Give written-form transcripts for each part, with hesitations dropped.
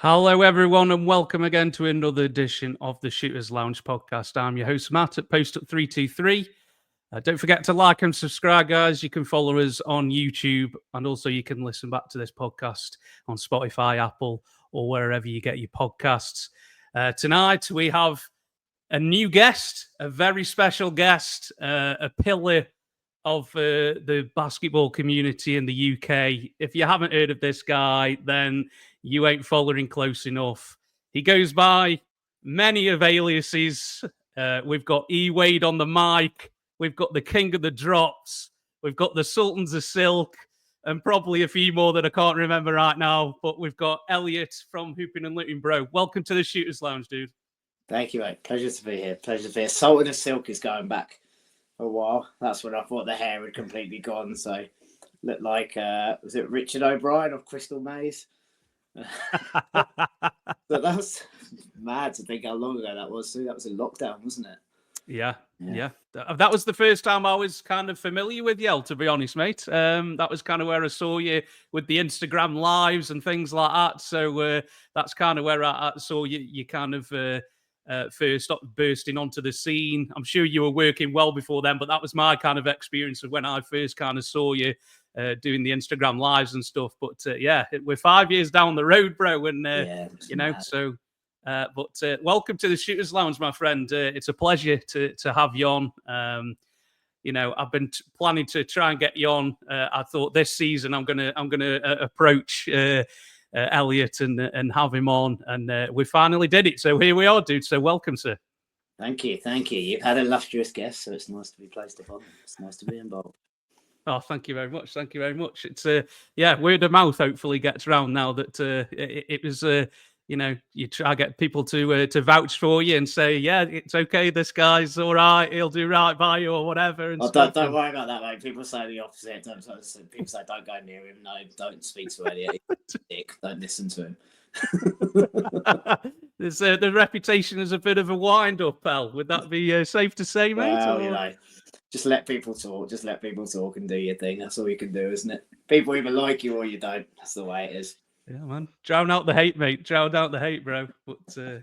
Hello, everyone, and welcome again to another edition of the Shooters Lounge podcast. I'm your host, Matt, at PostUp323. Don't forget to like and subscribe, guys. You can follow us on YouTube, and also you can listen back to this podcast on Spotify, Apple, or wherever you get your podcasts. Tonight, we have a new guest, a very special guest, a pillar of the basketball community in the UK. If you haven't heard of this guy, then you ain't following close enough. He goes by many of aliases. We've got E-Wade on the mic. We've got the King of the Drops. We've got the Sultans of Silk, and probably a few more that I can't remember right now. But we've got Elliott from Hoopin and Lootin, bro. Welcome to the Shooters Lounge, dude. Thank you, mate. Pleasure to be here. Pleasure to be here. Sultan of Silk is going back a while. That's when I thought the hair had completely gone. So looked like, was it Richard O'Brien of Crystal Maze? But that was mad to think how long ago that was. So that was in lockdown, wasn't it? Yeah. That was the first time I was kind of familiar with Yell, to be honest, mate. That was kind of where I saw you with the Instagram lives and things like that. So that's kind of where I saw you kind of first bursting onto the scene. I'm sure you were working well before then, but that was my kind of experience of when I first kind of saw you doing the Instagram lives and stuff. But yeah, we're 5 years down the road, bro. And, you know, mad. So... But welcome to the Shooters Lounge, my friend. It's a pleasure to have you on. You know, I've been planning to try and get you on. I thought this season I'm gonna approach Elliott and have him on, and we finally did it. So here we are, dude. So welcome, sir. Thank you. You've had a illustrious guest, so it's nice to be placed upon. It's nice to be involved. Oh, thank you very much. It's yeah, word of mouth hopefully gets around now that it was. You know, you try to get people to vouch for you and say, yeah, it's okay. This guy's all right. He'll do right by you or whatever. And don't worry about that, mate. People say the opposite. People say, don't go near him. No, don't speak to Elliott. Don't listen to him. There's the reputation is a bit of a wind-up, pal. Would that be safe to say, mate? Well, you know, just let people talk. Just let people talk and do your thing. That's all you can do, isn't it? People either like you or you don't. That's the way it is. Yeah, man. Drown out the hate, mate. Drown out the hate, bro. But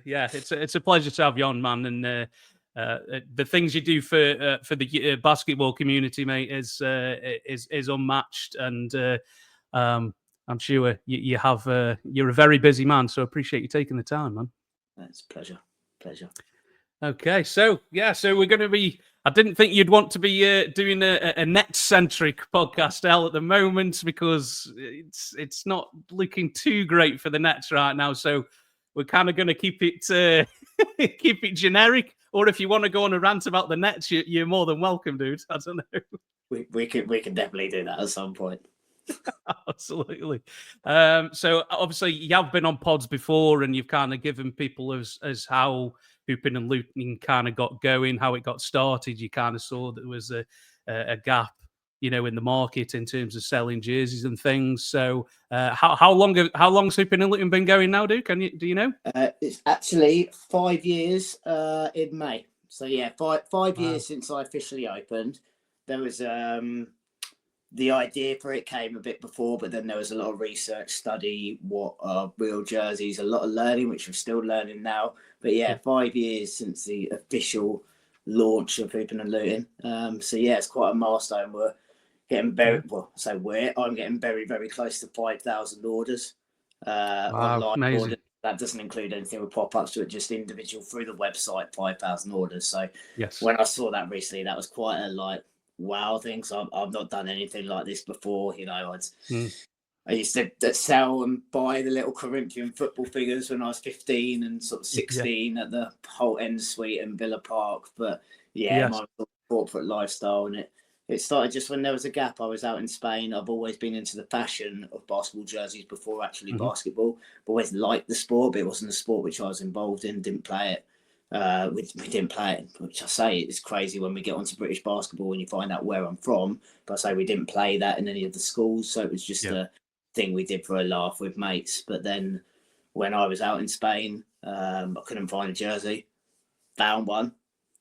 yeah, it's a pleasure to have you on, man. And the things you do for the basketball community, mate, is unmatched. And I'm sure you have. You're a very busy man, so I appreciate you taking the time, man. It's a pleasure. Okay, so yeah, so we're going to be. I didn't think you'd want to be doing a net-centric podcast, El, at the moment because it's not looking too great for the Nets right now. So we're kind of going to keep it keep it generic. Or if you want to go on a rant about the Nets, you're more than welcome, dude. I don't know. We can definitely do that at some point. Absolutely. So obviously you have been on pods before, and you've kind of given people as how Hoopin and Lootin kind of got going, how it got started. You kind of saw there was a gap, you know, in the market in terms of selling jerseys and things. So how long's Hoopin and Lootin been going now, dude? Do you know? It's actually 5 years in May. So yeah, five years since I officially opened. There was the idea for it came a bit before, but then there was a lot of research, study, what are real jerseys, a lot of learning, which we're still learning now. But yeah, 5 years since the official launch of Hoopin and Lootin. So yeah, it's quite a milestone. We're getting I'm getting very, very close to 5,000 orders. Online amazing. orders. That doesn't include anything with pop-ups, but just individual through the website, 5,000 orders. So yes, when I saw that recently, that was quite a wow thing. So I've not done anything like this before. You know, I used to sell and buy the little Corinthian football figures when I was 15 and sort of 16 at the Holt End Suite in Villa Park. But yeah, my corporate lifestyle, and it started just when there was a gap. I was out in Spain. I've always been into the fashion of basketball jerseys before actually basketball. I've always liked the sport, but it wasn't a sport which I was involved in, didn't play it. We didn't play it, which I say is crazy when we get onto British basketball and you find out where I'm from. But I say we didn't play that in any of the schools, so it was just a thing we did for a laugh with mates. But then when I was out in Spain, I couldn't find a jersey, found one,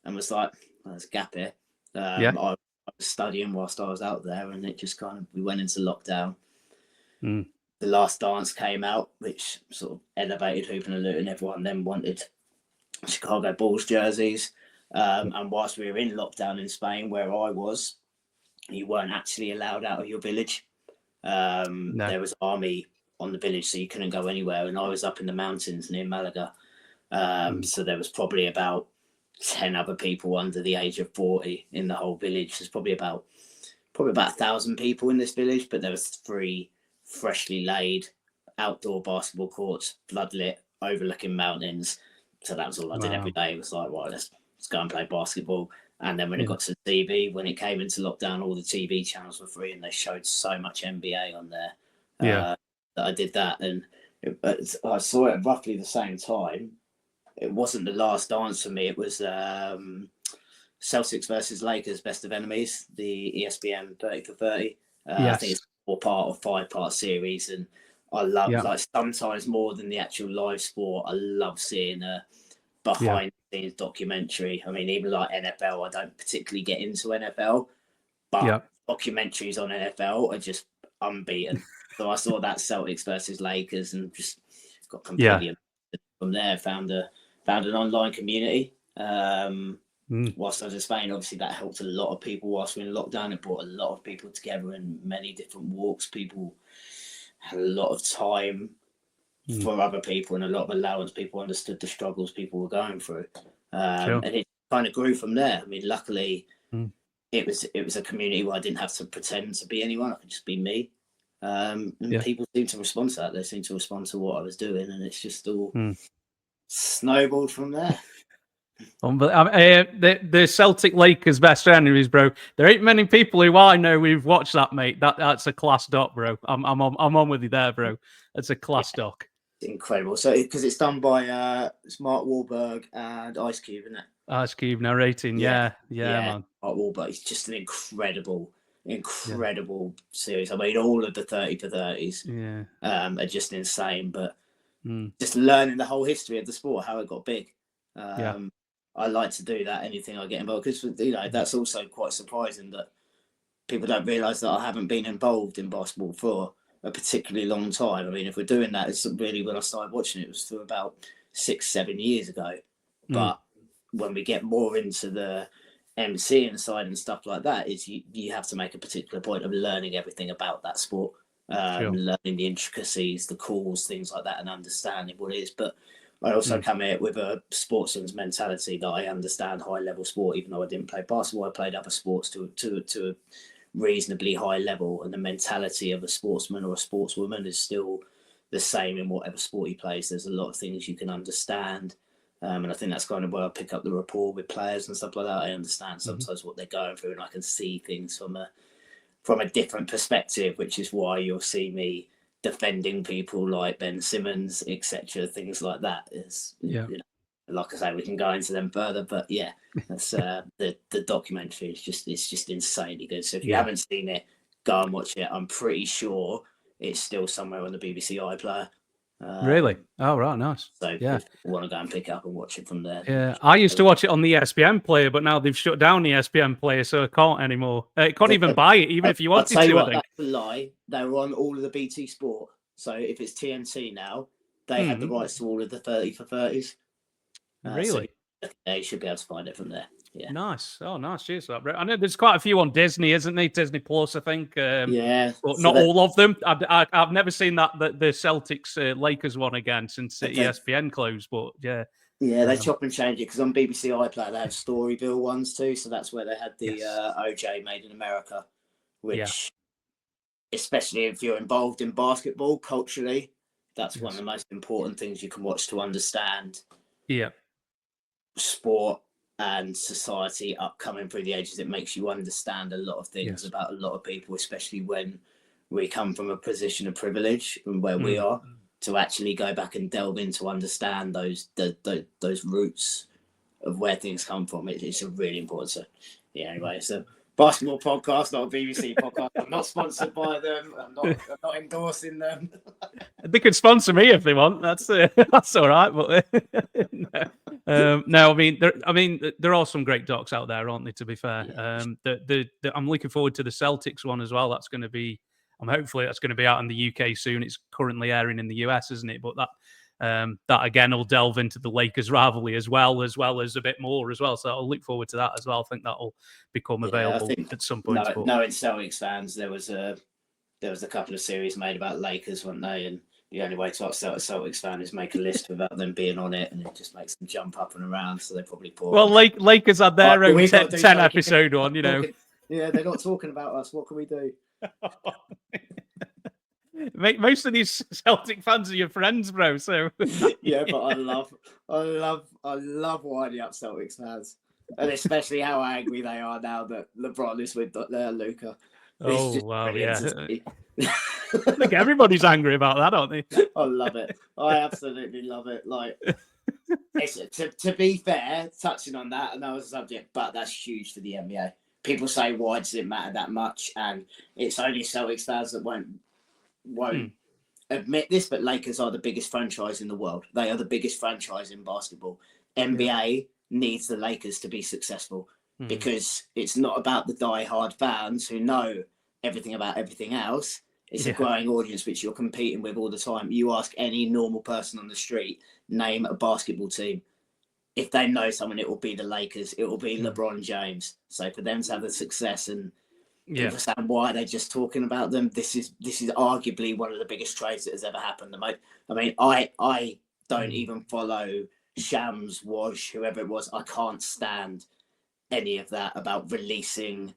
and was like, there's a gap here. I was studying whilst I was out there, and it just we went into lockdown. The The Last Dance came out, which sort of elevated Hoopin and Lootin. Everyone then wanted Chicago Bulls jerseys. And whilst we were in lockdown in Spain, where I was, you weren't actually allowed out of your village. No. There was army on the village, so you couldn't go anywhere. And I was up in the mountains near Malaga. So there was probably about 10 other people under the age of 40 in the whole village. There's probably about 1,000 people in this village, but there was 3 freshly laid outdoor basketball courts, floodlit, overlooking mountains. So that was all I did every day. It was like, right, let's go and play basketball. And then when it got to TV, when it came into lockdown, all the TV channels were free, and they showed so much NBA on there that I did that. And I saw it at roughly the same time. It wasn't The Last Dance for me. It was Celtics versus Lakers, best of enemies, the ESPN 30 for 30. I think it's 4-part or 5-part series. And I love, like, sometimes more than the actual live sport, I love seeing a behind the scenes documentary. I mean, even like NFL, I don't particularly get into NFL, but documentaries on NFL are just unbeaten. So I saw that Celtics versus Lakers and just got completely from there. Found an online community. Whilst I was in Spain, obviously that helped a lot of people whilst we were in lockdown. It brought a lot of people together in many different walks. People had a lot of time for other people and a lot of allowance. People understood the struggles people were going through. And it kind of grew from there. I mean, luckily it was a community where I didn't have to pretend to be anyone. I could just be me. And people seemed to respond to that. They seemed to respond to what I was doing, and it's just all snowballed from there. The Celtic Lakers best enemies, bro. There ain't many people who I know who've watched that, mate. That's a class doc, bro. I'm on with you there, bro. It's a class doc. It's incredible. So because it's done by Mark Wahlberg and Ice Cube, isn't it? Ice Cube narrating, man. Mark Wahlberg. It's just an incredible series. I mean, all of the 30 for 30s are just insane. But just learning the whole history of the sport, how it got big. I like to do that. Anything I get involved, because that's also quite surprising that people don't realise that I haven't been involved in basketball for a particularly long time. I mean, if we're doing that, it's really when I started watching it was for about 6-7 years ago. But when we get more into the MCing side and stuff like that, is you have to make a particular point of learning everything about that sport, learning the intricacies, the calls, things like that, and understanding what it is. But I also come here with a sportsman's mentality that I understand high level sport. Even though I didn't play basketball, I played other sports to a reasonably high level, and the mentality of a sportsman or a sportswoman is still the same in whatever sport he plays. There's a lot of things you can understand, and I think that's kind of where I pick up the rapport with players and stuff like that. I understand sometimes what they're going through, and I can see things from a different perspective, which is why you'll see me defending people like Ben Simmons, etc., things like that. Is like I say, we can go into them further, but that's the documentary is just insanely good. So if you haven't seen it, go and watch it. I'm pretty sure it's still somewhere on the BBC iPlayer. Really? Oh, right, nice. So if you want to go and pick up and watch it from there. Yeah, I used to watch it on the ESPN player, but now they've shut down the ESPN player, so I can't anymore. You can't even buy it, even if you wanted to. I think that's a lie. They were on all of the BT Sport. So if it's TNT now, they have the rights to all of the 30 for 30s. Really? So they should be able to find it from there. Yeah. Nice. Oh, nice. Cheers for that, bro. I know there's quite a few on Disney, isn't there? Disney Plus, I think. But not all of them. I've never seen the Celtics Lakers one again since ESPN closed. But they chop and change it because on BBC iPlayer they have Storyville ones too. So that's where they had the OJ Made in America, which, especially if you're involved in basketball culturally, that's one of the most important things you can watch to understand. Sport and society upcoming through the ages. It makes you understand a lot of things about a lot of people, especially when we come from a position of privilege and where we are, to actually go back and delve into understand those roots of where things come from. It's a really important. So anyway, so basketball podcast, not a BBC podcast. I'm not sponsored by them. I'm not endorsing them. They could sponsor me if they want. That's all right. But no, I mean, there are some great docs out there, aren't they? To be fair, I'm looking forward to the Celtics one as well. That's going to be. hopefully that's going to be out in the UK soon. It's currently airing in the US, isn't it? But that again will delve into the Lakers rivalry as well as a bit more as well. So I'll look forward to that as well. I think that'll become available at some point. Knowing Celtics fans, there was a couple of series made about Lakers, weren't they? And the only way to upset a Celtics fan is make a list without them being on it, and it just makes them jump up and around. So they probably poor. Well, Lakers had their own 10 episode one, you know. Yeah, they're not talking about us. What can we do? Most of these Celtic fans are your friends, bro. So yeah, but I love winding up Celtics fans, and especially how angry they are now that LeBron is with Luka. Oh wow, yeah. Look, everybody's angry about that, aren't they? I love it. I absolutely love it. Like, to be fair, touching on that, and that was a subject, but that's huge for the NBA. People say, why does it matter that much? And it's only Celtics fans that won't admit this, but Lakers are the biggest franchise in the world. They are the biggest franchise in basketball. NBA needs the Lakers to be successful because it's not about the die-hard fans who know everything about everything else. It's a growing audience which you're competing with all the time. You ask any normal person on the street, name a basketball team. If they know someone, it will be the Lakers. It will be LeBron James. So for them to have the success and understand why they're just talking about them, this is arguably one of the biggest trades that has ever happened. I mean, I don't even follow Shams, Woj, whoever it was. I can't stand any of that about releasing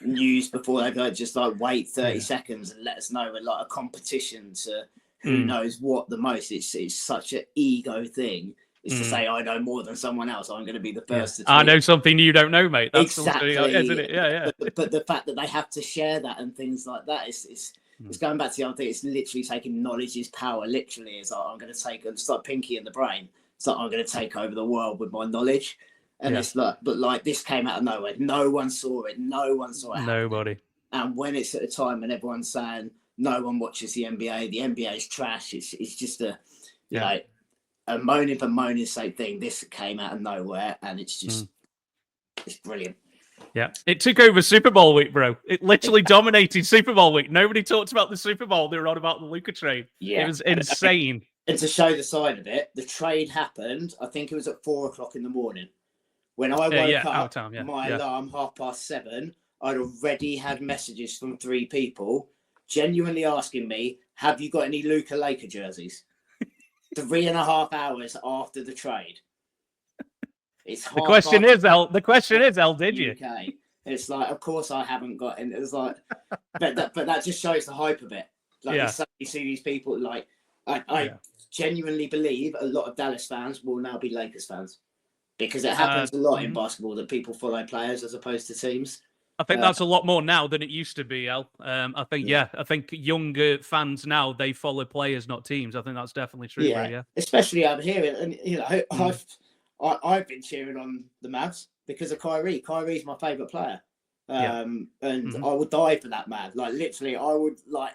news before they go. Just like wait 30 seconds and let us know. We're like a competition to who knows what the most. It's such an ego thing. It's to say I know more than someone else. I'm going to be the first to tweet. I know something you don't know, mate. That's exactly, isn't it? Yeah. But the fact that they have to share that and things like that is going back to the other thing. It's literally taking knowledge is power. Literally, it's like I'm going to take it's like Pinky in the Brain. It's like I'm going to take over the world with my knowledge. And it's like, but like this came out of nowhere. No one saw it. No one saw it. Nobody. And when it's at a time when everyone's saying no one watches the NBA is trash. It's just a moaning for moaning's sake thing. This came out of nowhere, and it's just it's brilliant. Yeah, it took over Super Bowl week, bro. It literally dominated Super Bowl week. Nobody talked about the Super Bowl. They were on about the Luka trade. Yeah, it was insane. And to show the side of it, the trade happened. I think it was at 4:00 in the morning. When I woke up, my alarm 7:30, I'd already had messages from 3 people genuinely asking me, "Have you got any Luka Laker jerseys?" 3.5 hours after the trade. It's the question is, El, did you? Okay. It's like, of course I haven't got, and it's like, but that just shows the hype of it. Like you see these people, like I genuinely believe a lot of Dallas fans will now be Lakers fans because it happens a lot in basketball that people follow players as opposed to teams. I think that's a lot more now than it used to be, El. I think younger fans now, they follow players, not teams. I think that's definitely true. Yeah. Especially out here. And, I've been cheering on the Mavs because of Kyrie. Kyrie's my favourite player. And I would die for that man. Like, literally, I would, like,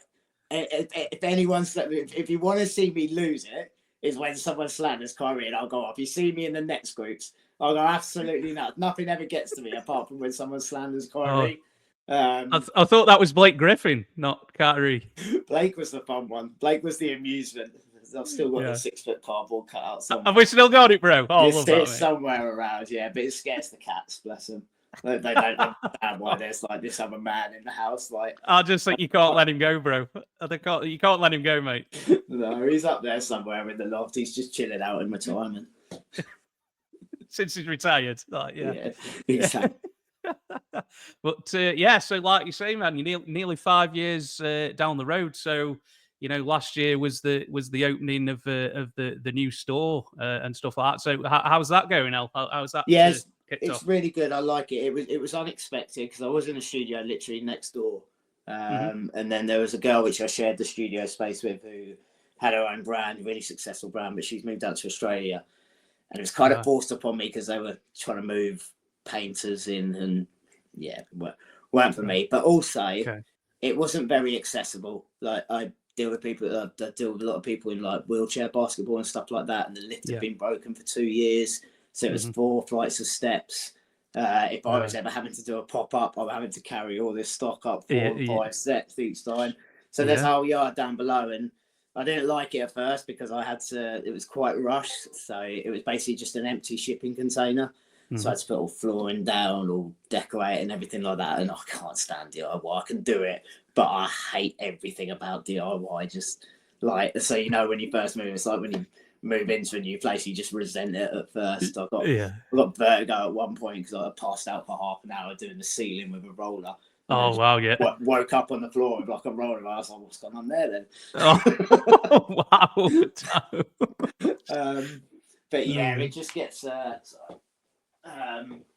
if anyone's, if you want to see me lose it, is when someone slanders Kyrie and I'll go off. You see me in the Nets groups, I'll go absolutely nuts. Nothing ever gets to me apart from when someone slanders Kyrie. I thought that was Blake Griffin, not Kyrie. Blake was the fun one. Blake was the amusement. I've still got the 6-foot cardboard cut out somewhere. Have we still got it, bro? It's somewhere around, but it scares the cats, bless them. They don't understand why there's like this other man in the house. Like, I just think you can't let him go, bro. You can't let him go, mate. No, he's up there somewhere in the loft. He's just chilling out in retirement. Since he's retired. Exactly. But so like you say, man, you're nearly 5 years down the road. So, last year was the opening of the new store and stuff like that. So how's that going, El? How's that? Yes, it's really good. I like it. It was unexpected because I was in a studio literally next door, and then there was a girl which I shared the studio space with who had her own brand, a really successful brand, but she's moved out to Australia, and it was kind of forced upon me because they were trying to move painters in, and weren't for me. But also, it wasn't very accessible. Like I deal with people that deal with a lot of people in like wheelchair basketball and stuff like that, and the lift had been broken for 2 years. So it was 4 flights of steps. If I was ever having to do a pop-up, I'm having to carry all this stock up 4 or 5 sets each time. So there's a whole yard down below, and I didn't like it at first because it was quite rushed. So it was basically just an empty shipping container. So I had to put all flooring down, all decorate and everything like that. And I can't stand DIY. I can do it, but I hate everything about DIY. Just like, so, you know, when you first move, it's like when you move into a new place, you just resent it at first. I got vertigo at one point because I passed out for half an hour doing the ceiling with a roller. Oh, wow, yeah. Woke up on the floor with like a roller, and I was like, what's going on there then? Oh, wow. But yeah, it just gets...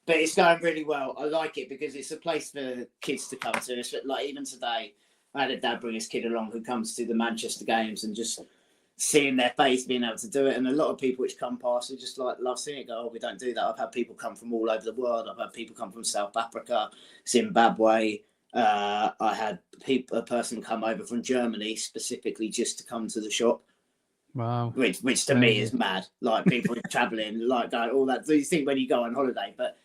but it's going really well. I like it because it's a place for kids to come to. It's like, even today, I had a dad bring his kid along who comes to the Manchester games, and just seeing their face, being able to do it. And a lot of people which come past who just like love seeing it, go, oh, we don't do that. I've had people come from all over the world. I've had people come from South Africa, Zimbabwe. I had a person come over from Germany specifically just to come to the shop. Wow. Which to me is mad. Like, people traveling, like, going, all that. Do you think when you go on holiday? But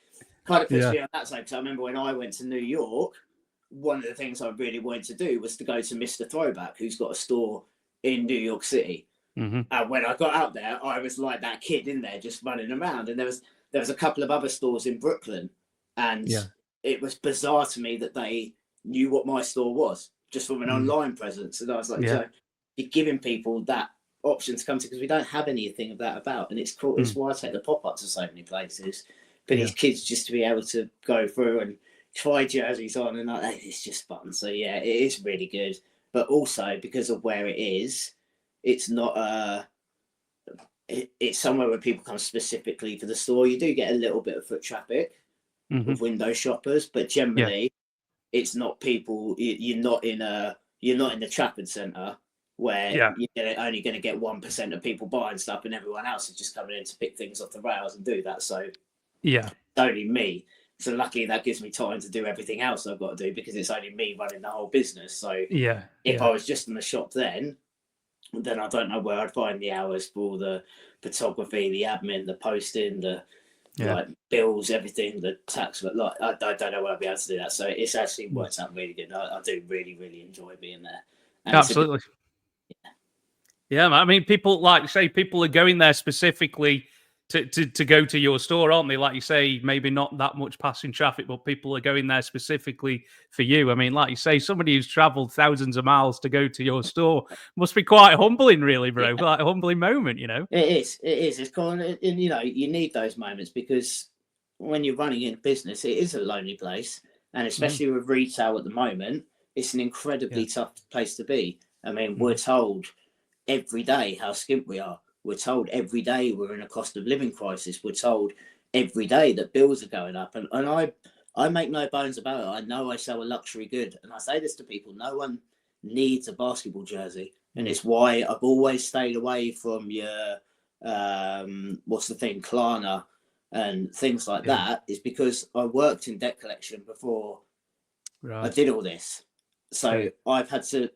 kind of puts me on that side, because I remember when I went to New York, one of the things I really wanted to do was to go to Mr. Throwback, who's got a store in New York City. And when I got out there, I was like that kid in there just running around. And there was a couple of other stores in Brooklyn, and it was bizarre to me that they knew what my store was just from an online presence. And I was like, Joe, you're giving people that option to come to, because we don't have anything of that about. And it's cool. It's why I take the pop-ups to so many places for these kids, just to be able to go through and try jerseys on, and like, it's just fun. So yeah, it is really good. But also, because of where it is, it's not it's somewhere where people come specifically for the store. You do get a little bit of foot traffic of window shoppers, but generally it's not people. You're not in the Trafford Centre where you're only going to get 1% of people buying stuff, and everyone else is just coming in to pick things off the rails and do that. So it's only me. So luckily that gives me time to do everything else I've got to do, because it's only me running the whole business. So if I was just in the shop then I don't know where I'd find the hours for all the photography, the admin, the posting, the like bills, everything, the tax. But like, I don't know where I'd be able to do that. So it's actually worked out really good. I do really, really enjoy being there. And absolutely. Yeah, I mean, people are going there specifically to go to your store, aren't they? Like you say, maybe not that much passing traffic, but people are going there specifically for you. I mean, like you say, somebody who's traveled thousands of miles to go to your store must be quite humbling, really, bro. Like a humbling moment, you know? It is. It's kind of, and you know, you need those moments, because when you're running in a business, it is a lonely place. And especially with retail at the moment, it's an incredibly tough place to be. I mean, we're told every day how skint we are. We're told every day we're in a cost of living crisis. We're told every day that bills are going up. And I make no bones about it. I know I sell a luxury good. And I say this to people, no one needs a basketball jersey. And it's why I've always stayed away from your, Klarna and things like that, is because I worked in debt collection before I did all this. So I've had to,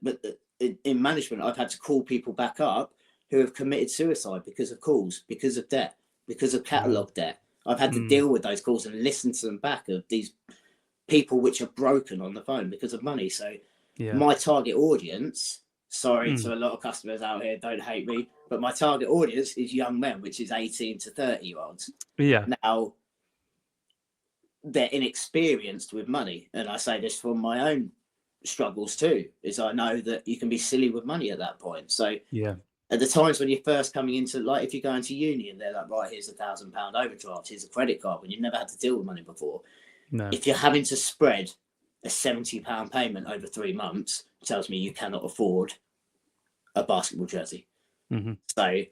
in management, I've had to call people back up who have committed suicide because of calls, because of debt, because of catalogue debt. I've had to deal with those calls and listen to them back, of these people which are broken on the phone because of money. So my target audience, sorry to a lot of customers out here, don't hate me, but my target audience is young men, which is 18 to 30-year-olds. Now, they're inexperienced with money. And I say this from my own struggles too, is I know that you can be silly with money at that point. So at the times when you're first coming into, like, if you're going to uni and they're like, right, here's £1,000 overdraft, here's a credit card, when you've never had to deal with money before. If you're having to spread a £70 payment over 3 months, it tells me you cannot afford a basketball jersey. So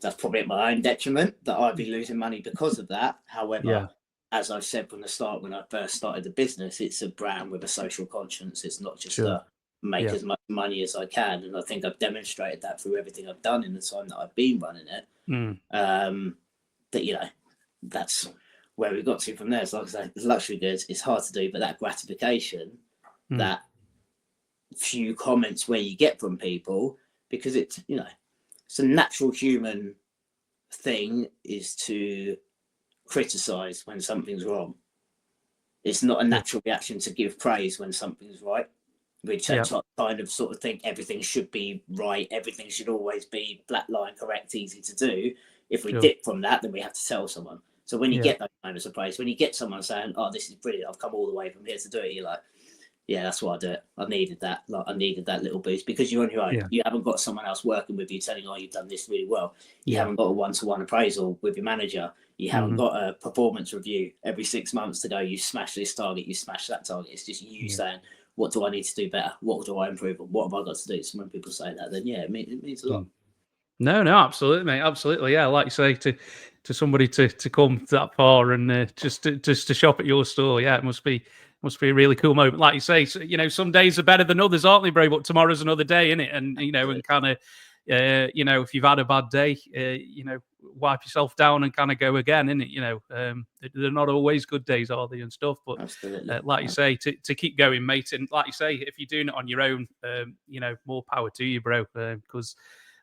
that's probably at my own detriment that I'd be losing money because of that. However, as I said from the start, when I first started the business, it's a brand with a social conscience. It's not just a make as much money as I can. And I think I've demonstrated that through everything I've done in the time that I've been running it. That, you know, that's where we got to from there. So like I say, it's luxury goods. It's hard to do, but that gratification, that few comments where you get from people, because it's, you know, it's a natural human thing is to criticize when something's wrong. it's not a natural reaction to give praise when something's right. We kind of sort of think everything should be right, everything should always be black line correct, easy to do. If we dip from that, then we have to tell someone. So when you get those moments of praise, when you get someone saying, "Oh, this is brilliant, I've come all the way from here to do it," you're like, "Yeah, that's why I do it. I needed that. Like, I needed that little boost," because you're on your own. You haven't got someone else working with you telling, "Oh, you've done this really well." You haven't got a one-to-one appraisal with your manager. You haven't got a performance review every 6 months to go, "You smash this target, you smash that target." It's just you saying, "What do I need to do better? What do I improve on? What have I got to do?" So when people say that, then it means a lot. No, absolutely, mate, absolutely. Yeah, like you say, to somebody to come that far and just to shop at your store, it must be a really cool moment. Like you say, some days are better than others, aren't they, bro? But tomorrow's another day, isn't it? And and kind of, if you've had a bad day, wipe yourself down and kind of go again, innit? They're not always good days, are they, and stuff. But like you say, to keep going, mate. And like you say, if you're doing it on your own, more power to you, bro, because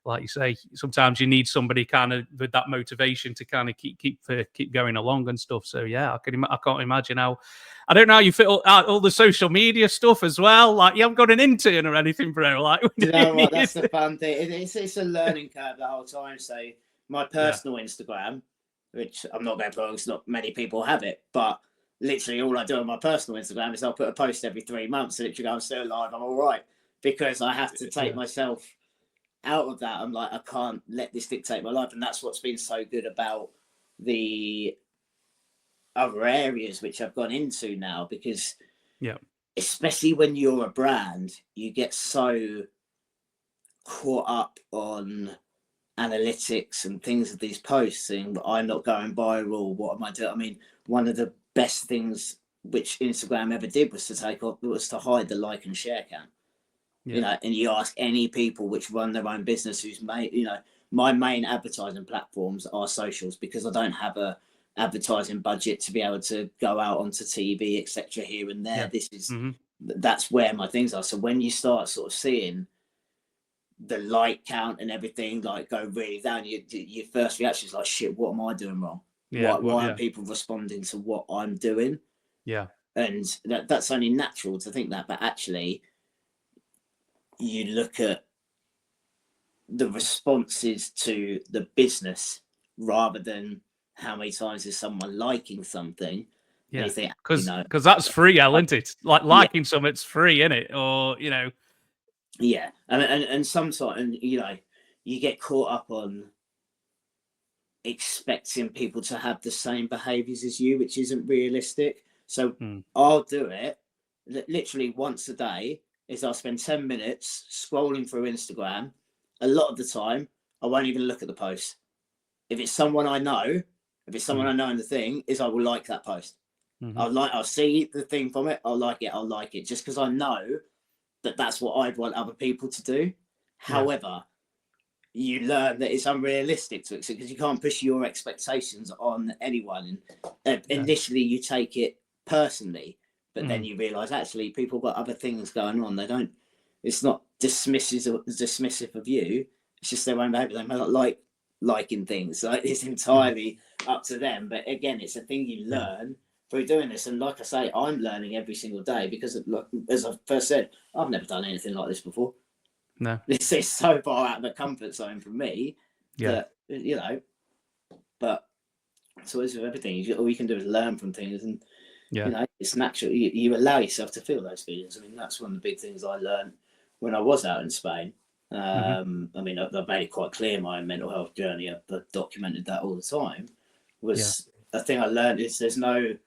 like you say, sometimes you need somebody kind of with that motivation to kind of keep going along and stuff. So I can't imagine how. I don't know how you fit all the social media stuff as well. Like you haven't got an intern or anything, bro. Like, you know what? That's the fun thing. It's a learning curve the whole time. So my personal Instagram, which I'm not going to plug, not many people have it, but literally all I do on my personal Instagram is I'll put a post every 3 months and literally go, "I'm still alive, I'm all right," because I have to take myself out of that. I'm like, I can't let this dictate my life. And that's what's been so good about the other areas which I've gone into now, because especially when you're a brand, you get so caught up on analytics and things of these posts, saying I'm not going viral, what am I doing? I mean, one of the best things which Instagram ever did was to hide the like and share count. And you ask any people which run their own business who's made, my main advertising platforms are socials, because I don't have a advertising budget to be able to go out onto TV, etc. here and there. This is that's where my things are. So when you start sort of seeing the like count and everything like go really down, your first reaction is like, "Shit, what am I doing wrong? Why are people responding to what I'm doing?" And that's only natural to think that, but actually you look at the responses to the business rather than how many times is someone liking something. Yeah, because that's free, isn't it? Like liking something's free, isn't it? Or and sometimes you get caught up on expecting people to have the same behaviors as you, which isn't realistic. So I'll do it literally once a day. Is I'll spend 10 minutes scrolling through Instagram. A lot of the time, I won't even look at the post. If it's someone I know, in the thing, I will like that post. I'll see the thing from it. I'll like it just because I know that that's what I'd want other people to do. However, you learn that it's unrealistic to accept, because you can't push your expectations on anyone. And initially, you take it personally. But then you realise actually people got other things going on. They don't. It's not dismissive of you. It's just their own behaviour. They may not like liking things. Like, it's entirely up to them. But again, it's a thing you learn through doing this. And like I say, I'm learning every single day because, as I first said, I've never done anything like this before. No, this is so far out of the comfort zone for me that But so it's with everything. All you can do is learn from things and. It's natural. You allow yourself to feel those feelings. I mean, that's one of the big things I learned when I was out in Spain. I mean, I've made it quite clear my mental health journey. I've documented that all the time. A thing I learned is there's no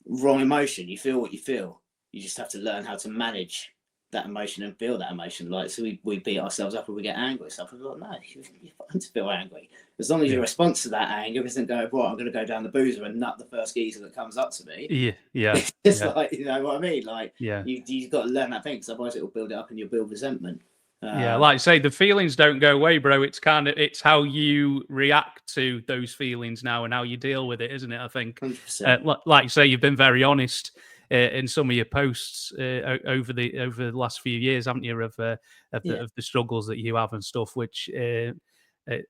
wrong emotion. You feel what you feel. You just have to learn how to manage that emotion and feel that emotion. Like, so we beat ourselves up and we get angry. So I'm like, no, you're fine to feel angry. As long as your response to that anger isn't go, right, I'm going to go down the boozer and nut the first geezer that comes up to me. It's like, you know what I mean? Like, you've got to learn that thing, because otherwise it will build it up and you'll build resentment. Like I say, the feelings don't go away, bro. It's how you react to those feelings now and how you deal with it, isn't it? I think, like you say, you've been very honest in some of your posts over the last few years, haven't you? Of the struggles that you have and stuff, which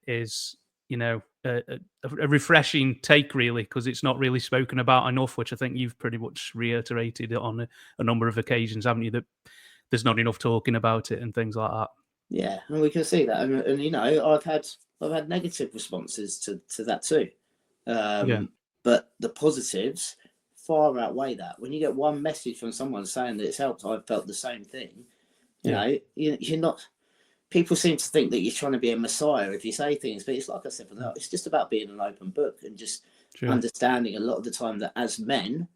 is a refreshing take, really, because it's not really spoken about enough, which I think you've pretty much reiterated on a number of occasions, haven't you, that there's not enough talking about it and things like that. Yeah, and we can see that, and I've had negative responses to that too, but the positives far outweigh that. When you get one message from someone saying that it's helped, I've felt the same thing. You're not. People seem to think that you're trying to be a messiah if you say things, but it's like I said, it's just about being an open book and just understanding a lot of the time that as men,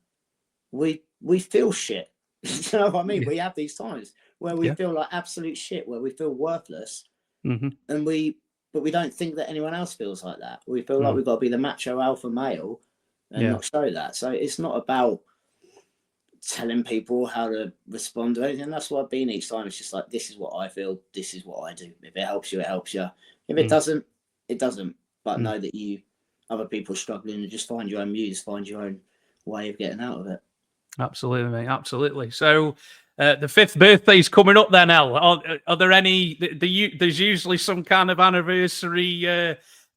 we feel shit. You know what I mean? We have these times where we feel like absolute shit, where we feel worthless, and but we don't think that anyone else feels like that. We feel like we've got to be the macho alpha male and not show that. So it's not about telling people how to respond to anything. That's what I've been each time. It's just like, this is what I feel, this is what I do. If it helps you, it helps you. If it doesn't, it doesn't. But know that other people struggling, and just find your own muse, find your own way of getting out of it. Absolutely, mate. Absolutely. So the 5th birthday's coming up then, El. Are there any, there's usually some kind of anniversary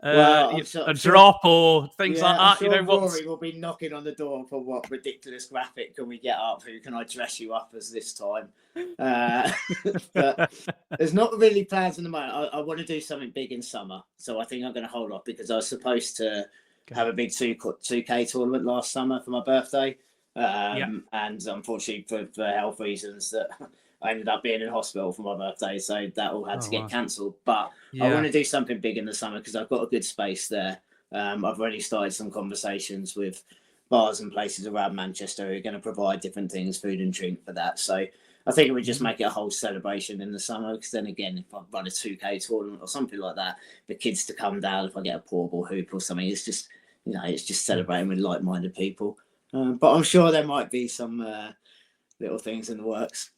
a drop or things like that. I'm sure Rory will be knocking on the door for what ridiculous graphic can we get up? Who can I dress you up as this time? But there's not really plans in the moment. I want to do something big in summer, so I think I'm going to hold off because I was supposed to have a big 2K tournament last summer for my birthday, and unfortunately for health reasons that I ended up being in hospital for my birthday, so that all had to get cancelled. But I want to do something big in the summer because I've got a good space there. I've already started some conversations with bars and places around Manchester who are going to provide different things, food and drink for that. So I think it would just make it a whole celebration in the summer, because then again, if I run a 2K tournament or something like that, the kids to come down, if I get a portable hoop or something, it's just, it's just celebrating with like-minded people. But I'm sure there might be some little things in the works.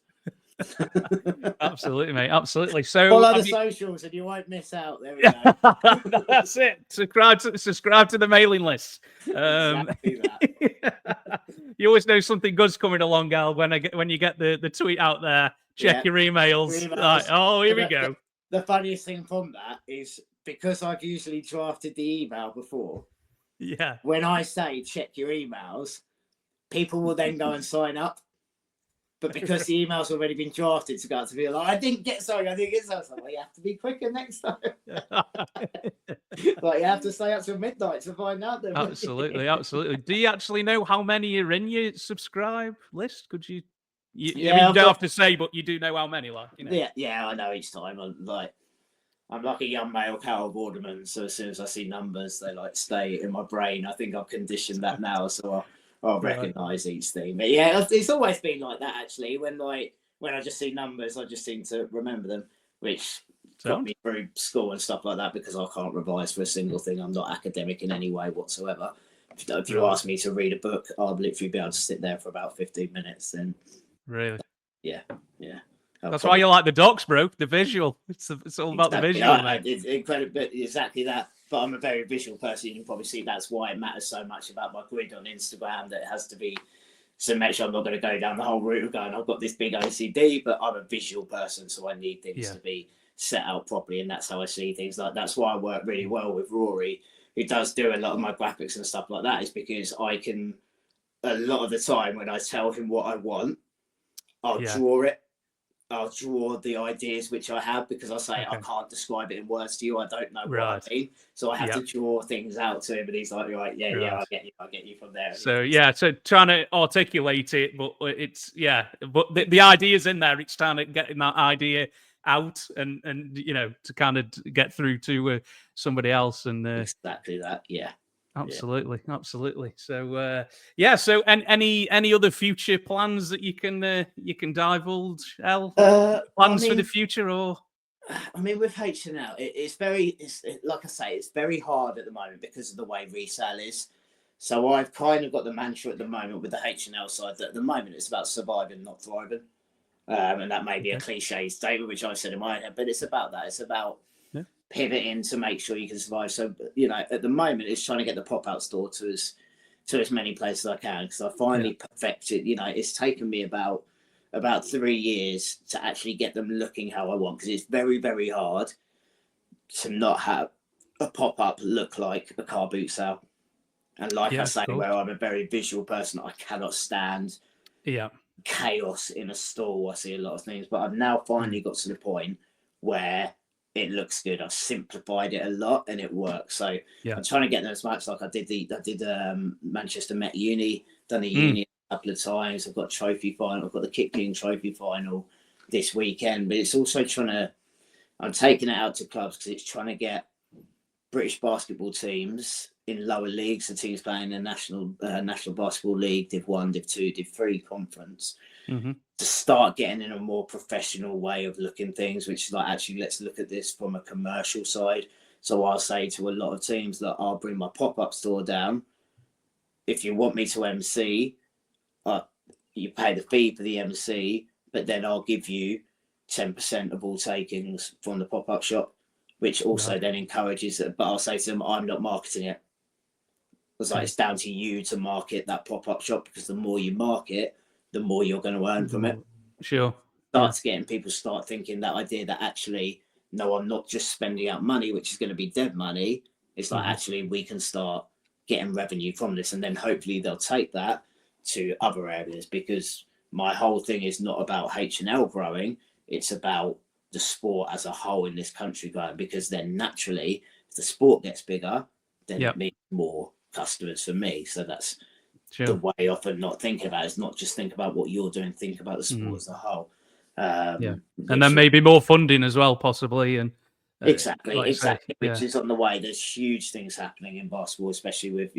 Absolutely, mate. Absolutely. So follow the socials and you won't miss out. There we go. That's it. Subscribe to the mailing list. Exactly that. You always know something good's coming along, Al, when you get the tweet out there. Check your emails. Right. Oh, here we go. The funniest thing from that is because I've usually drafted the email before. Yeah. When I say check your emails, people will then go and sign up. But because the email's already been drafted to go out to be like, I didn't get something. Well, you have to be quicker next time. Like, you have to stay up till midnight to find out. Absolutely, absolutely. Do you actually know how many are in your subscribe list? Could you? I mean, you don't have to say, but you do know how many, like, Yeah, I know each time. I'm like a young male Carol Borderman, so as soon as I see numbers, they like stay in my brain. I think I've conditioned that now, so I'll recognise each thing. But yeah, it's always been like that actually. When I just see numbers, I just seem to remember them, which got me through school and stuff like that, because I can't revise for a single thing. I'm not academic in any way whatsoever. If you ask me to read a book, I'll literally be able to sit there for about 15 minutes. Then really, yeah. That's why you like the docs, bro. The visual. It's all about the visual, mate. It's incredible, exactly that. But I'm a very visual person. You can probably see that's why it matters so much about my grid on Instagram, that it has to be symmetric. I'm not going to go down the whole route of going, I've got this big OCD, but I'm a visual person, so I need things to be set out properly, and that's how I see things. Like, that's why I work really well with Rory, who does do a lot of my graphics and stuff like that, is because I can, a lot of the time when I tell him what I want, I'll draw it. I'll draw the ideas which I have, because I say I can't describe it in words to you. I don't know what I mean, so I have to draw things out to him, and he's like, right, I get you from there. So so trying to articulate it, but it's but the idea's in there. It's trying to getting that idea out and to kind of get through to somebody else, and exactly that. Absolutely. So so any other future plans that you can divulge, El? Plans for the future, or? I mean, with H&L, it's like I say, it's very hard at the moment because of the way resale is. So I've kind of got the mantra at the moment with the H&L side that at the moment it's about surviving, not thriving. And that may be a cliche statement, which I said in my head, but it's about that. It's about pivoting to make sure you can survive. So, at the moment, it's trying to get the pop-out store to as many places as I can, because I finally perfected. It's taken me about 3 years to actually get them looking how I want, because it's very, very hard to not have a pop-up look like a car boot sale. And like I say, where I'm a very visual person, I cannot stand chaos in a store. I see a lot of things, but I've now finally got to the point where it looks good. I've simplified it a lot and it works. So I'm trying to get them as much. Like I did Manchester Met Uni, done the Uni a couple of times. I've got trophy final. I've got the Kick King trophy final this weekend, but it's also I'm taking it out to clubs because it's trying to get British basketball teams in lower leagues, the teams playing the National Basketball League, Div 1, Div 2, Div 3 conference, to start getting in a more professional way of looking things, which is like, actually, let's look at this from a commercial side. So I'll say to a lot of teams that I'll bring my pop-up store down. If you want me to MC, you pay the fee for the MC, but then I'll give you 10% of all takings from the pop-up shop, which also then encourages it. But I'll say to them, I'm not marketing it. It's like, it's down to you to market that pop-up shop, because the more you market, the more you're going to earn from it. Sure. Starts getting people start thinking that idea that actually, no, I'm not just spending out money, which is going to be dead money. It's like, actually, we can start getting revenue from this. And then hopefully they'll take that to other areas, because my whole thing is not about H&L growing. It's about the sport as a whole in this country growing, because then naturally, if the sport gets bigger, then it means more customers for me. So that's the way often not thinking about it. It's not just think about what you're doing, think about the sport as a whole. And then maybe more funding as well, possibly. And exactly, which is on the way. There's huge things happening in basketball, especially with,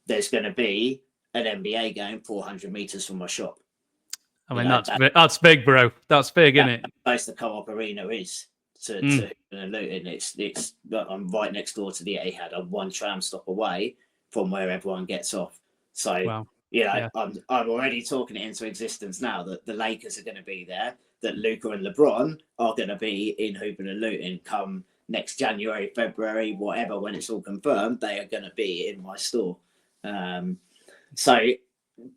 there's going to be an NBA game 400 meters from my shop. I mean, that's big, bro. That's big, isn't it? Place the Co-op Arena is to Hoopin and Lootin. It's I'm right next door to the Etihad. I'm one tram stop away from where everyone gets off. So I'm already talking it into existence now that the Lakers are going to be there, that Luka and LeBron are going to be in Hoopin and Lootin come next January, February, whatever. When it's all confirmed, they are going to be in my store. So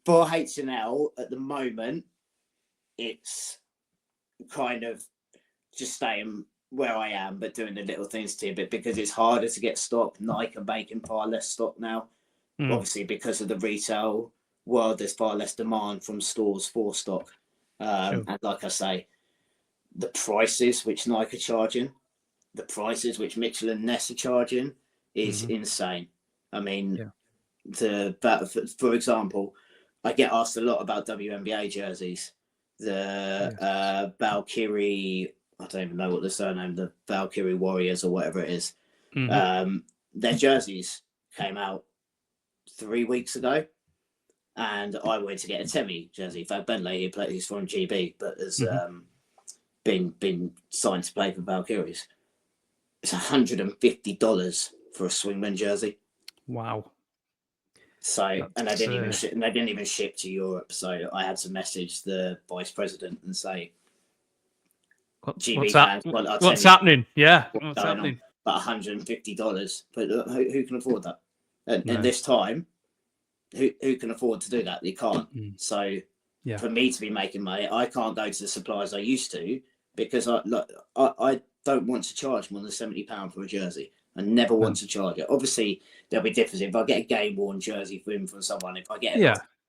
for H&L at the moment, it's kind of just staying where I am, but doing the little things to it, because it's harder to get stock. Nike are making far less stock now. Obviously, because of the retail world, there's far less demand from stores for stock. And like I say, the prices which Nike are charging, the prices which Mitchell and Ness are charging is insane. I mean, for example, I get asked a lot about WNBA jerseys. The Valkyrie, I don't even know what the surname, the Valkyrie Warriors or whatever it is. Their jerseys came out 3 weeks ago, and I went to get a Temi jersey. Fab Bentley, he's from GB, but has been signed to play for Valkyries. It's $150 for a Swingman jersey. Wow. So, and they didn't even ship to Europe. So I had to message the vice president and say, what's happening? Yeah, what's happening? But $150. But who can afford that? And this time, who can afford to do that? They can't. So for me to be making money, I can't go to the suppliers I used to, because I don't want to charge more than £70 for a jersey. I never want to charge it. Obviously, there'll be difference. If I get a game-worn jersey from someone, if I get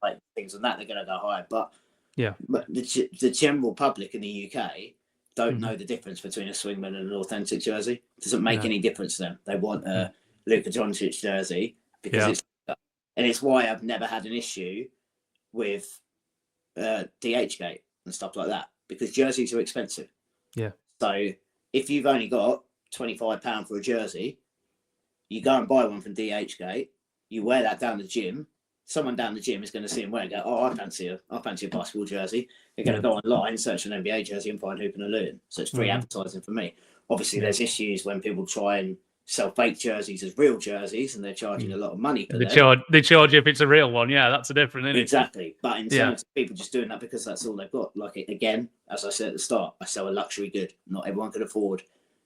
like things on that, they're going to go higher. But the general public in the UK don't know the difference between a Swingman and an authentic jersey. It doesn't make any difference to them. They want a Luka Doncic jersey because it's why I've never had an issue with DHgate and stuff like that, because jerseys are expensive. Yeah. So if you've only got £25 for a jersey, you go and buy one from DHgate, you wear that down the gym, someone down the gym is going to see him wear and go, oh, I fancy a basketball jersey. They're going to go online, search an NBA jersey and find Hoopin and Lootin. So it's free advertising for me. Obviously, there's issues when people try and sell fake jerseys as real jerseys, and they're charging a lot of money for them. They charge you if it's a real one. Yeah, that's a different, isn't it? Exactly. But in terms of people just doing that because that's all they've got. Like, again, as I said at the start, I sell a luxury good. Not everyone can afford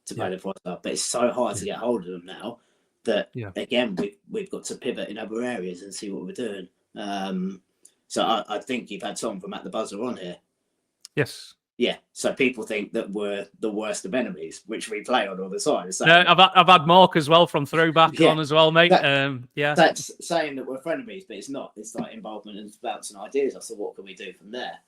to pay the price up, but it's so hard to get hold of them now that again we've got to pivot in other areas and see what we're doing. So I think you've had Tom from At the Buzzer on here. Yes. Yeah, so people think that we're the worst of enemies, which we play on all the time. So, no, I've had Mark as well from Throwback on as well, mate. Yeah, that's saying that we're frenemies, but it's not. It's like involvement and bouncing ideas. I thought, what can we do from there?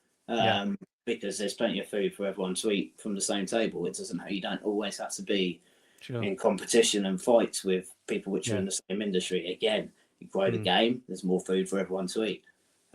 Because there's plenty of food for everyone to eat from the same table. It doesn't. You don't always have to be in competition and fights with people which are in the same industry. Again, you grow the game. There's more food for everyone to eat.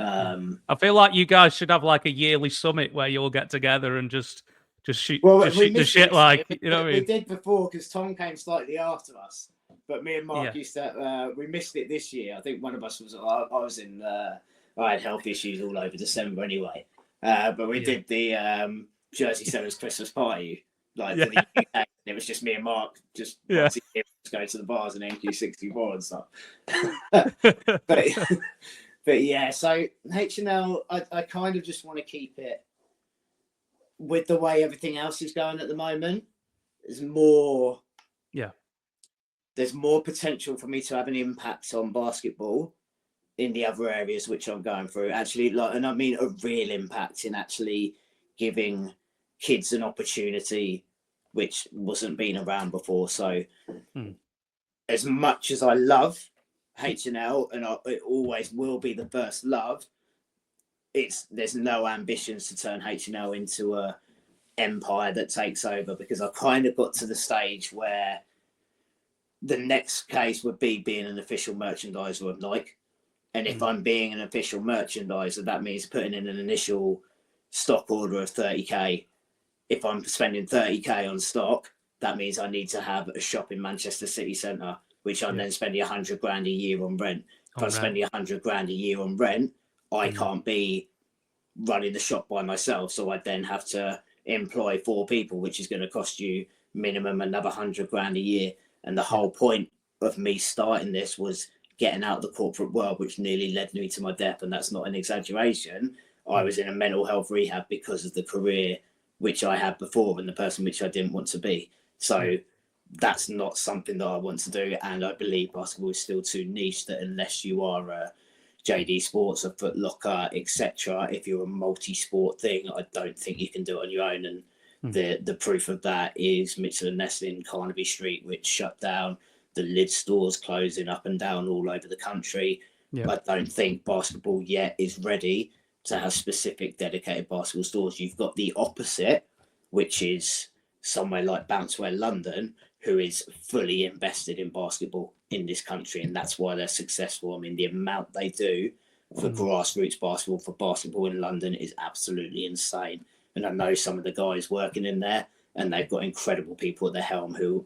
I feel like you guys should have like a yearly summit where you all get together and just shoot, shoot the shit. Like, you know what I mean? We did before because Tom came slightly after us, but me and Mark used to. We missed it this year. I think one of us was. I was in. I had health issues all over December anyway. But we did the Jersey Sellers Christmas party. Like for the UK, it was just me and Mark just go to the bars and NQ64 and stuff. But yeah, so H&L, I kind of just want to keep it with the way everything else is going at the moment. There's more potential for me to have an impact on basketball in the other areas which I'm going through. Actually, and I mean a real impact in actually giving kids an opportunity which wasn't been around before. So as much as I love H&L, and it always will be the first love, there's no ambitions to turn H&L into a empire that takes over, because I kind of got to the stage where the next case would be being an official merchandiser of Nike. And if I'm being an official merchandiser, that means putting in an initial stock order of 30k. If I'm spending 30k on stock, that means I need to have a shop in Manchester city centre, which I'm then spending 100 grand a year on rent. If I'm spending 100 grand a year on rent, I can't be running the shop by myself. So I then have to employ 4 people, which is going to cost you minimum another 100 grand a year. And the whole point of me starting this was getting out of the corporate world, which nearly led me to my death. And that's not an exaggeration. I was in a mental health rehab because of the career which I had before and the person which I didn't want to be. So that's not something that I want to do. And I believe basketball is still too niche, that unless you are a JD Sports, a Foot Locker, etc., if you're a multi-sport thing, I don't think you can do it on your own. And the proof of that is Mitchell & Ness in Carnaby Street, which shut down, the Lid stores closing up and down all over the country. I don't think basketball yet is ready to have specific dedicated basketball stores. You've got the opposite, which is somewhere like Bounceware London, who is fully invested in basketball in this country, and that's why they're successful. I mean, the amount they do for grassroots basketball, for basketball in London, is absolutely insane. And I know some of the guys working in there, and they've got incredible people at the helm who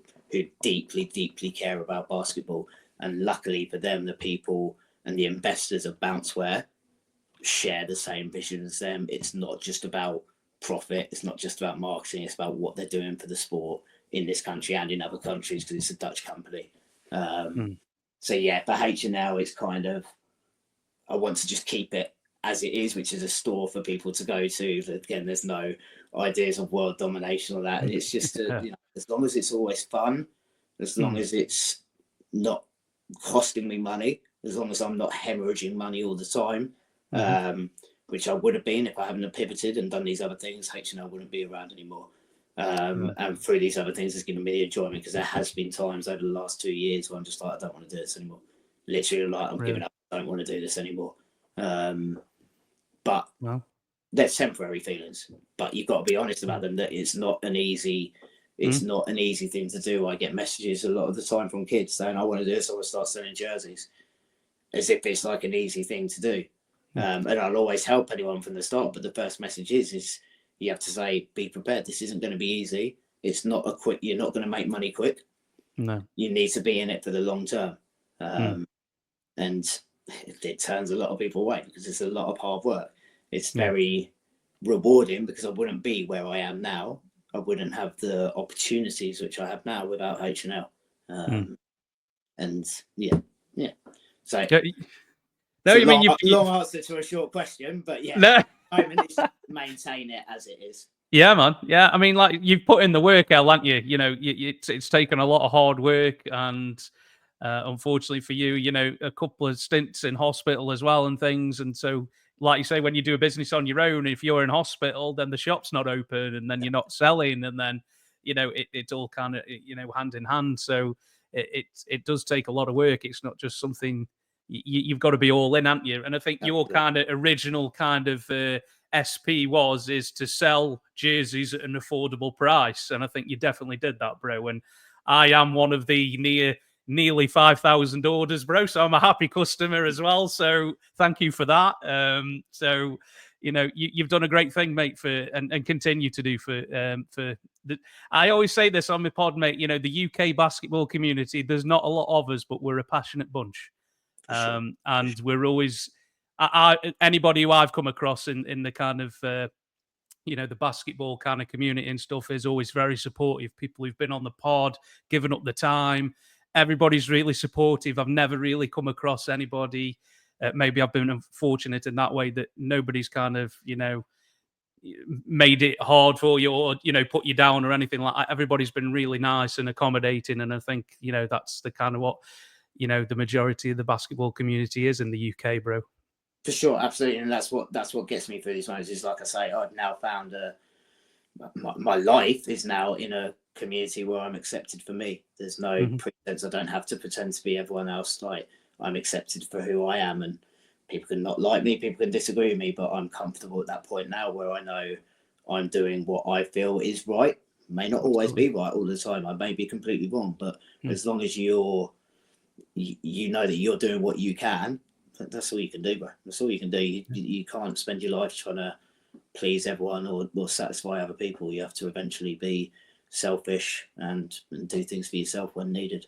deeply, deeply care about basketball. And luckily for them, the people and the investors of Bounceware share the same vision as them. It's not just about profit. It's not just about marketing. It's about what they're doing for the sport in this country and in other countries, because it's a Dutch company. So yeah, for H&L, it's kind of, I want to just keep it as it is, which is a store for people to go to. Again, there's no ideas of world domination or that. It's just, as long as it's always fun, as long as it's not costing me money, as long as I'm not hemorrhaging money all the time, which I would have been if I hadn't pivoted and done these other things. H&L wouldn't be around anymore. And through these other things, it's given me the enjoyment, because there has been times over the last 2 years where I'm just like, I don't want to do this anymore. Literally, like, I'm giving up. I don't want to do this anymore. But there's temporary feelings, but you've got to be honest about them, that it's not an easy thing to do. I get messages a lot of the time from kids saying, I want to do this, I want to start selling jerseys, as if it's like an easy thing to do. And I'll always help anyone from the start, but the first message is you have to say, be prepared. This isn't going to be easy. It's not a quick, you're not going to make money quick. No. You need to be in it for the long term. And it turns a lot of people away, because it's a lot of hard work. It's very rewarding, because I wouldn't be where I am now. I wouldn't have the opportunities which I have now without H&L. And yeah. So no, you mean long answer to a short question, but yeah, I mean, it's maintain it as it is. Yeah, man. Yeah, I mean, like, you've put in the work, El, haven't you? You know, it's taken a lot of hard work, and unfortunately for you, you know, a couple of stints in hospital as well and things. And so, like you say, when you do a business on your own, if you're in hospital, then the shop's not open, and then you're not selling, and then it's all kind of hand in hand. So it does take a lot of work. It's not just something you've got to be all in, haven't you? And I think your kind of original kind of SP is to sell jerseys at an affordable price, and I think you definitely did that, bro. And I am one of the nearly 5,000 orders, bro. So I'm a happy customer as well. So thank you for that. So you've done a great thing, mate, and continue to do for the. I always say this on my pod, mate. The UK basketball community. There's not a lot of us, but we're a passionate bunch, and we're always. Anybody who I've come across in the kind of the basketball kind of community and stuff is always very supportive. People who've been on the pod, given up the time. Everybody's really supportive. I've never really come across anybody. Maybe I've been unfortunate in that way that nobody's kind of, made it hard for you or, put you down or anything like that. Everybody's been really nice and accommodating. And I think, that's the kind of what, the majority of the basketball community is in the UK, bro. For sure, absolutely, and that's what gets me through these moments. Is like I say, I've now found my life is now in a community where I'm accepted for me. There's no pretense. I don't have to pretend to be everyone else. Like I'm accepted for who I am, and people can not like me, people can disagree with me, but I'm comfortable at that point now where I know I'm doing what I feel is right. May not always be right all the time. I may be completely wrong, but as long as you know that you're doing what you can. That's all you can do, bro. That's all you can do. You can't spend your life trying to please everyone or satisfy other people. You have to eventually be selfish and do things for yourself when needed.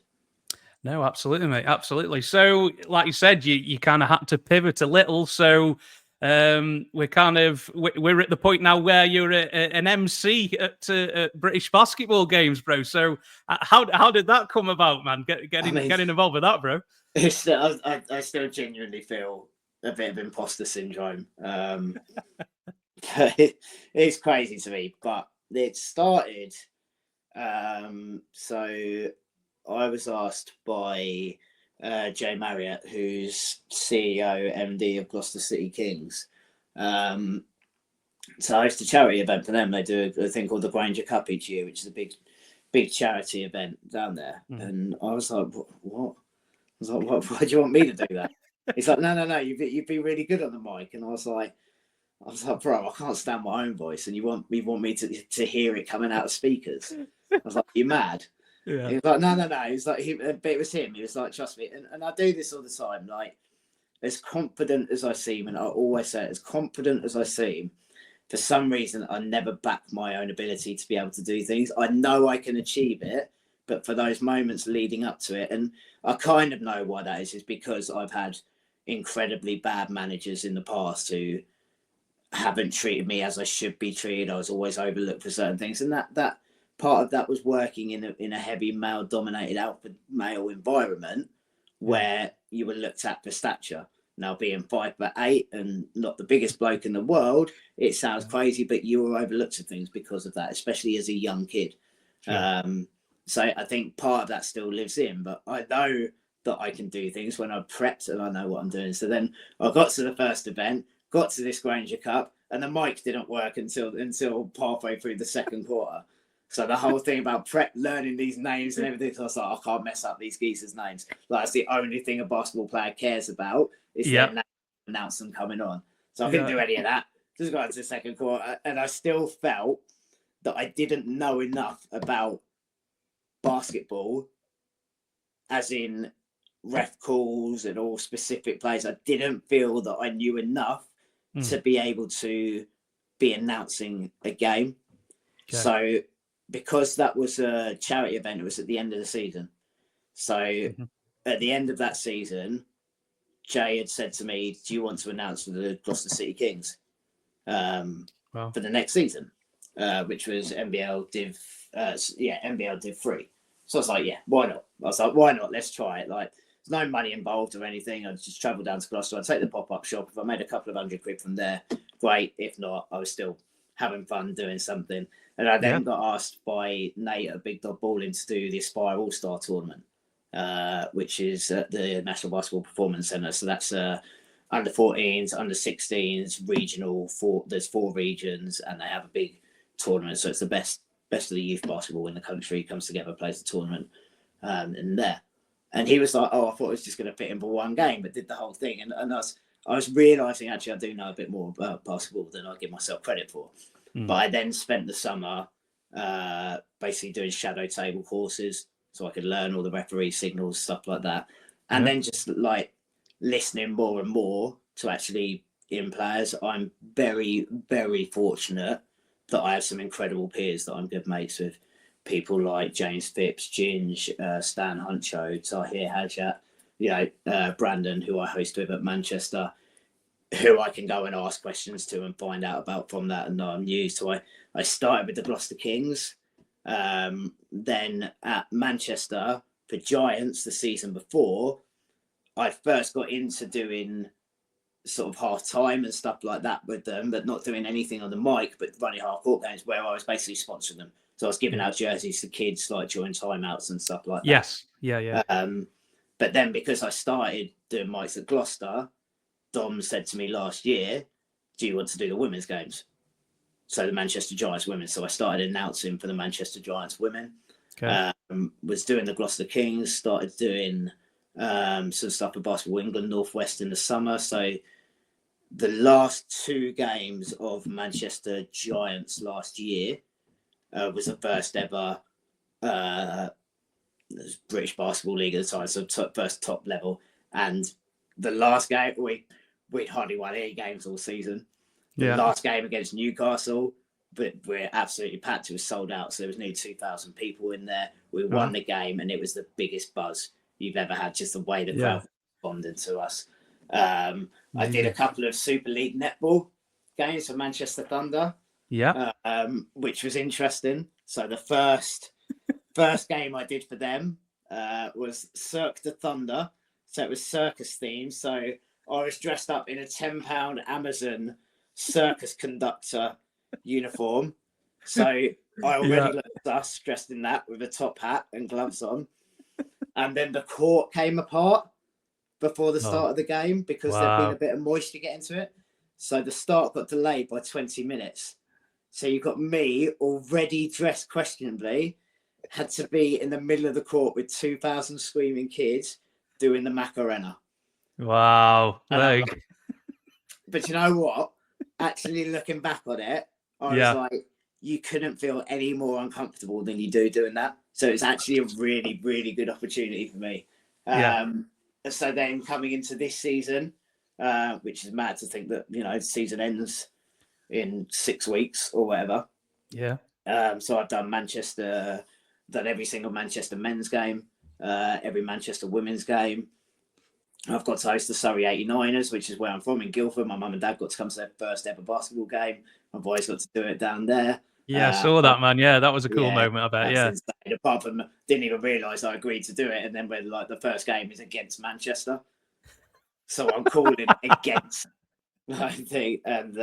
No, absolutely, mate. Absolutely. So, like you said, you kind of had to pivot a little. So, we're at the point now where you're an MC at British basketball games, bro. So, how did that come about, man? Getting involved with that, bro. I still genuinely feel a bit of imposter syndrome. It's crazy to me, but it started. So I was asked by Jay Marriott, who's CEO, MD of Gloucester City Kings. So I host a charity event for them. They do a thing called the Granger Cup each year, which is a big charity event down there. And I was like, what? I was like, why do you want me to do that? He's like, no, you'd be really good on the mic. And I was like, bro, I can't stand my own voice, and you want me to hear it coming out of speakers. I was like, you mad? Yeah. He was like, no. He's like, but it was him. He was like, trust me. And I do this all the time. Like, as confident as I seem, and I always say, as confident as I seem, for some reason, I never back my own ability to be able to do things. I know I can achieve it, but for those moments leading up to it, and I kind of know why that is because I've had incredibly bad managers in the past who haven't treated me as I should be treated. I was always overlooked for certain things, and that part of that was working in a heavy male-dominated alpha male environment where you were looked at for stature. Now, being 5'8" and not the biggest bloke in the world, it sounds crazy, but you were overlooked for things because of that, especially as a young kid. Sure. So I think part of that still lives in, but I know that I can do things when I'm prepped and I know what I'm doing. So then I got to the first event, got to this Granger Cup, and the mic didn't work until halfway through the second quarter. So the whole thing about learning these names and everything, so I was like, I can't mess up these geezers' names. Like, that's the only thing a basketball player cares about is their name, announce them coming on. So I couldn't do any of that. Just got into the second quarter, and I still felt that I didn't know enough about basketball, as in ref calls and all specific plays. I didn't feel that I knew enough to be able to be announcing a game. Okay. So because that was a charity event, it was at the end of the season. So at the end of that season, Jay had said to me, do you want to announce for the Gloucester City Kings for the next season, which was NBL Div, NBL Div 3. So I was like, yeah, why not? I was like, why not? Let's try it. Like, there's no money involved or anything. I'd just travel down to Gloucester. I'd take the pop-up shop. If I made a couple of £100 from there, great. If not, I was still having fun doing something. And I then got asked by Nate at Big Dog Balling to do the Aspire All-Star Tournament, which is at the National Basketball Performance Centre. So that's a under 14s, under 16s, regional. There's 4 regions, and they have a big tournament. So it's the best of the youth basketball in the country comes together, plays the tournament, in there. And he was like, "Oh, I thought it was just going to fit in for one game, but did the whole thing." And I was realizing actually I do know a bit more about basketball than I give myself credit for. But I then spent the summer basically doing shadow table courses so I could learn all the referee signals, stuff like that. And then just like listening more and more to actually in players. I'm very, very fortunate that I have some incredible peers that I'm good mates with. People like James Phipps, Ginge, Stan Huncho, Tahir Hajat, Brandon, who I host with at Manchester, who I can go and ask questions to and find out about from that and know I'm new. So I started with the Gloucester Kings. Then at Manchester for Giants the season before, I first got into doing sort of half time and stuff like that with them, but not doing anything on the mic, but running half court games where I was basically sponsoring them. So I was giving out jerseys to kids like during timeouts and stuff like that. Yes. Yeah. But then because I started doing mics at Gloucester, Dom said to me last year, "Do you want to do the women's games?" So the Manchester Giants women. So I started announcing for the Manchester Giants women. Okay. Was doing the Gloucester Kings, started doing some stuff for Basketball England Northwest in the summer. So the last 2 games of Manchester Giants last year was the first ever British Basketball League at the time, so first top level. And the last game, we'd hardly won any games all season. The last game against Newcastle, but we're absolutely packed. It was sold out, so there was nearly 2,000 people in there. We won the game, and it was the biggest buzz you've ever had, just the way the crowd responded to us. I did a couple of Super League netball games for Manchester Thunder, which was interesting. So the first game I did for them was Cirque the Thunder. So it was circus themed. So I was dressed up in a £10 Amazon circus conductor uniform. So I already looked sus dressed in that with a top hat and gloves on. And then the court came apart before the start of the game because there'd been a bit of moisture getting to it. So the start got delayed by 20 minutes. So you got me already dressed questionably, had to be in the middle of the court with 2,000 screaming kids doing the Macarena. Wow. But you know what? Actually looking back on it, I was like, you couldn't feel any more uncomfortable than you do doing that. So it's actually a really, really good opportunity for me. So then coming into this season, which is mad to think that, the season ends in 6 weeks or whatever. So I've done every single Manchester men's game, every Manchester women's game. I've got to host the Surrey 89ers, which is where I'm from in Guildford. My mum and dad got to come to their first ever basketball game. My boys got to do it down there. I saw that, man. Yeah, that was a cool moment, I bet. Insane. Apart from, didn't even realise I agreed to do it. And then when the first game is against Manchester. So I'm calling against, I think. And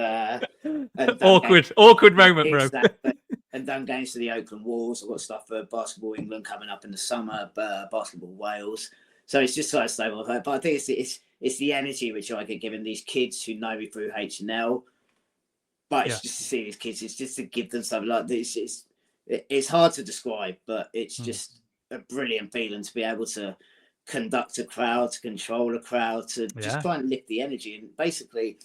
awkward moment, bro. Exactly. And done games to the Oakland Wolves. I've got stuff for Basketball England coming up in the summer, Basketball Wales. So it's just so stable. But I think it's the energy which I get given these kids who know me through H&L. But it's just to see these kids. It's just to give them something like this. It's hard to describe, but it's just a brilliant feeling to be able to conduct a crowd, to control a crowd, to just try and lift the energy. And basically,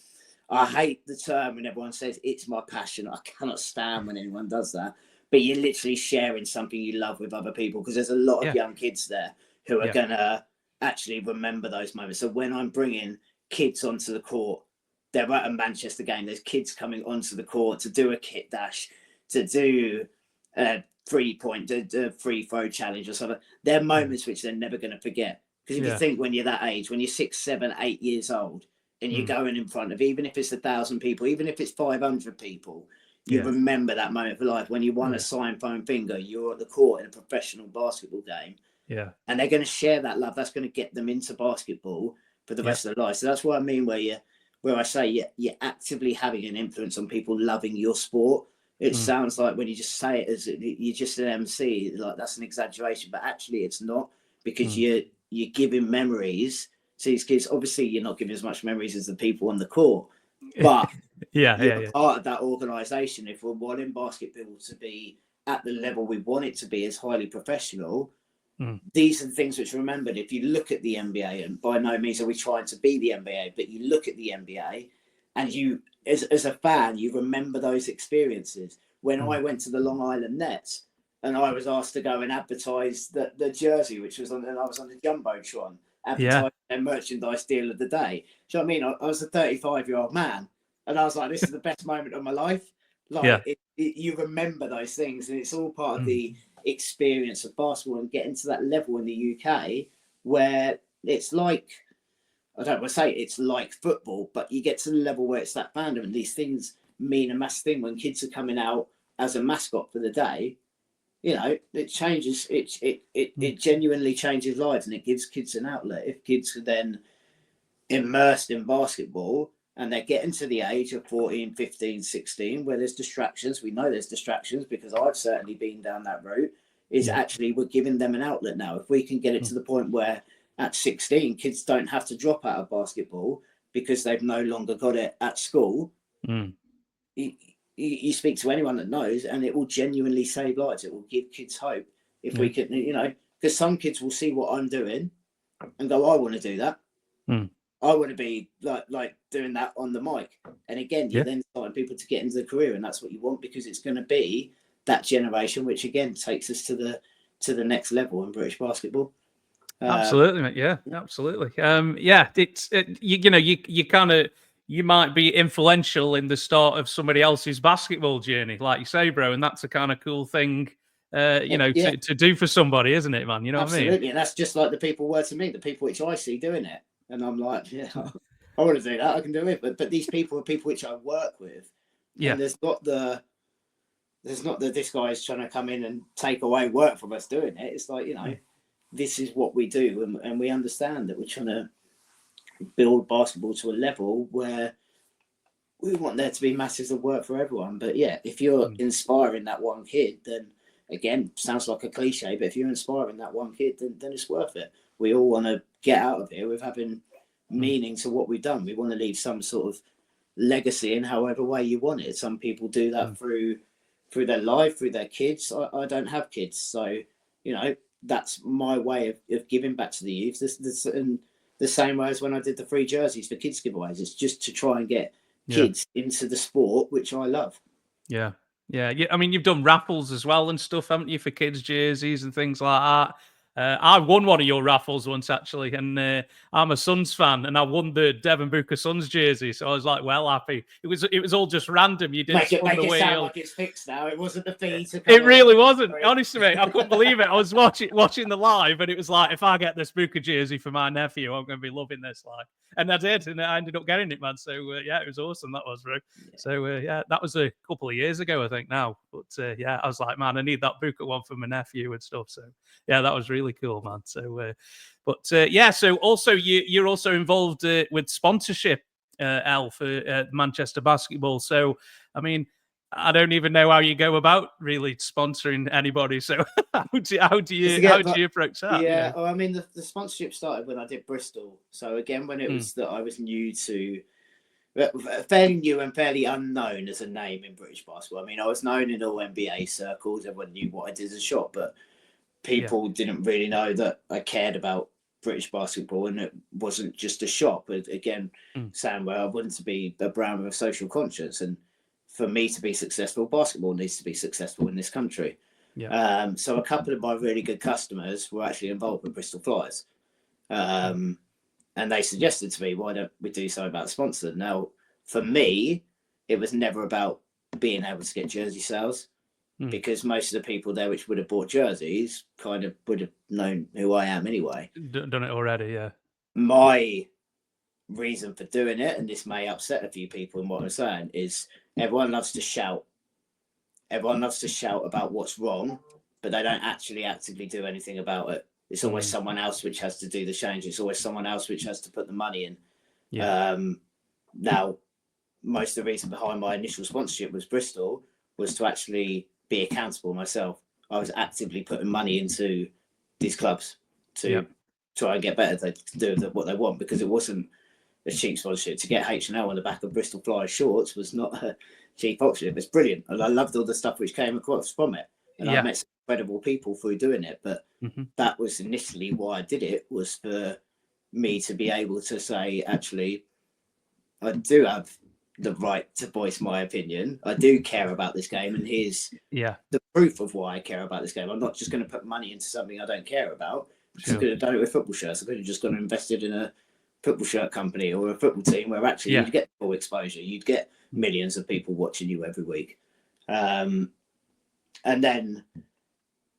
I hate the term when everyone says it's my passion. I cannot stand when anyone does that. But you're literally sharing something you love with other people, because there's a lot of young kids there who are going to actually remember those moments. So when I'm bringing kids onto the court, they're at a Manchester game, there's kids coming onto the court to do a kit dash, to do a 3-point, a free throw challenge or something. They're moments which they're never going to forget. Because if you think when you're that age, when you're 6, 7, 8 years old, and you're going in front of, even if it's 1,000 people, even if it's 500 people, you remember that moment for life. When you won a signed foam finger, you're at the court in a professional basketball game. And they're going to share that love. That's going to get them into basketball for the rest of their life. So that's what I mean where I say you're actively having an influence on people loving your sport. It sounds like when you just say it as you're just an MC, like that's an exaggeration, but actually it's not, because you're giving memories to these kids. Obviously, you're not giving as much memories as the people on the court, but you're part of that organisation. If we're wanting basketball to be at the level we want it to be, as highly professional, these are the things which are remembered. If you look at the NBA, and by no means are we trying to be the NBA, but you look at the NBA and you, as a fan, you remember those experiences. When I went to the Long Island Nets and I was asked to go and advertise the jersey, which was and I was on the Jumbotron, advertising their merchandise deal of the day. Do you know what I mean? I was a 35-year-old man and I was like, this is the best moment of my life. Like, you remember those things, and it's all part of the experience of basketball, and getting to that level in the UK where it's like, I don't want to say it's like football, but you get to the level where it's that fandom, and these things mean a massive thing. When kids are coming out as a mascot for the day, you know, it changes. It genuinely changes lives, and it gives kids an outlet. If kids are then immersed in basketball and they're getting to the age of 14, 15, 16, where there's distractions, we know there's distractions because I've certainly been down that route, is actually we're giving them an outlet now. If we can get it to the point where at 16, kids don't have to drop out of basketball because they've no longer got it at school, you speak to anyone that knows, and it will genuinely save lives. It will give kids hope. If we can, you know, because some kids will see what I'm doing and go, I want to do that. I want to be like doing that on the mic. And again, you're then starting people to get into the career, and that's what you want, because it's going to be that generation, which again takes us to the next level in British basketball. Absolutely, mate. Yeah, absolutely. It's you kind of, you might be influential in the start of somebody else's basketball journey, like you say, bro, and that's a kind of cool thing, to do for somebody, isn't it, man? You know what I mean? Absolutely, and that's just like the people were to me, the people which I see doing it, and I'm like, yeah, I want to do that. I can do it, but these people are people which I work with, and there's not that this guy is trying to come in and take away work from us doing it. It's like, you know, this is what we do, and we understand that we're trying to build basketball to a level where we want there to be masses of work for everyone. But yeah, if you're inspiring that one kid, then again, sounds like a cliche, but if you're inspiring that one kid, then it's worth it. We all want to get out of here with having meaning to what we've done. We want to leave some sort of legacy in however way you want it. Some people do that through their life, through their kids. I don't have kids, so you know, that's my way of giving back to the youth. This and the same way as when I did the free jerseys for kids giveaways. It's just to try and get kids into the sport, which I love. Yeah. I mean, you've done raffles as well and stuff, haven't you, for kids' jerseys and things like that? I won one of your raffles once, actually, and I'm a Suns fan, and I won the Devin Booker Suns jersey, so I was like, well happy. It was all just random. You didn't spin the wheel. Make it sound like it's fixed now. It wasn't the fee to It really wasn't. Honestly, mate, I couldn't believe it. I was watching the live, and it was like, if I get this Booker jersey for my nephew, I'm going to be loving this. Like, and I did, and I ended up getting it, man. So yeah, it was awesome. That was, bro. So yeah, that was a couple of years ago, I think now. But yeah, I was like, man, I need that Booker one for my nephew and stuff. So yeah, that was really cool, man. So yeah, so also you're also involved with sponsorship, Al, for Manchester basketball. So I mean, I don't even know how you go about really sponsoring anybody. So how do you approach that? Yeah, well, I mean, the sponsorship started when I did Bristol. So again, when it was that I was fairly new and fairly unknown as a name in British basketball. I mean, I was known in all NBA circles. Everyone knew what I did as a shot, but people didn't really know that I cared about British basketball, and it wasn't just a shop. But again, saying where I wanted to be a brand with a social conscience, and for me to be successful, basketball needs to be successful in this country. So a couple of my really good customers were actually involved with Bristol Flyers. And they suggested to me, why don't we do something about sponsor? Now, for me, it was never about being able to get jersey sales, because most of the people there which would have bought jerseys kind of would have known who I am anyway. Done it already, yeah. My reason for doing it, and this may upset a few people in what I'm saying, is everyone loves to shout. Everyone loves to shout about what's wrong, but they don't actually actively do anything about it. It's always someone else which has to do the change. It's always someone else which has to put the money in. Now, most of the reason behind my initial sponsorship was Bristol was to actually be accountable myself. I was actively putting money into these clubs to try and get better. They do what they want, because it wasn't a cheap sponsorship. To get H&L on the back of Bristol Flyers shorts was not a cheap sponsorship. It's brilliant, and I loved all the stuff which came across from it. And I met some incredible people through doing it. But that was initially why I did it, was for me to be able to say, actually, I do have the right to voice my opinion. I do care about this game, and here's the proof of why I care about this game. I'm not just going to put money into something I don't care about. I could have done it with football shirts. I could have just gone and invested in a football shirt company or a football team where actually you'd get full exposure. You'd get millions of people watching you every week. And then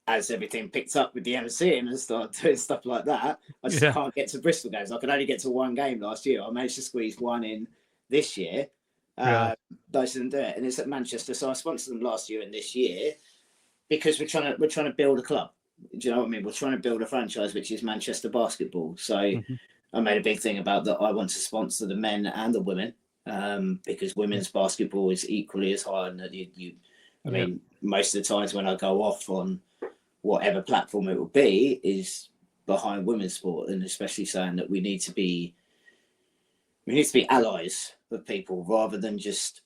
as everything picked up with the MC and started doing stuff like that, I just can't get to Bristol games. I could only get to one game last year. I managed to squeeze one in this year. But I didn't do it. And it's at Manchester. So I sponsored them last year and this year because we're trying to build a club. Do you know what I mean? We're trying to build a franchise, which is Manchester basketball. So I made a big thing about that. I want to sponsor the men and the women, because women's basketball is equally as high. And I mean, most of the times when I go off on whatever platform it will be is behind women's sport, and especially saying that we need to be allies with people rather than just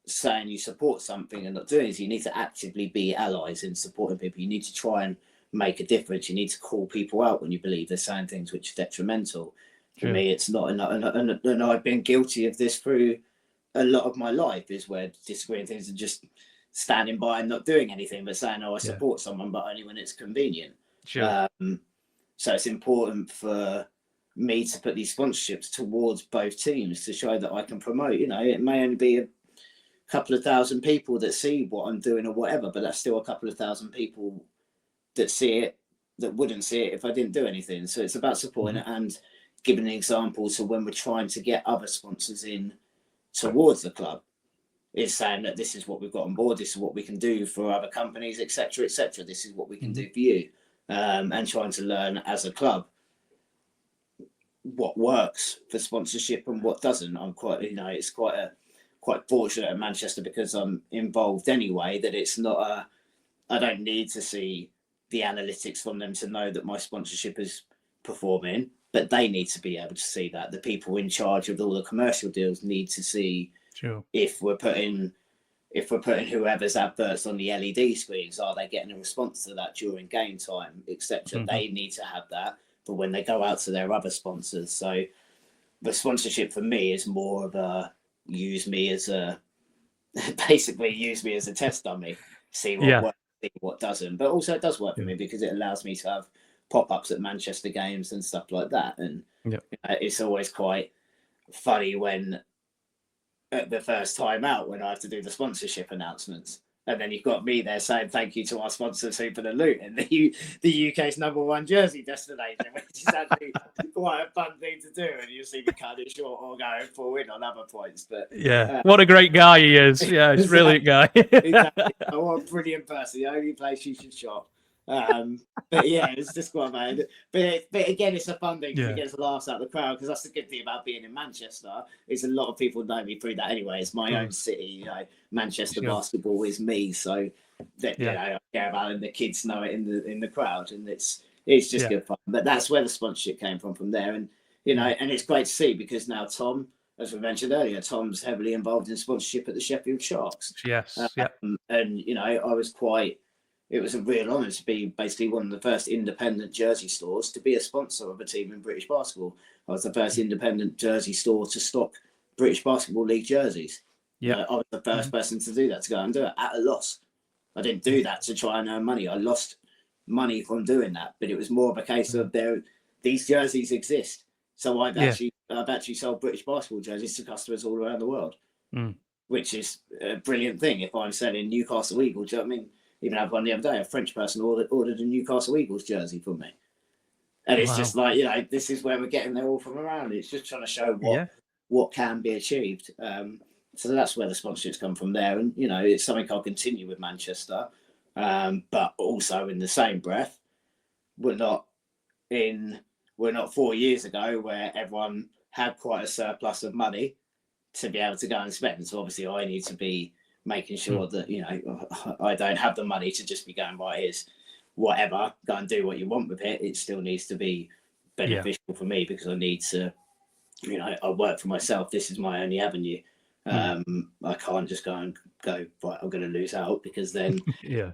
saying you support something and not doing it. You need to actively be allies in supporting people. You need to try and make a difference. You need to call people out when you believe they're saying things which are detrimental. For me, it's not, and I've been guilty of this through a lot of my life, is where disagreeing things and just standing by and not doing anything, but saying, I support someone, but only when it's convenient. So it's important for me to put these sponsorships towards both teams to show that I can promote. It may only be a couple of thousand people that see what I'm doing or whatever, but that's still a couple of thousand people that see it that wouldn't see it if I didn't do anything. So it's about supporting it and giving an example. So when we're trying to get other sponsors in towards the club, is saying that this is what we've got on board, this is what we can do for other companies, etc., etc. This is what we can do for you, and trying to learn as a club what works for sponsorship and what doesn't. I'm quite, it's quite fortunate at Manchester, because I'm involved anyway, that it's not I don't need to see the analytics from them to know that my sponsorship is performing, but they need to be able to see that. The people in charge of all the commercial deals need to see if we're putting whoever's adverts on the LED screens, are they getting a response to that during game time, etc. They need to have that for when they go out to their other sponsors. So the sponsorship for me is more of a use me as a test dummy, see what works, see what doesn't. But also it does work for me because it allows me to have pop-ups at Manchester games and stuff like that. And it's always quite funny when at the first time out, when I have to do the sponsorship announcements, and then you've got me there saying thank you to our sponsors, Hoopin and Lootin, the UK's #1 jersey destination, which is actually quite a fun thing to do. And you see me cut it short or going forward on other points. But what a great guy he is. Yeah, he's a brilliant guy. Exactly. Oh, what a brilliant person. The only place you should shop. But yeah, it's just quite bad. But again, it's a fun thing to get laughs out of the crowd, because that's the good thing about being in Manchester. Is a lot of people know me through that anyway. It's my own city. Manchester basketball is me, so that I care about it, and the kids know it in the crowd, and it's just good fun. But that's where the sponsorship came from there, and and it's great to see, because now Tom, as we mentioned earlier, Tom's heavily involved in sponsorship at the Sheffield Sharks. And it was a real honour to be basically one of the first independent jersey stores to be a sponsor of a team in British basketball. I was the first independent jersey store to stock British Basketball League jerseys. I was the first person to do that, to go and do it at a loss. I didn't do that to try and earn money. I lost money from doing that, but it was more of a case of these jerseys exist. So I've actually sold British basketball jerseys to customers all around the world, which is a brilliant thing. If I'm selling Newcastle Eagles, do you know what I mean? Even had one the other day, a French person ordered a Newcastle Eagles jersey from me. And it's just like, this is where we're getting there all from around. It's just trying to show what can be achieved. So that's where the sponsorships come from there. And, it's something I'll continue with Manchester. But also in the same breath, we're not 4 years ago where everyone had quite a surplus of money to be able to go and spend. So obviously I need to be making sure that, I don't have the money to just be going, right, here's whatever, go and do what you want with it. It still needs to be beneficial for me because I need to, I work for myself. This is my only avenue. I can't just go, right, I'm going to lose out because then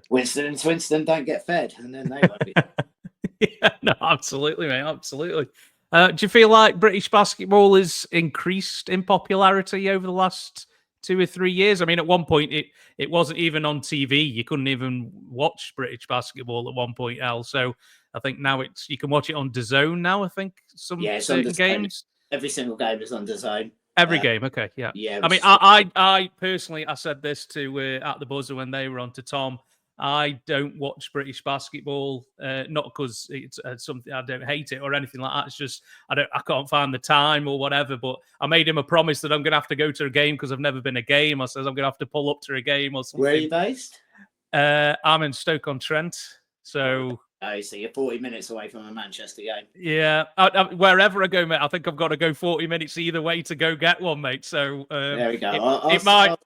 Winston and Swinston don't get fed and then they won't be. No, absolutely, mate. Absolutely. Do you feel like British basketball has increased in popularity over the last 2 or 3 years? I mean, at one point it wasn't even on TV. You couldn't even watch British basketball at one point, Al. So I think now you can watch it on DAZN now. I think certain games. Every single game is on DAZN. Every game, okay, yeah. I mean, I personally, I said this to at the buzzer when they were on to Tom. I don't watch British basketball, not because it's something I don't hate it or anything like that. It's just I can't find the time or whatever. But I made him a promise that I'm going to have to go to a game because I've never been a game. I says I'm going to have to pull up to a game or something. Where are you based? I'm in Stoke-on-Trent, so. Oh, so you're 40 minutes away from a Manchester game. Yeah, wherever I go, mate, I think I've got to go 40 minutes either way to go get one, mate. So there we go.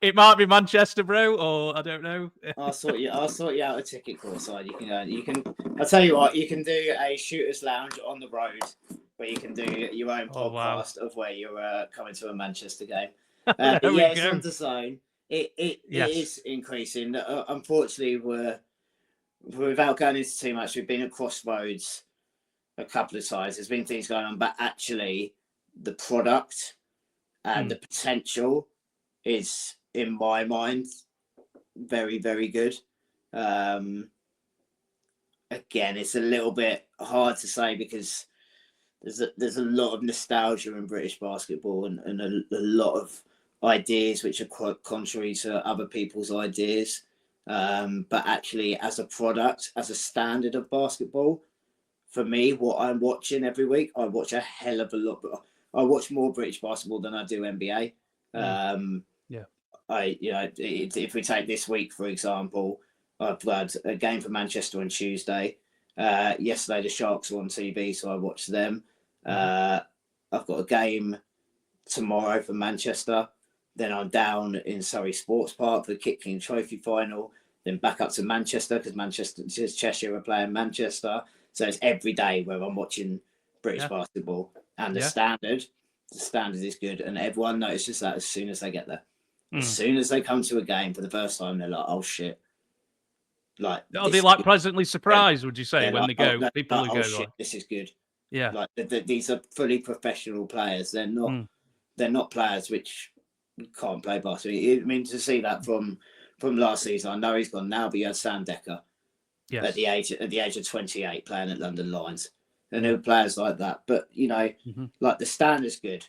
It might be Manchester, bro, or I don't know. I'll sort you out a ticket courtside. You can go. You can. I'll tell you what. You can do a shooters lounge on the road, where you can do your own podcast of where you're coming to a Manchester game. It's on DAZN. It is increasing. Unfortunately, without going into too much, we've been at crossroads a couple of times. There's been things going on, but actually the product and the potential is, in my mind, very, very good. Again, it's a little bit hard to say because there's a lot of nostalgia in British basketball and a lot of ideas which are quite contrary to other people's ideas. But actually, as a product, as a standard of basketball, for me, what I'm watching every week, I watch a hell of a lot. I watch more British basketball than I do NBA. If we take this week, for example, I've had a game for Manchester on Tuesday. Yesterday, the Sharks were on TV, so I watched them. I've got a game tomorrow for Manchester. Then I'm down in Surrey Sports Park for the Kit King Trophy final. Then back up to Manchester because Cheshire are playing Manchester. So it's every day where I'm watching British basketball. And the standard is good. And everyone notices that as soon as they get there. As soon as they come to a game for the first time, they're like, oh, shit. Like, are they like pleasantly surprised, would you say, when like, they go? People go, shit, this is good. Yeah. Like, these are fully professional players. They're not players which can't play basketball. I mean, to see that from last season, I know he's gone now, but you had Sam Decker at the age of 28 playing at London Lions. And there were players like that. But, like the standard's good.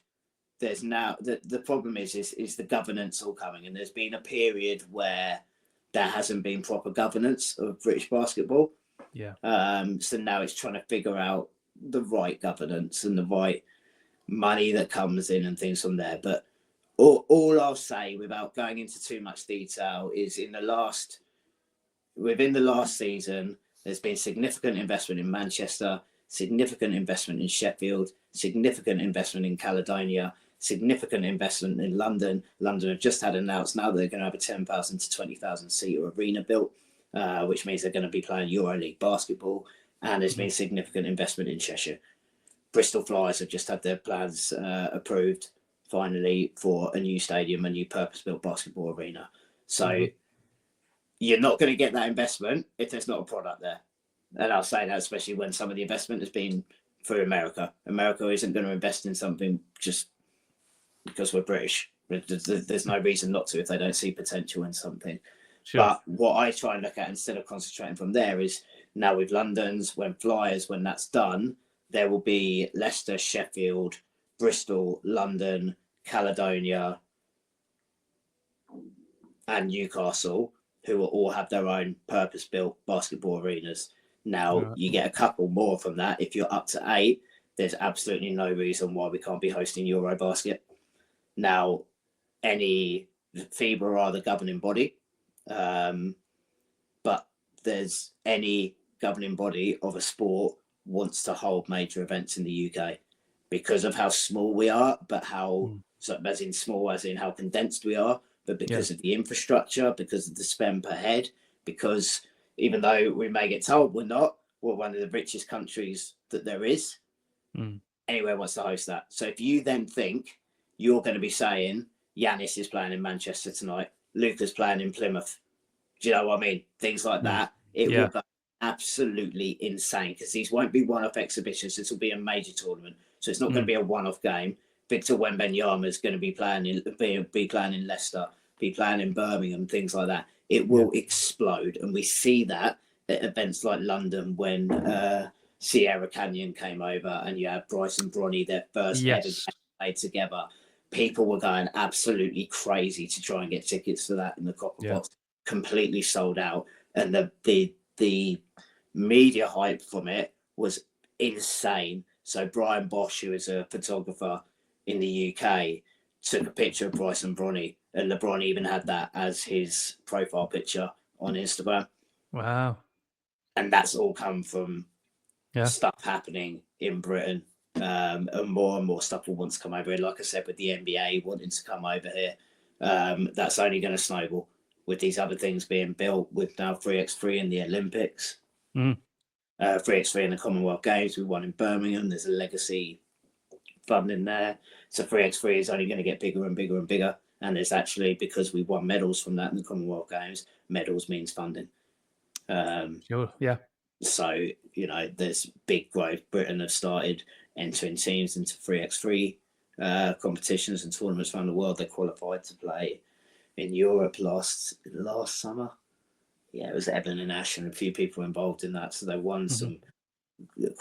There's now the problem is the governance all coming, and there's been a period where there hasn't been proper governance of British basketball. Yeah. So now it's trying to figure out the right governance and the right money that comes in and things from there. But all I'll say, without going into too much detail, is within the last season, there's been significant investment in Manchester, significant investment in Sheffield, significant investment in Caledonia, significant investment in London. London have just had announced now they're going to have a 10,000 to 20,000 seater arena built, which means they're going to be playing EuroLeague basketball. And there's been significant investment in Cheshire. Bristol Flyers have just had their plans approved finally for a new stadium, a new purpose-built basketball arena. So you're not going to get that investment if there's not a product there. And I'll say that especially when some of the investment has been through America. America isn't going to invest in something just because we're British. There's no reason not to if they don't see potential in something. Sure. But what I try and look at instead of concentrating from there is now with London's, when that's done, there will be Leicester, Sheffield, Bristol, London, Caledonia, and Newcastle, who will all have their own purpose-built basketball arenas. Now, you get a couple more from that. If you're up to 8, there's absolutely no reason why we can't be hosting Eurobasket. Now, FIBA are the governing body, but there's any governing body of a sport wants to hold major events in the UK because of how small we are, but as in how condensed we are, but because of the infrastructure, because of the spend per head, because even though we may get told we're one of the richest countries that there is, Anywhere wants to host that. So if you then think you're going to be saying Yanis is playing in Manchester tonight, Luca's playing in Plymouth, do you know what I mean? Things like that. It will go absolutely insane because these won't be one-off exhibitions. This will be a major tournament. So it's not going to be a one-off game. Victor Wembanyama is going to be playing in Leicester, be playing in Birmingham, things like that. It will explode. And we see that at events like London when Sierra Canyon came over and you had Bryce and Bronny, their first ever game played together. People were going absolutely crazy to try and get tickets for that in the Copper Box. Completely sold out. And the media hype from it was insane. So Brian Bosch, who is a photographer in the UK, took a picture of Bryce and Bronny, and LeBron even had that as his profile picture on Instagram. Wow. And that's all come from stuff happening in Britain. And more stuff will want to come over here. Like I said, with the NBA wanting to come over here, that's only going to snowball with these other things being built, with now 3x3 in the Olympics, 3x3 in the Commonwealth Games. We won in Birmingham. There's a legacy funding there. So 3x3 is only going to get bigger and bigger and bigger. And it's actually, because we won medals from that in the Commonwealth Games, medals means funding. So, there's big growth. Britain have started entering teams into 3x3 competitions and tournaments around the world. They qualified to play in Europe last summer. Yeah, it was Evan and Ash and a few people involved in that. So they won some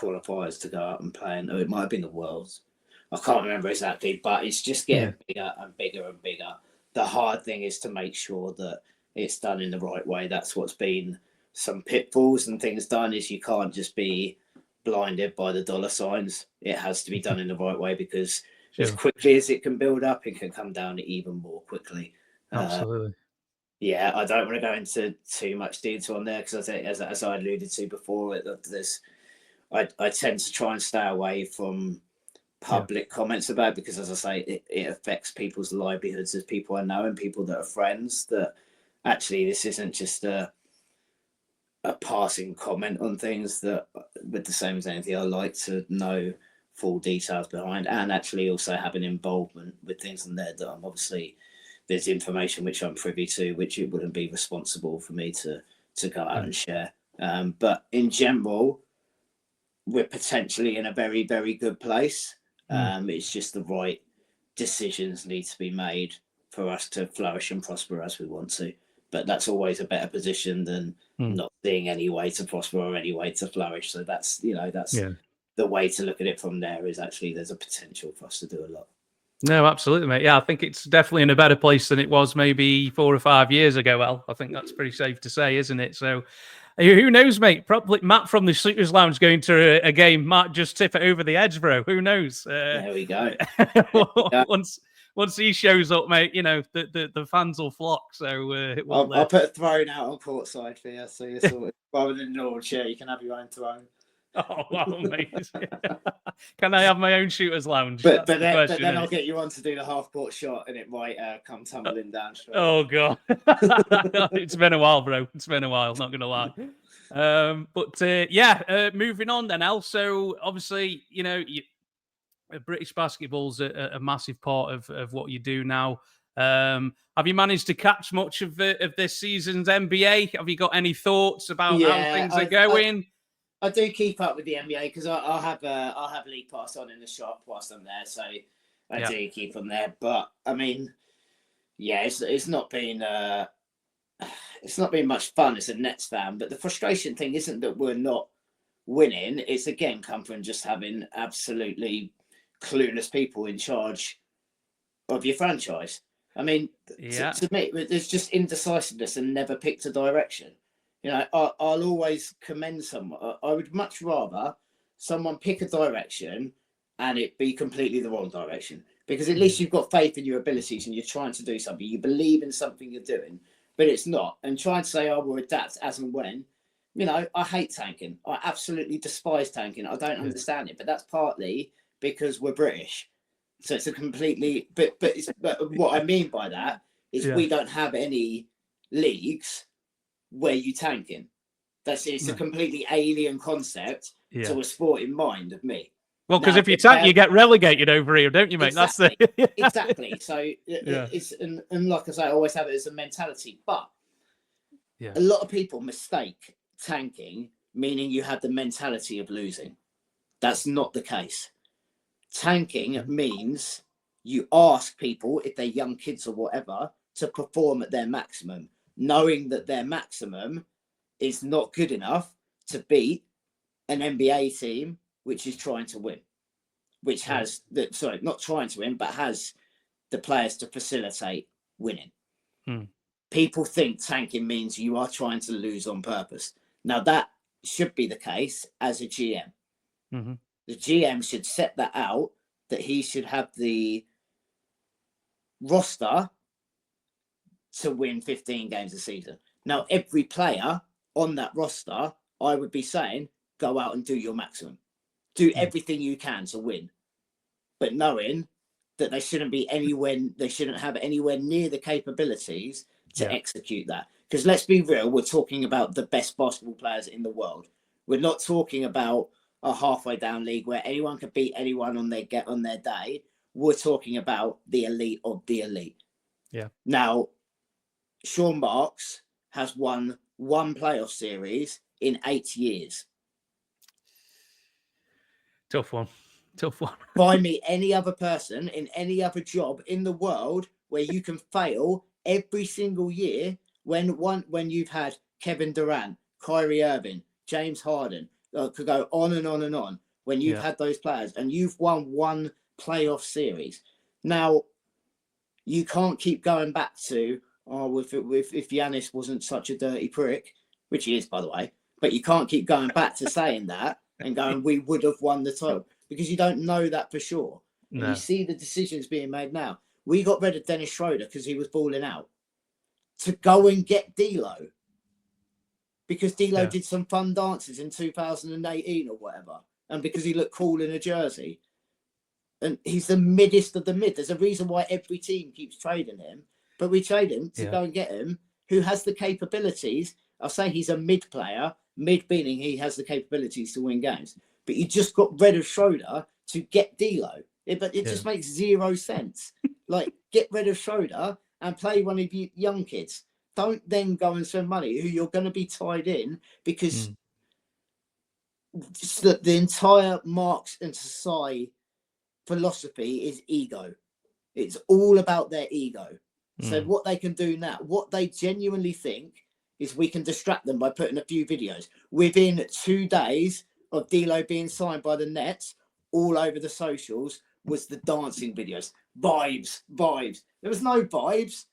qualifiers to go out and play. And it might have been the Worlds. I can't remember exactly, but it's just getting bigger and bigger and bigger. The hard thing is to make sure that it's done in the right way. That's what's been some pitfalls and things done, is you can't just be blinded by the dollar signs. It has to be done in the right way, because as quickly as it can build up, it can come down even more quickly. Absolutely. I don't want to go into too much detail on there, because as I alluded to before, I tend to try and stay away from public comments about it, because, as I say, it affects people's livelihoods, as people I know and people that are friends, that actually this isn't just a passing comment on things, that with the same as anything, I like to know full details behind, and actually also have an involvement with things in there that I'm obviously, there's information which I'm privy to, which it wouldn't be responsible for me to go out and share. But in general, we're potentially in a very, very good place. It's just the right decisions need to be made for us to flourish and prosper as we want to. But that's always a better position than not seeing any way to prosper or any way to flourish. So that's the way to look at it from there, is actually there's a potential for us to do a lot. No, absolutely, mate. Yeah, I think it's definitely in a better place than it was maybe 4 or 5 years ago. Well, I think that's pretty safe to say, isn't it? So who knows, mate? Probably Matt from the Suitors Lounge going to a game might just tip it over the edge, bro. Who knows? There we go. Once he shows up, mate, the fans will flock. So I'll put a throne out on courtside for you, so you're sort of, rather than an old chair, you can have your own throne. Oh wow, mate! Can I have my own Shooters Lounge? But then I'll get you on to do the half court shot, and it might come tumbling down. Oh god, it's been a while, bro. It's been a while. Not gonna lie. Moving on then. Also, obviously, British basketball's a massive part of what you do now. Have you managed to catch much of this season's NBA? Have you got any thoughts about how things are going? I do keep up with the NBA, because I'll have League Pass on in the shop whilst I'm there, so I do keep them there. But I mean, it's not been much fun as a Nets fan. But the frustration thing isn't that we're not winning; it's again come from just having absolutely clueless people in charge of your franchise. I mean, to me, there's just indecisiveness and never picked a direction. I'll always commend someone. I would much rather someone pick a direction and it be completely the wrong direction, because at least you've got faith in your abilities and you're trying to do something. You believe in something you're doing, but it's not. And trying to say, we'll adapt as and when. I hate tanking. I absolutely despise tanking. I don't understand it, but that's partly because we're British. So it's a completely. But what I mean by that is we don't have any leagues where you tanking. It's a completely alien concept to a sporting mind of me. Well, because Now, if you tank, you get relegated over here, don't you, mate? Exactly. That's the Exactly. So it's and like I say, I always have it as a mentality. But a lot of people mistake tanking, meaning you have the mentality of losing. That's not the case. Tanking means you ask people, if they're young kids or whatever, to perform at their maximum, knowing that their maximum is not good enough to beat an NBA team which is trying to win, which has not trying to win, but has the players to facilitate winning. People think tanking means you are trying to lose on purpose. Now, that should be the case as a GM. The GM should set that out, that he should have the roster to win 15 games a season. Now, every player on that roster, I would be saying, go out and do your maximum. Do everything you can to win. But knowing that they shouldn't have anywhere near the capabilities to execute that. Because let's be real, we're talking about the best basketball players in the world. We're not talking about a halfway down league where anyone can beat anyone on their day. We're talking about the elite of the elite. Yeah. Now, Sean Marks has won one playoff series in 8 years. Tough one. Find me any other person in any other job in the world where you can fail every single year when you've had Kevin Durant, Kyrie Irving, James Harden, could go on and on and on, when you've had those players and you've won one playoff series. Now, you can't keep going back to, if Giannis wasn't such a dirty prick, which he is, by the way, but you can't keep going back to saying that and going, we would have won the title, because you don't know that for sure. No. And you see the decisions being made now. We got rid of Dennis Schroeder because he was balling out, to go and get D'Lo, because D'Lo did some fun dances in 2018 or whatever, and because he looked cool in a jersey. And he's the middest of the mid. There's a reason why every team keeps trading him, but we trade him to go and get him, who has the capabilities. I'll say he's a mid player, mid meaning he has the capabilities to win games. But you just got rid of Schroeder to get D'Lo. But it just makes zero sense. Like, get rid of Schroeder and play one of you young kids. Don't then go and spend money who you're going to be tied in, because the entire Marks and Society philosophy is ego. It's all about their ego. So what they can do now, what they genuinely think, is we can distract them by putting a few videos. Within 2 days of D'Lo being signed by the Nets, all over the socials was the dancing videos. Vibes. There was no vibes.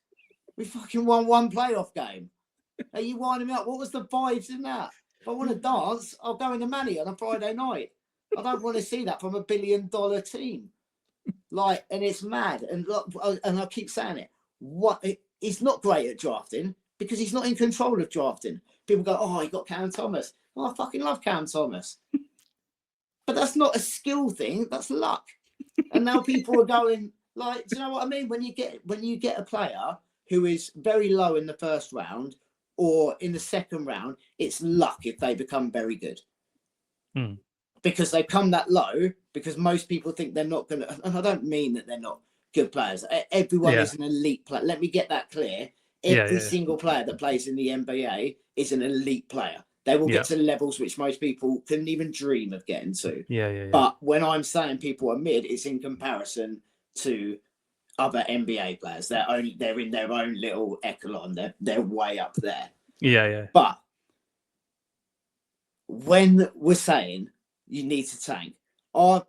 We fucking won one playoff game. Are you winding me up? What was the vibes in that? If I want to dance, I'll go in the Manny on a Friday night. I don't want to see that from $1 billion team. Like, and it's mad. And I keep saying it. He's not great at drafting because he's not in control of drafting. People go, oh, he got Cam Thomas. Oh, I fucking love Cam Thomas. But that's not a skill thing. That's luck. And now people are going, like, do you know what I mean? When you get a player who is very low in the first round or in the second round, it's luck if they become very good. Because they come that low, because most people think they're not going to, and I don't mean that they're not good players. Everyone is an elite player. Let me get that clear. Every single player that plays in the NBA is an elite player. They will get to levels which most people couldn't even dream of getting to. But when I'm saying people are mid, it's in comparison to other NBA players. They're in their own little echelon. They're way up there. But when we're saying you need to tank, our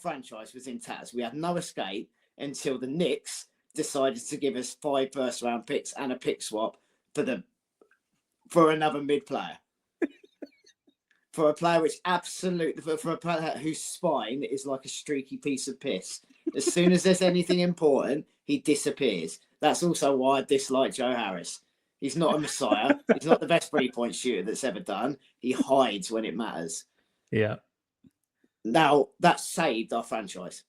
franchise was in tatters. We had no escape until the Knicks decided to give us 5 first-round picks and a pick swap for another mid player. For a player for a player whose spine is like a streaky piece of piss. As soon as there's anything important, he disappears. That's also why I dislike Joe Harris. He's not a messiah. He's not the best 3-point shooter that's ever done. He hides when it matters. Yeah. Now, that saved our franchise.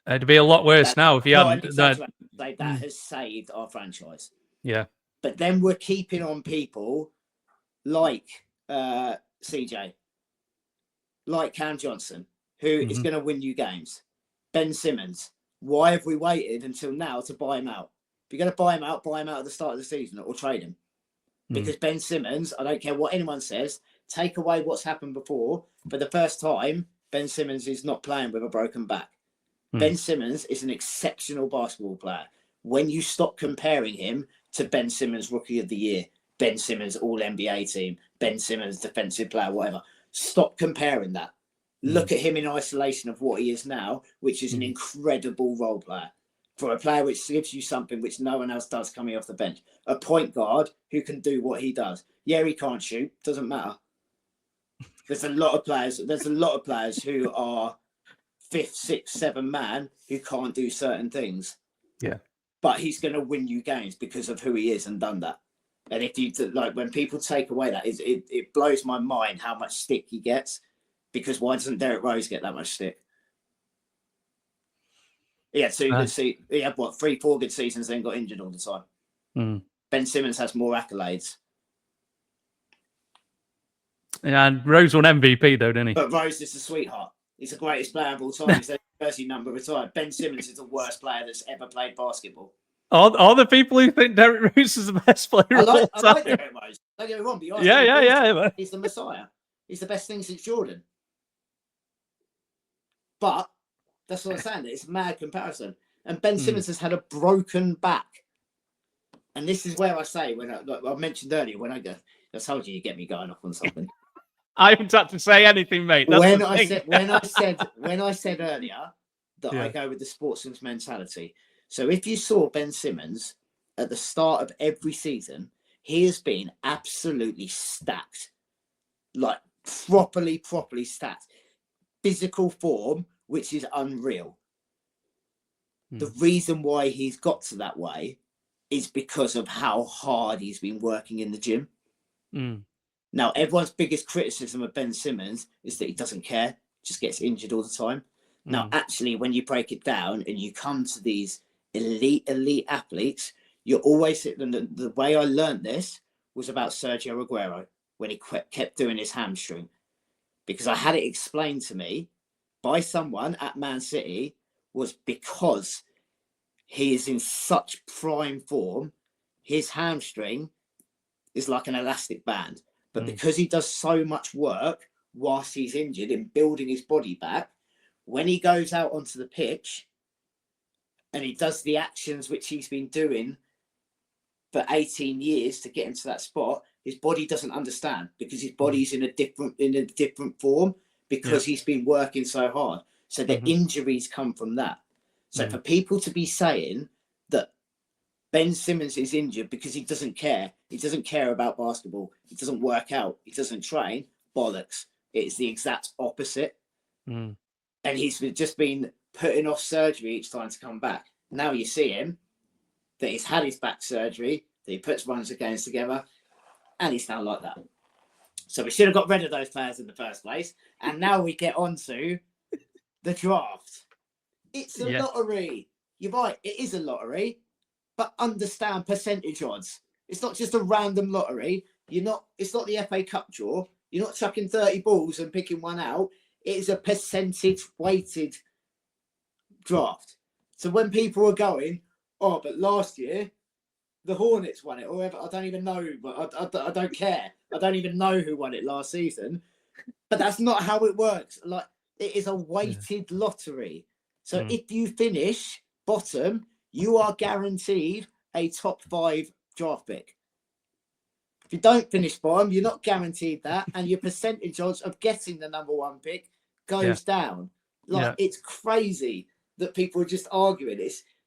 It'd be a lot worse now if you hadn't. That has saved our franchise. Yeah. But then we're keeping on people like CJ, like Cam Johnson, who is going to win you games? Ben Simmons. Why have we waited until now to buy him out? If you're going to buy him out at the start of the season or trade him. Because Ben Simmons, I don't care what anyone says, take away what's happened before. For the first time, Ben Simmons is not playing with a broken back. Ben Simmons is an exceptional basketball player. When you stop comparing him to Ben Simmons, Rookie of the Year, Ben Simmons, All-NBA team, Ben Simmons, defensive player, whatever, stop comparing that. Look at him in isolation of what he is now, which is an incredible role player. For a player which gives you something which no one else does coming off the bench. A point guard who can do what he does. Yeah, he can't shoot. Doesn't matter. There's a lot of players who are 5th, 6th, 7th man who can't do certain things. Yeah. But he's going to win you games because of who he is and done that. And if you like, when people take away that, it blows my mind how much stick he gets. Because why doesn't Derrick Rose get that much stick? He had 3-4 good seasons, then got injured all the time. Ben Simmons has more accolades. Yeah, and Rose won MVP though, didn't he? But Rose is the sweetheart. He's the greatest player of all time. He's the jersey number retired. Ben Simmons is the worst player that's ever played basketball. All the people who think Derrick Rose is the best player of all time. I like Derrick Rose. Don't get me wrong. Yeah. He's the Messiah. He's the best thing since Jordan. But that's what I'm saying. It's a mad comparison. And Ben Simmons has had a broken back. And this is where I say, when I mentioned earlier, when I told you get me going off on something. I haven't had to say anything, mate. That's when I said earlier that I go with the sportsman's mentality. So if you saw Ben Simmons at the start of every season, he has been absolutely stacked. Like properly stacked. Physical form, which is unreal. The reason why he's got to that way is because of how hard he's been working in the gym. Now, everyone's biggest criticism of Ben Simmons is that he doesn't care, just gets injured all the time. Now, actually, when you break it down and you come to these elite athletes, you're always... The way I learned this was about Sergio Aguero, when he kept doing his hamstring. Because I had it explained to me by someone at Man City, was because he is in such prime form, his hamstring is like an elastic band. But because he does so much work whilst he's injured in building his body back, when he goes out onto the pitch and he does the actions which he's been doing for 18 years to get into that spot, his body doesn't understand because his body's in a different form because he's been working so hard. So the injuries come from that. So for people to be saying that Ben Simmons is injured because he doesn't care about basketball, he doesn't work out, he doesn't train, bollocks. It's the exact opposite. And he's just been putting off surgery each time to come back. Now you see him, that he's had his back surgery, that he puts runs of games together, and he's now like that. So we should have got rid of those players in the first place. And now we get on to the draft. It's a lottery. You're right, it is a lottery. But understand percentage odds. It's not just a random lottery. It's not the FA Cup draw. You're not chucking 30 balls and picking one out. It is a percentage weighted draft. So when people are going, oh, but last year the Hornets won it, or whatever, I don't even know, but I don't care. I don't even know who won it last season. But that's not how it works. Like, it is a weighted lottery. So if you finish bottom, you are guaranteed a top 5 draft pick. If you don't finish bottom, you're not guaranteed that, and your percentage odds of getting the number 1 pick goes down. It's crazy that people are just arguing.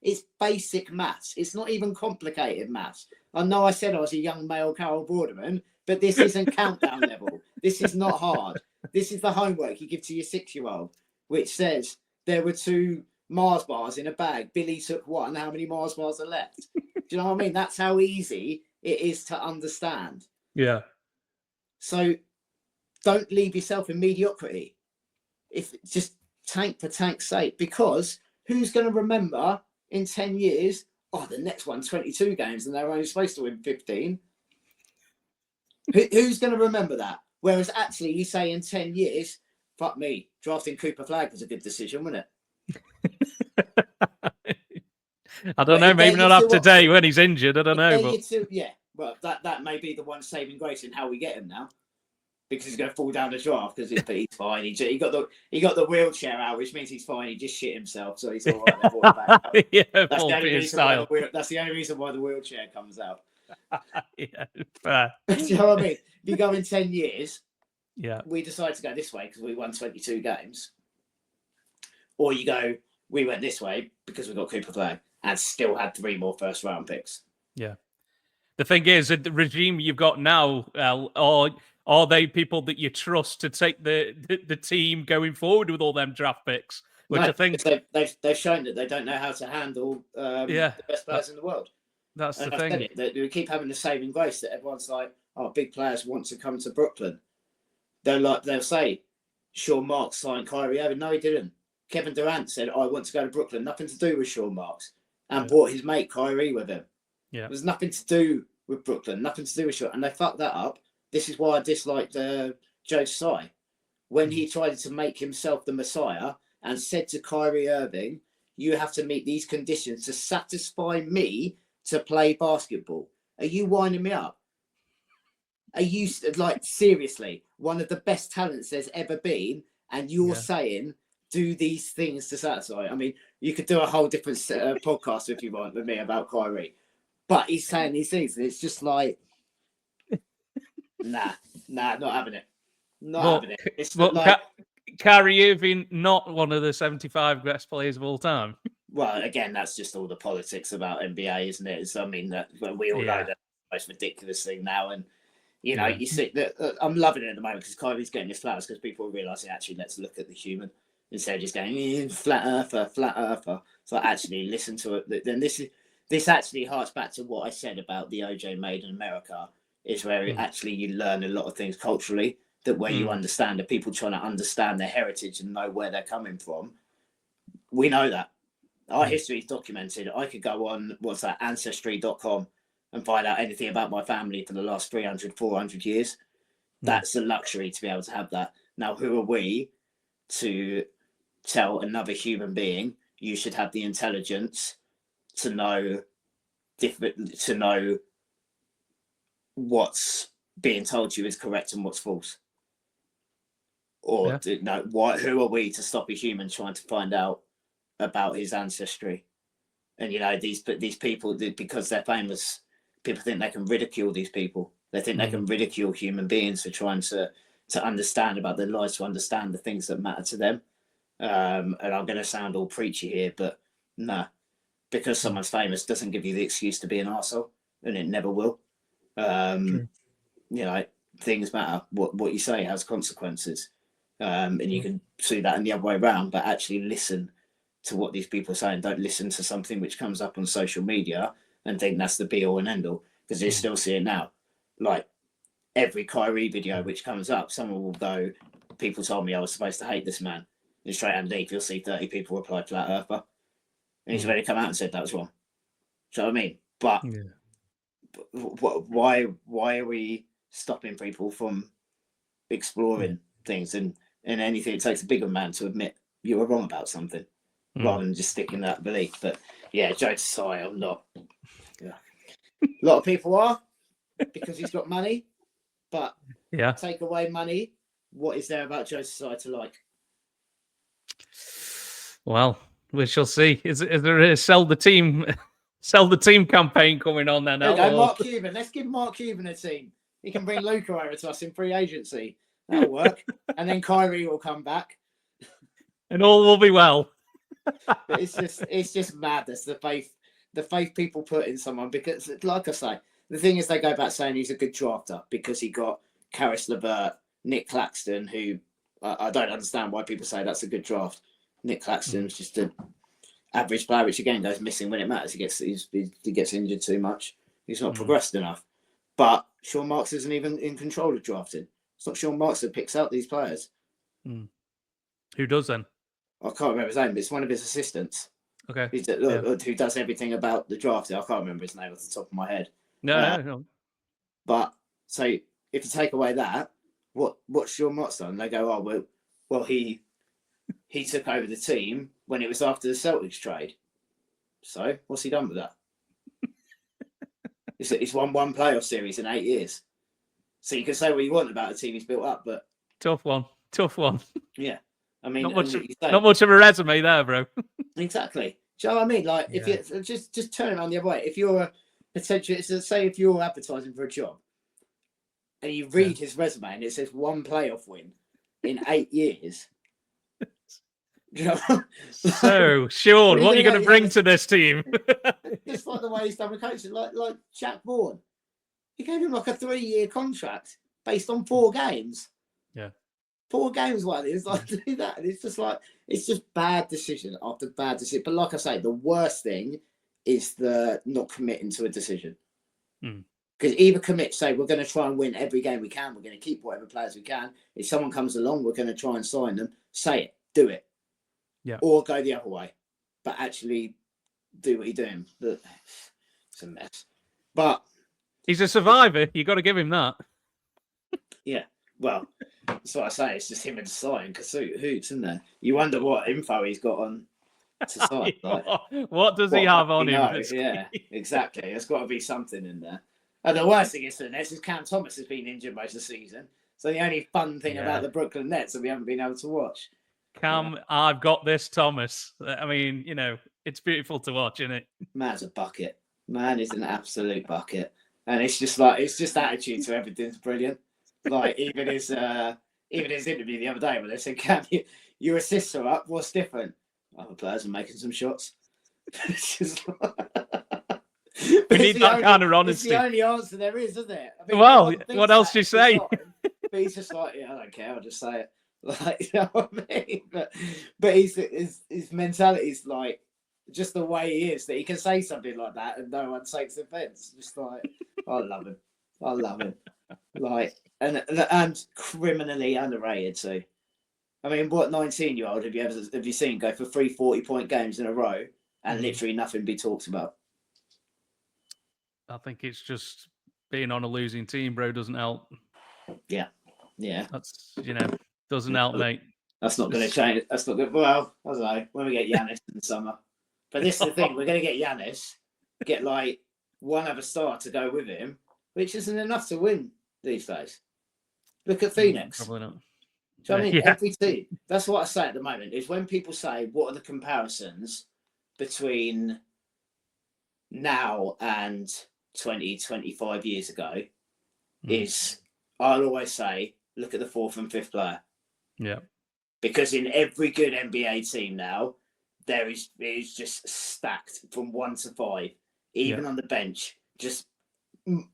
It's basic maths. It's not even complicated maths. I know I said I was a young male Carol Broderman, but this isn't countdown level. This is not hard. This is the homework you give to your 6-year-old, which says there were 2 Mars bars in a bag. Billy took 1. How many Mars bars are left? Do you know what I mean? That's how easy it is to understand. Yeah. So don't leave yourself in mediocrity. If just tank for tank's sake, because who's going to remember in 10 years, oh, the Nets won 22 games and they're only supposed to win 15? Who's going to remember that? Whereas actually you say in 10 years, fuck me, drafting Cooper Flag was a good decision, wasn't it? I don't know, maybe not up today when he's injured. I don't know. But... yeah, well, that may be the one saving grace in how we get him now. Because he's going to fall down the draft because he's fine. He got the wheelchair out, which means he's fine. He just shit himself, so he's all right. They brought him back. Yeah, that's the only reason why the wheelchair comes out. Yeah, fair. Do you know what I mean? If you go in 10 years, yeah, we decided to go this way because we won 22 games, or you go, we went this way because we got Cooper Flag and still had 3 more first round picks. Yeah. The thing is, the regime you've got now, are they people that you trust to take the team going forward with all them draft picks? Which I think they've shown that they don't know how to handle the best players in the world. That's the thing. We keep having the saving grace that everyone's like, "Oh, big players want to come to Brooklyn." They'll say, "Sean Marks signed Kyrie Irving." No, he didn't. Kevin Durant said, "I want to go to Brooklyn." Nothing to do with Sean Marks, and brought his mate Kyrie with him. Yeah, there's nothing to do with Brooklyn. Nothing to do with Sean, and they fucked that up. This is why I disliked Joe Tsai when he tried to make himself the Messiah and said to Kyrie Irving, "You have to meet these conditions to satisfy me to play basketball." Are you winding me up? Are you like seriously one of the best talents there's ever been, and you're saying do these things to satisfy? I mean, you could do a whole different podcast if you want with me about Kyrie, but he's saying these things, and it's just like. Nah, not having it. Having it. It's like Kyrie Irving, not one of the 75 best players of all time. Well, again, that's just all the politics about NBA, isn't it? So, I mean, that we all know that's the most ridiculous thing now, and you know, you see that I'm loving it at the moment because Kyrie's getting his flowers because people are realizing actually let's look at the human instead of just going flat earther. So actually listen to it. Then this actually harks back to what I said about the OJ Made in America. Is where actually you learn a lot of things culturally that where you understand the people trying to understand their heritage and know where they're coming from. We know that our history is documented. I could go on ancestry.com and find out anything about my family for the last 300, 400 years. That's a luxury to be able to have that. Now, who are we to tell another human being you should have the intelligence to know what's being told to you is correct and what's false? Or who are we to stop a human trying to find out about his ancestry? And you know, these people, because they're famous, people think they can ridicule these people. They think they can ridicule human beings for trying to understand about their lives, to understand the things that matter to them. And I'm going to sound all preachy here, but no, because someone's famous doesn't give you the excuse to be an arsehole, and it never will. You know, things matter. What you say has consequences, and you can see that in the other way around. But actually, listen to what these people are saying. Don't listen to something which comes up on social media and think that's the be all and end all, because you still see it now. Like every Kyrie video which comes up, someone will go, "People told me I was supposed to hate this man." And straight underneath, you'll see 30 people reply flat earther, and he's already come out and said that was wrong. Do you know what I mean? But why are we stopping people from exploring things and anything? It takes a bigger man to admit you were wrong about something rather than just sticking that belief. But yeah, Joe Tsai, I'm not. Yeah. A lot of people are because he's got money, but take away money, what is there about Joe Tsai to like? Well, we shall see. Is there a sell the team campaign coming on then? Mark Cuban. Let's give Mark Cuban a team. He can bring Luka over to us in free agency. That'll work. And then Kyrie will come back. And all will be well. But it's just madness, the faith people put in someone, because like I say, the thing is they go back saying he's a good drafter because he got Karis LeVert, Nick Claxton, who I don't understand why people say that's a good draft. Nick Claxton's just an average player, which again goes missing when it matters. He gets injured too much. He's not progressed enough. But Sean Marks isn't even in control of drafting. It's not Sean Marks that picks out these players. Who does then? I can't remember his name, but it's one of his assistants. Okay. Who does everything about the drafting. I can't remember his name off the top of my head. No. But so if you take away that, what's Sean Marks done? They go, oh, well, Well, he took over the team when it was after the Celtics trade. So what's he done with that? He's won one playoff series in 8 years. So you can say what you want about the team he's built up, but tough one. Yeah, I mean, not much of a resume there, bro. Exactly. Do you know what I mean? Like, if you just turn around the other way, if you're a potential, say if you're advertising for a job, and you read his resume and it says one playoff win in 8 years. You know? So, Sean, what are you going to bring to this team? Just like the way he's done with coaching, like Jack Vaughan. He gave him like a 3-year contract based on 4 games. Yeah. 4 games won. It's like do that. And it's just like it's just bad decision after bad decision. But like I say, the worst thing is the not committing to a decision. Because either commit, say we're going to try and win every game we can. We're going to keep whatever players we can. If someone comes along, we're going to try and sign them. Say it, do it. Yeah. Or go the other way, but actually do what you're doing. It's a mess. But he's a survivor. You got to give him that. Yeah. Well, that's what I say. It's just him and sign Hoops, isn't there? You wonder what info he's got on to sign. Like, what does he have on him? Yeah, exactly. There's got to be something in there. And the worst thing is for the Nets is Cam Thomas has been injured most of the season. So the only fun thing about the Brooklyn Nets that we haven't been able to watch. Cam, I've got this, Thomas. I mean, it's beautiful to watch, isn't it? Man's a bucket. Man is an absolute bucket. And it's just attitude to everything's brilliant. Like even his interview the other day when they said, "Cam, your assists are up. What's different?" Other players are making some shots. It's just we need that kind of honesty. It's the only answer there is, isn't it? I mean, well, what else do you say? But he's just like, I don't care. I'll just say it. Like, you know what I mean? But his mentality is like just the way he is that he can say something like that and no one takes offense. Just like, I love him. Like, and criminally underrated too. I mean, what 19-year-old have you seen go for 3 40-point games in a row and literally nothing be talked about? I think it's just being on a losing team, bro, doesn't help. Yeah. That's doesn't help, mate. That's not going to change. That's not good. Well, I don't know. When we get Giannis in the summer, but this is the thing: we're going to get Giannis, get like one other star to go with him, which isn't enough to win these days. Look at Phoenix. Probably not. Do you know what I mean? Every team. That's what I say at the moment is when people say, what are the comparisons between now and 20, 25 years ago, is I'll always say, look at the 4th and 5th player. Yeah. Because in every good NBA team now, it is just stacked from 1 to 5, even on the bench, just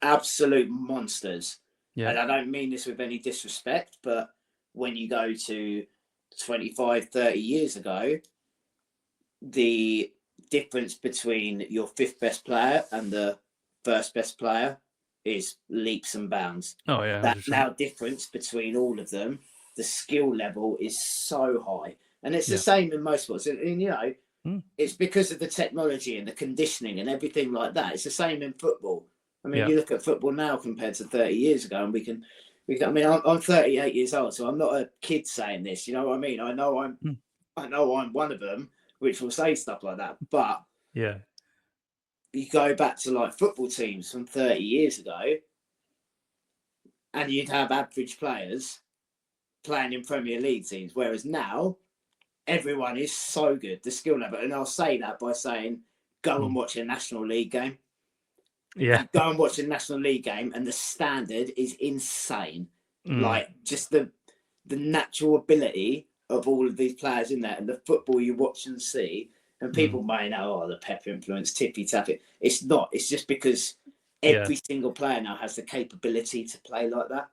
absolute monsters. Yeah. And I don't mean this with any disrespect, but when you go to 25, 30 years ago, the difference between your 5th best player and the 1st best player is leaps and bounds. Oh, yeah. 100%. That now difference between all of them, the skill level is so high. And it's the same in most sports. And it's because of the technology and the conditioning and everything like that. It's the same in football. I mean, you look at football now compared to 30 years ago, and we can. I mean, I'm 38 years old, so I'm not a kid saying this. You know what I mean? I know I'm one of them, which will say stuff like that. But you go back to like football teams from 30 years ago, and you'd have average players playing in Premier League teams, whereas now everyone is so good, the skill level. And I'll say that by saying, go and watch a National League game. Yeah. Go and watch a National League game, and the standard is insane. Like just the natural ability of all of these players in there, and the football you watch and see. And people may know, the Pep influence, tippy tappy. It's not. It's just because every single player now has the capability to play like that.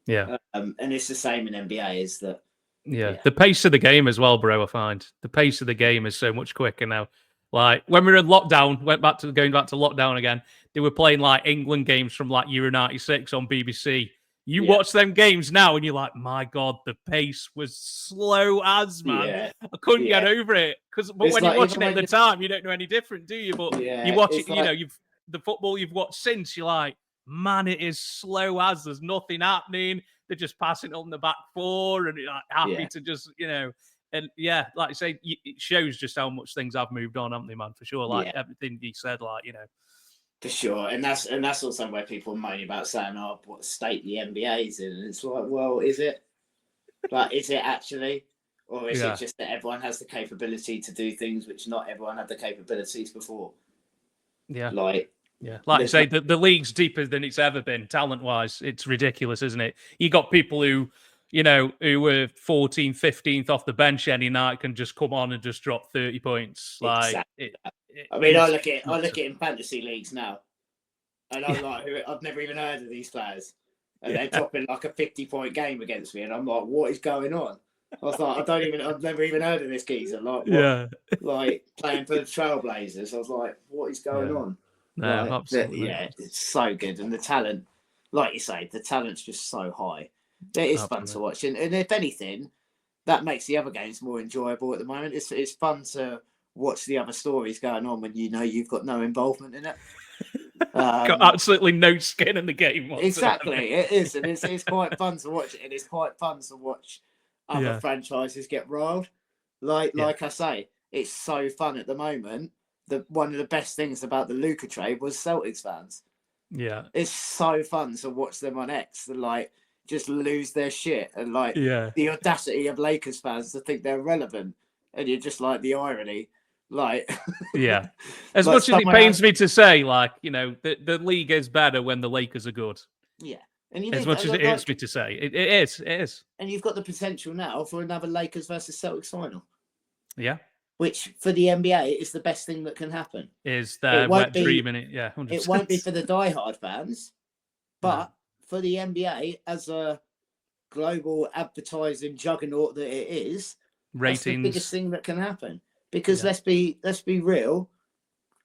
Yeah. And it's the same in NBA. Is that? Yeah, the pace of the game as well, bro. I find the pace of the game is so much quicker now. Like when we were in lockdown, going back to lockdown again, they were playing like England games from like Euro 96 on BBC. You watch them games now and you're like, my God, the pace was slow as, man. Yeah. I couldn't get over it. But when you're watching it at the time, you don't know any different, do you? But you watch it, the football you've watched since, you're like, man, it is slow as there's nothing happening. They're just passing on the back four and happy to just, and yeah, like I say, it shows just how much things have moved on, haven't they, man? For sure. Like everything you said, For sure. And that's also where people moan about saying, oh, what state the NBA is in. And it's like, well, is it? Like, is it actually? Or is it just that everyone has the capability to do things which not everyone had the capabilities before? Yeah. Like I say, the league's deeper than it's ever been, talent-wise. It's ridiculous, isn't it? You got people who were 14th, 15th off the bench any night can just come on and just drop 30 points. Exactly. I mean, I look at in fantasy leagues now, and I'm like, I've never even heard of these players. And they're dropping like a 50-point game against me, and I'm like, what is going on? I was like, I've never even heard of this geezer. Like, what? Like playing for the Trailblazers. I was like, what is going on? No, absolutely. It's so good. And the talent, like you say, the talent's just so high. It is fun to watch. And if anything, that makes the other games more enjoyable at the moment. It's fun to watch the other stories going on when you've got no involvement in it. Got absolutely no skin in the game whatsoever. Exactly, it is, and it's quite fun to watch it, and it's quite fun to watch other franchises get riled. Like I say, it's so fun at the moment. One of the best things about the Luka trade was Celtics fans. Yeah, it's so fun to watch them on X and just lose their shit, and the audacity of Lakers fans to think they're relevant, and you're just like the irony. As much as it pains me to say, the league is better when the Lakers are good. Yeah. As much as it hurts me to say, it is. And you've got the potential now for another Lakers versus Celtics final. Yeah. Which for the NBA is the best thing that can happen. Is their wet dream in it? Yeah, 100%. It won't be for the diehard fans, but for the NBA as a global advertising juggernaut that it is, ratings, that's the biggest thing that can happen. Because let's be real,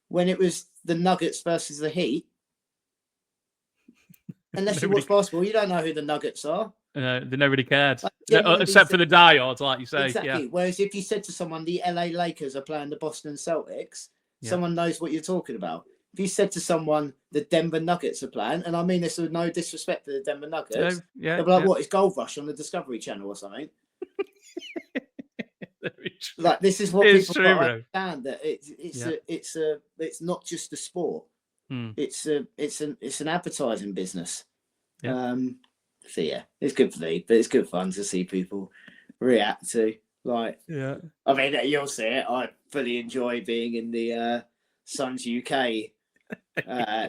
when it was the Nuggets versus the Heat, unless you watch basketball, you don't know who the Nuggets are. They nobody cared, except for the diehards, like you say. Exactly. Whereas if you said to someone, the LA Lakers are playing the Boston Celtics, someone knows what you're talking about. If you said to someone, the Denver Nuggets are playing, and I mean this with no disrespect for the Denver Nuggets, they'll be like, what, is Gold Rush on the Discovery Channel or something? This is what people understand, that it's not just a sport. It's an advertising business. So it's good for me, but it's good fun to see people react to. I mean, you'll see it. I fully enjoy being in the Suns UK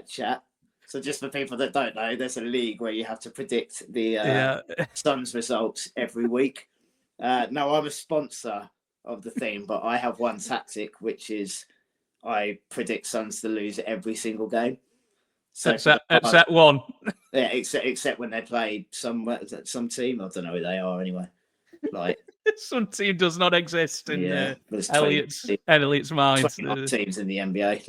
chat. So just for people that don't know, there's a league where you have to predict the Suns results every week. No, I'm a sponsor of the thing, but I have one tactic, which is I predict Suns to lose every single game. So except one. Yeah, except when they play some team. I don't know who they are anyway. Some team does not exist in Elliott's mind. 20 teams in the NBA,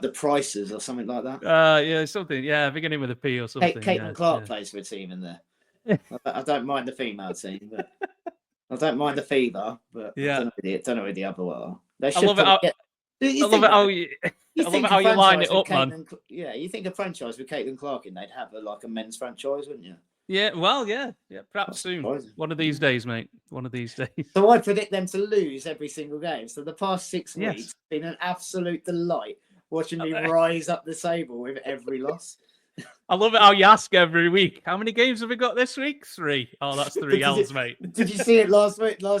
the Prices or something like that. Something. Yeah, beginning with a P or something. Caitlin Clark plays for a team in there. I don't mind the female team, but I don't mind the Fever. But I don't know who the other one are. I love it how you line it up, man. You think a franchise with Caitlin Clark in, they'd have a men's franchise, wouldn't you? Yeah, well, yeah, perhaps soon. One of these days, mate. One of these days. So I predict them to lose every single game. So the past 6 weeks have been an absolute delight watching me rise up the table with every loss. I love it how you ask every week, how many games have we got this week? 3. Oh, that's 3 L's, mate. Did you see it last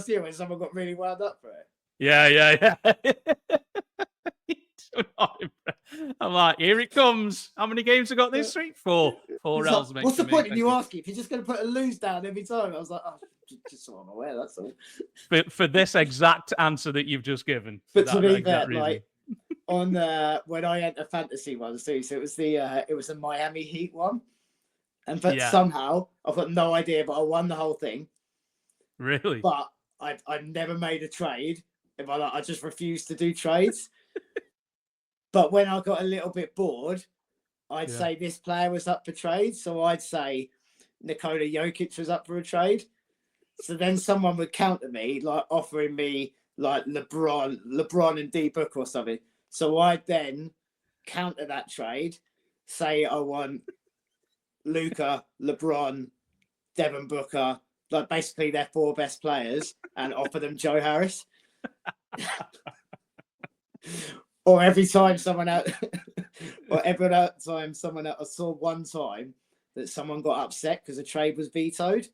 year when someone got really wound up for it? Yeah. I'm like, here it comes. How many games have got this week? 4 L's, mate. What's the point in you asking if you're just going to put a lose down every time? I was like, just so I'm aware, that's all. For this exact answer that you've just given. But to be fair, on when I enter fantasy ones too, so it was the Miami Heat one, but somehow I've got no idea, but I won the whole thing. Really? But I never made a trade. I just refused to do trades. But when I got a little bit bored, I'd say this player was up for trade. So I'd say Nikola Jokic was up for a trade. So then someone would counter me, offering me LeBron and D Book or something. So I'd then counter that trade, say I want Luca, LeBron, Devin Booker, like basically their 4 best players, and offer them Joe Harris. Or every time someone else, or every time someone else, I saw one time that someone got upset because a trade was vetoed.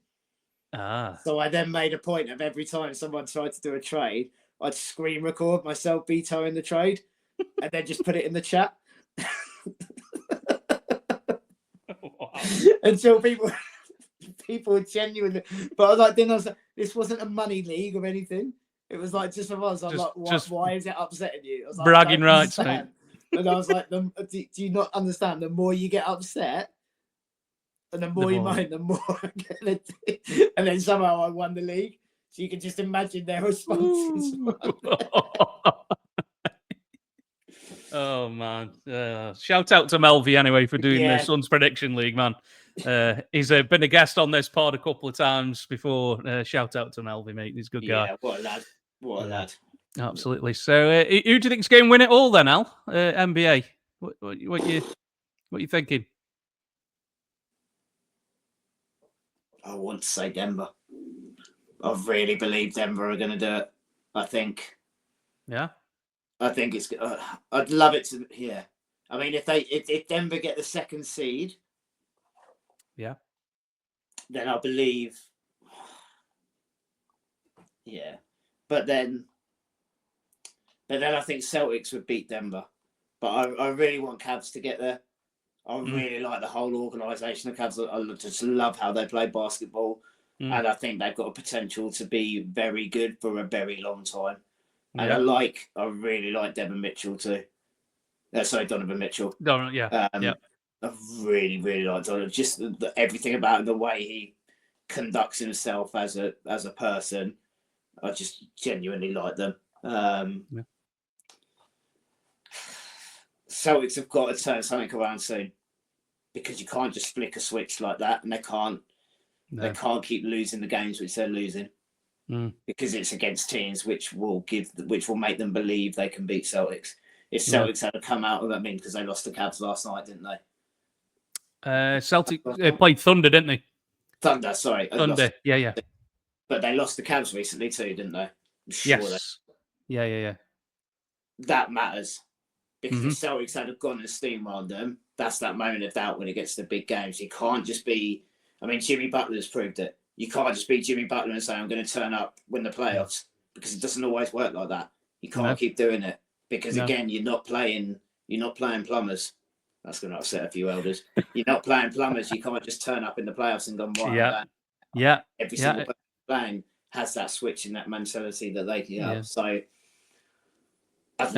So I then made a point of every time someone tried to do a trade, I'd screen record myself vetoing the trade and then just put it in the chat. Until people genuinely, but I was like, this wasn't a money league or anything. It was like just for us. I'm like, why is it upsetting you? I was like, bragging rights, mate. And I was like, do you not understand? The more you get upset, and the more you moan, the more I get. And then somehow I won the league. So you can just imagine their responses. Oh man! Shout out to Melvi anyway for doing the Suns prediction league, man. He's been a guest on this pod a couple of times before. Shout out to Melvi, mate. He's a good guy. Yeah, what a lad! What a lad! Absolutely. So, who do you think's going to win it all then, Al? NBA. What you thinking? I want to say Denver. I really believe Denver are going to do it. I think. Yeah. I think it's. I'd love it to. Yeah. I mean, if Denver get the 2nd seed. Yeah. Then I believe. Yeah, but then I think Celtics would beat Denver. But I really want Cavs to get there. I really like the whole organisation of Cavs. I just love how they play basketball. And I think they've got a potential to be very good for a very long time. And I really like Donovan Mitchell too. Donovan Mitchell. Yeah. I really, really like Donovan. Just everything about him, the way he conducts himself as a person. I just genuinely like them. Celtics have got to turn something around soon, because you can't just flick a switch like that, and they can't keep losing the games which they're losing, because it's against teams which will make them believe they can beat Celtics. If Celtics had to come out of that, because they lost to Cavs last night, didn't they? Celtic played Thunder, didn't they? Thunder, sorry. Thunder, yeah. But they lost to Cavs recently too, didn't they? I'm sure yes. Yeah. That matters. Because if Celtics had gone and steamrolled them, that's that moment of doubt when it gets to the big games. You can't just be. I mean, Jimmy Butler's proved it. You can't just be Jimmy Butler and say, I'm going to turn up, win the playoffs, because it doesn't always work like that. You can't keep doing it, because again, you're not playing plumbers. That's going to upset a few elders. You're not playing plumbers. You can't just turn up in the playoffs and go, Yeah. Every single person playing has that switch and that mentality that they can have. So. Who's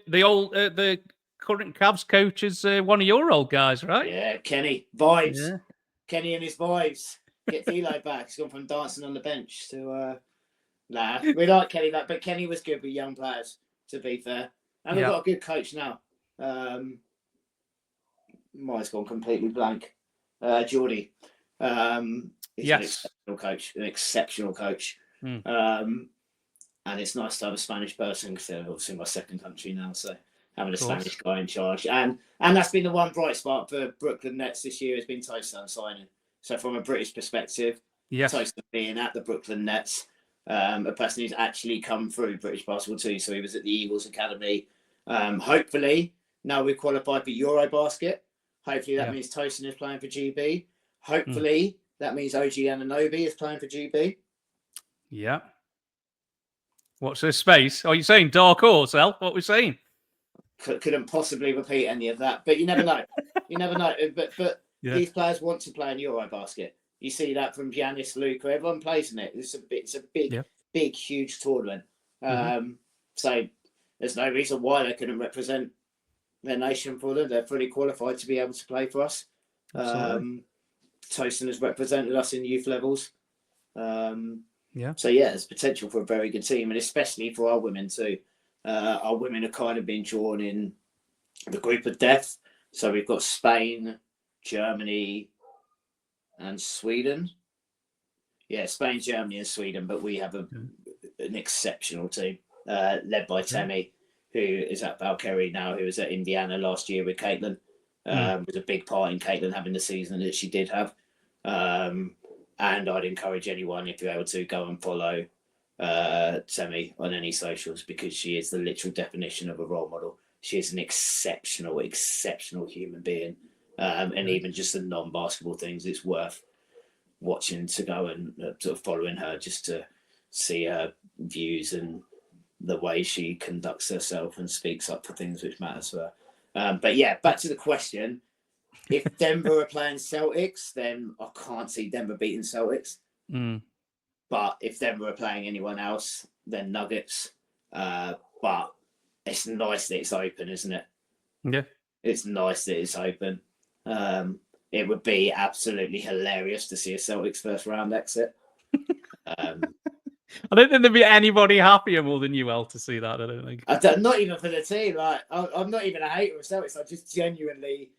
the current Cavs coach is one of your old guys, right? Yeah, Kenny vibes. Yeah. Kenny and his vibes. Get D'Lo back. He's gone from dancing on the bench to we like Kenny, but Kenny was good with young players. To be fair, and we've got a good coach now. Mine's gone completely blank. Geordie. He's an exceptional coach. And it's nice to have a Spanish person, because they're obviously my second country now. So having a Spanish guy in charge. And that's been the one bright spot for Brooklyn Nets this year, has been Tosin signing. So from a British perspective, Tosin being at the Brooklyn Nets, a person who's actually come through British basketball too. So he was at the Eagles Academy. Hopefully, now we've qualified for Eurobasket. Hopefully that means Tosin is playing for GB. Hopefully that means OG Anunoby is playing for GB. Yeah. What's this space? Are you saying dark horse, Al? What we're saying? Couldn't possibly repeat any of that, but you never know. You never know. But these players want to play in Eurobasket. You see that from Giannis, Luka. Everyone plays in it. It's a big, huge tournament. So there's no reason why they couldn't represent their nation for them. They're fully qualified to be able to play for us. Tosin has represented us in youth levels. So there's potential for a very good team, and especially for our women too. Our women are kind of been drawn in the group of death. So we've got Spain, Germany, and Sweden. Yeah, Spain, Germany, and Sweden. But we have an exceptional team led by Temi, who is at Valkyrie now, who was at Indiana last year with Caitlin. Was a big part in Caitlin having the season that she did have. And I'd encourage anyone, if you're able to, go and follow Semi on any socials, because she is the literal definition of a role model. She is an exceptional human being. And even just the non-basketball things, it's worth watching to go and sort of following her, just to see her views and the way she conducts herself and speaks up for things which matters to her. But yeah, back to the question. If Denver are playing Celtics, then I can't see Denver beating Celtics. But if Denver are playing anyone else, then Nuggets. But it's nice that it's open, isn't it? Yeah. It's nice that it's open. It would be absolutely hilarious to see a Celtics first round exit. I don't think there'd be anybody happier more than you, to see that. I don't think. Not even for the team. Like, I'm not even a hater of Celtics. I just genuinely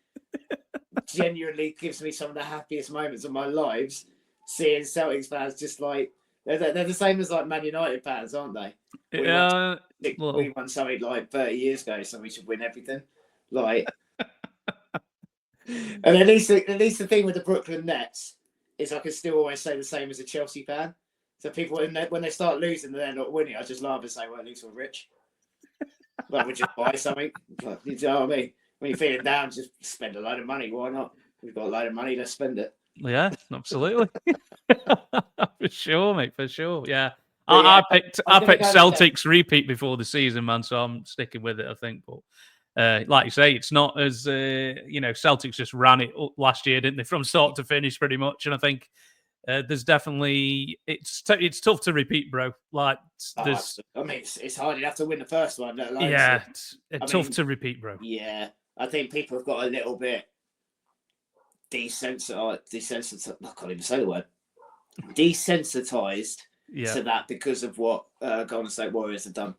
gives me some of the happiest moments of my lives seeing Celtics fans just like they're the same as like Man United fans, aren't they? We won something like 30 years ago, so we should win everything. Like, and at least the thing with the Brooklyn Nets is I can still always say the same as a Chelsea fan. So people, when they start losing and they're not winning, I just laugh and say, well, at least we're rich. Like, we just buy something. Like, you know what I mean? When you're feeling down, just spend a load of money. Why not? We've got a load of money, let's spend it. Yeah, absolutely. For sure, mate, for sure. Yeah. I picked Celtics repeat before the season, man, so I'm sticking with it, I think. But like you say, it's not as, Celtics just ran it up last year, didn't they? From start to finish, pretty much. And I think there's definitely, it's tough to repeat, bro. Like, it's hard. You have to win the first one. It's tough to repeat, bro. Yeah. I think people have got a little bit desensitized. I can't even say the word. Desensitized to that because of what Golden State Warriors have done.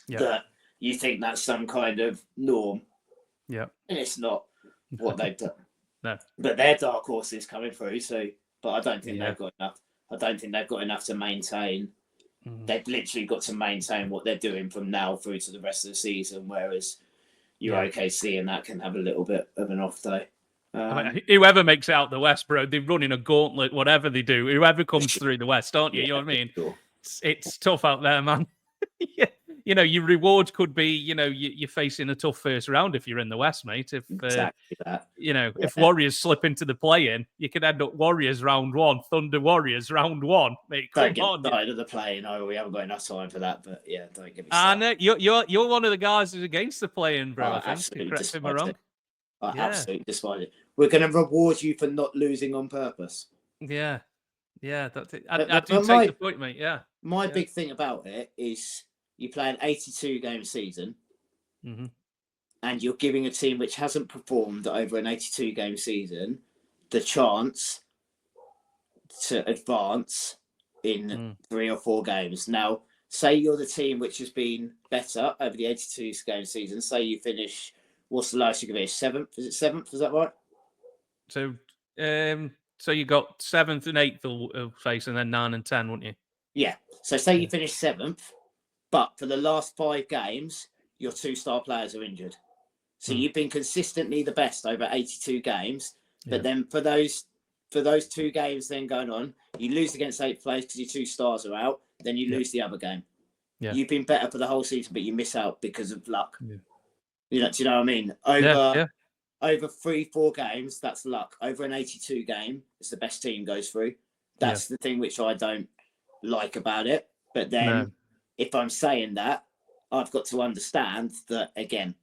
That you think that's some kind of norm. Yeah. And it's not what they've done. No. But their dark horse is coming through, but I don't think they've got enough. I don't think they've got enough to maintain. They've literally got to maintain what they're doing from now through to the rest of the season, whereas your OKC and that can have a little bit of an off day. I mean, whoever makes it out the West, bro, they're running a gauntlet, whatever they do. Whoever comes through the West, aren't you? You know what I mean? Sure. It's tough out there, man. Your rewards could be, you're facing a tough first round if you're in the West, mate. If exactly that. If Warriors slip into the play-in, you could end up Warriors round one, Thunder Warriors round one, mate. Don't get started of the play-in. No, we haven't got enough time for that. But yeah, don't get me started. I know you're one of the guys who's against the play-in, bro. I think. Absolutely, correct me if I'm wrong. Absolutely despise it. We're going to reward you for not losing on purpose. Yeah, that's it. I do take the point, mate. Yeah. My big thing about it is you play an 82-game season, and you're giving a team which hasn't performed over an 82-game season the chance to advance in 3 or 4 games. Now, say you're the team which has been better over the 82-game season. Say you finish, what's the lowest you can finish? 7th? Is it 7th? Is that right? So you got 7th and 8th will face, and then 9 and 10, wouldn't you? Yeah. So say you finish 7th, but for the last 5 games, your 2 star players are injured. So you've been consistently the best over 82 games, but then for those 2 games then going on, you lose against 8th place because your 2 stars are out, then you lose the other game. Yeah. You've been better for the whole season, but you miss out because of luck. Yeah. Do you know what I mean? Over 3-4 games, that's luck. Over an 82 game, it's the best team goes through. That's the thing which I don't like about it. But then if I'm saying that, I've got to understand that, again,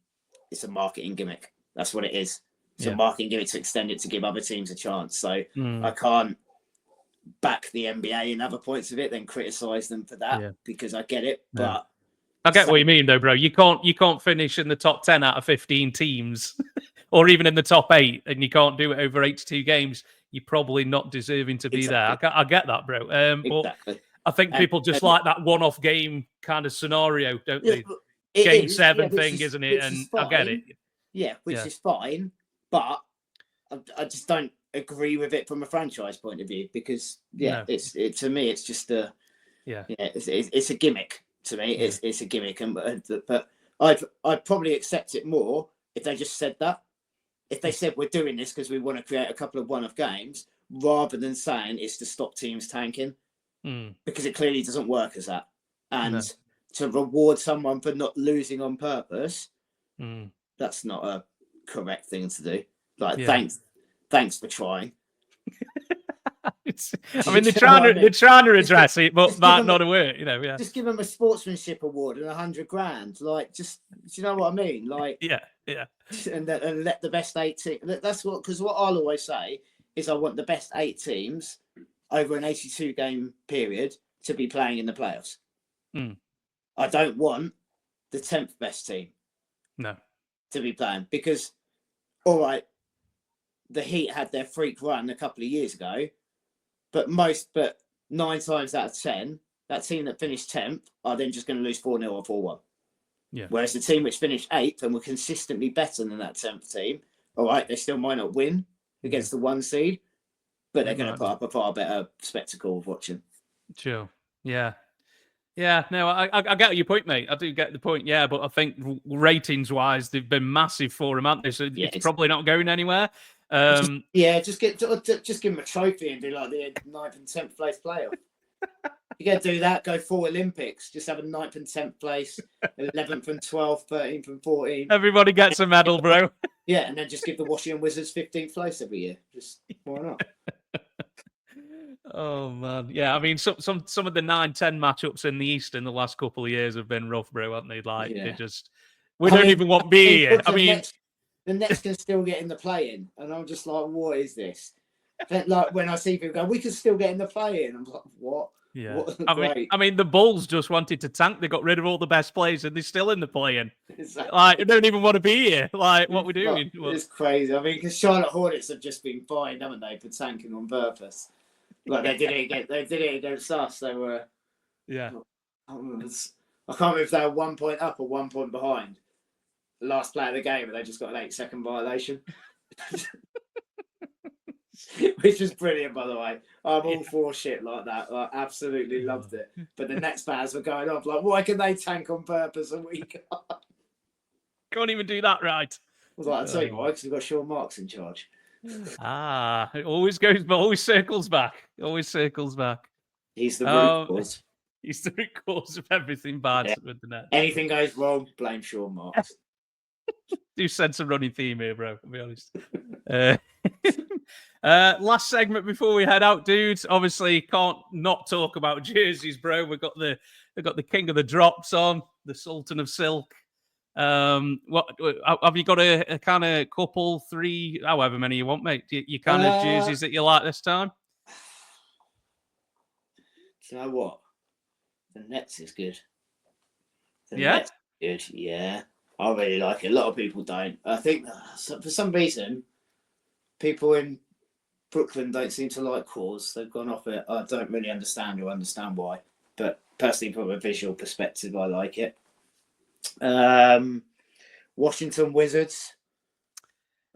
it's a marketing gimmick. That's what it is. It's a marketing gimmick to extend it to give other teams a chance. So I can't back the NBA in other points of it, then criticize them for that because I get it. But I get what you mean, though, bro. You can't finish in the top 10 out of 15 teams, or even in the top 8, and you can't do it over 82 games. You're probably not deserving to be there. I get that, bro. But I think people just like that one-off game kind of scenario, don't they? Game 7 thing, isn't it? And I get it. Yeah, which is fine, but I just don't agree with it from a franchise point of view because to me it's just it's a gimmick. To me, it's a gimmick, but I'd probably accept it more if they just said that. If they said we're doing this because we want to create a couple of one-off games, rather than saying it's to stop teams tanking, because it clearly doesn't work as that. And to reward someone for not losing on purpose, that's not a correct thing to do. Like, thanks for trying. I mean, they're trying to address it, but might not work. Just give them a sportsmanship award and $100,000. Like, just, do you know what I mean? Like, yeah. And let the best 8 teams. That's because what I'll always say is I want the best 8 teams over an 82 game period to be playing in the playoffs. I don't want the 10th best team to be playing, because, all right, the Heat had their freak run a couple of years ago, but 9 times out of 10, that team that finished 10th are then just going to lose 4-0 or 4-1. Yeah. Whereas the team which finished 8th and were consistently better than that 10th team, all right, they still might not win against the 1 seed, but they're going to put up a far better spectacle of watching. Sure. Yeah. Yeah. No, I get your point, mate. I do get the point. Yeah, but I think ratings-wise, they've been massive for them, aren't they? So it's probably not going anywhere. Just give them a trophy and do like the 9th and 10th place playoff. You got to do that. Go 4 Olympics. Just have a 9th and 10th place, 11th and 12th, 13th and 14th. Everybody gets a medal, bro. Yeah, and then just give the Washington Wizards 15th place every year. Just why not? Oh man, yeah. I mean, some of the 9-10 matchups in the East in the last couple of years have been rough, bro, haven't they? Like we don't even want beer here. I mean, the Nets can still get in the play-in, and I'm just like, what is this? Like when I see people go, we can still get in the play-in. I'm like, what? Yeah, I mean, the Bulls just wanted to tank. They got rid of all the best players, and they're still in the play-in. Exactly. Like, they don't even want to be here. Like, what we're doing? It's crazy. I mean, because Charlotte Hornets have just been fined, haven't they, for tanking on purpose? Like they did it against us. They were, I can't remember if they were 1 point up or 1 point behind. The last play of the game, and they just got an 8-second violation. Which was brilliant, by the way. I'm all for shit like that. I absolutely loved it. But the Nets fans were going off like, why can they tank on purpose and we can't even do that right? I was like, I'll tell you why, because we've got Sean Marks in charge. It always circles back. Always circles back. He's the root cause. He's the root cause of everything bad with the Nets. Anything goes wrong, blame Sean Marks. Do sense a running theme here, bro. I'll be honest. Last segment before we head out, dudes. Obviously, can't not talk about jerseys, bro. We've got the king of the drops on, the Sultan of Silk. What have you got? A kind of couple, 3, however many you want, mate? You kind of jerseys that you like this time? Do you know what? The Nets is good. Nets is good. Yeah, I really like it. A lot of people don't. I think for some reason, people in Brooklyn don't seem to like Cause. They've gone off it. I don't really understand why. But personally, from a visual perspective, I like it. Washington Wizards.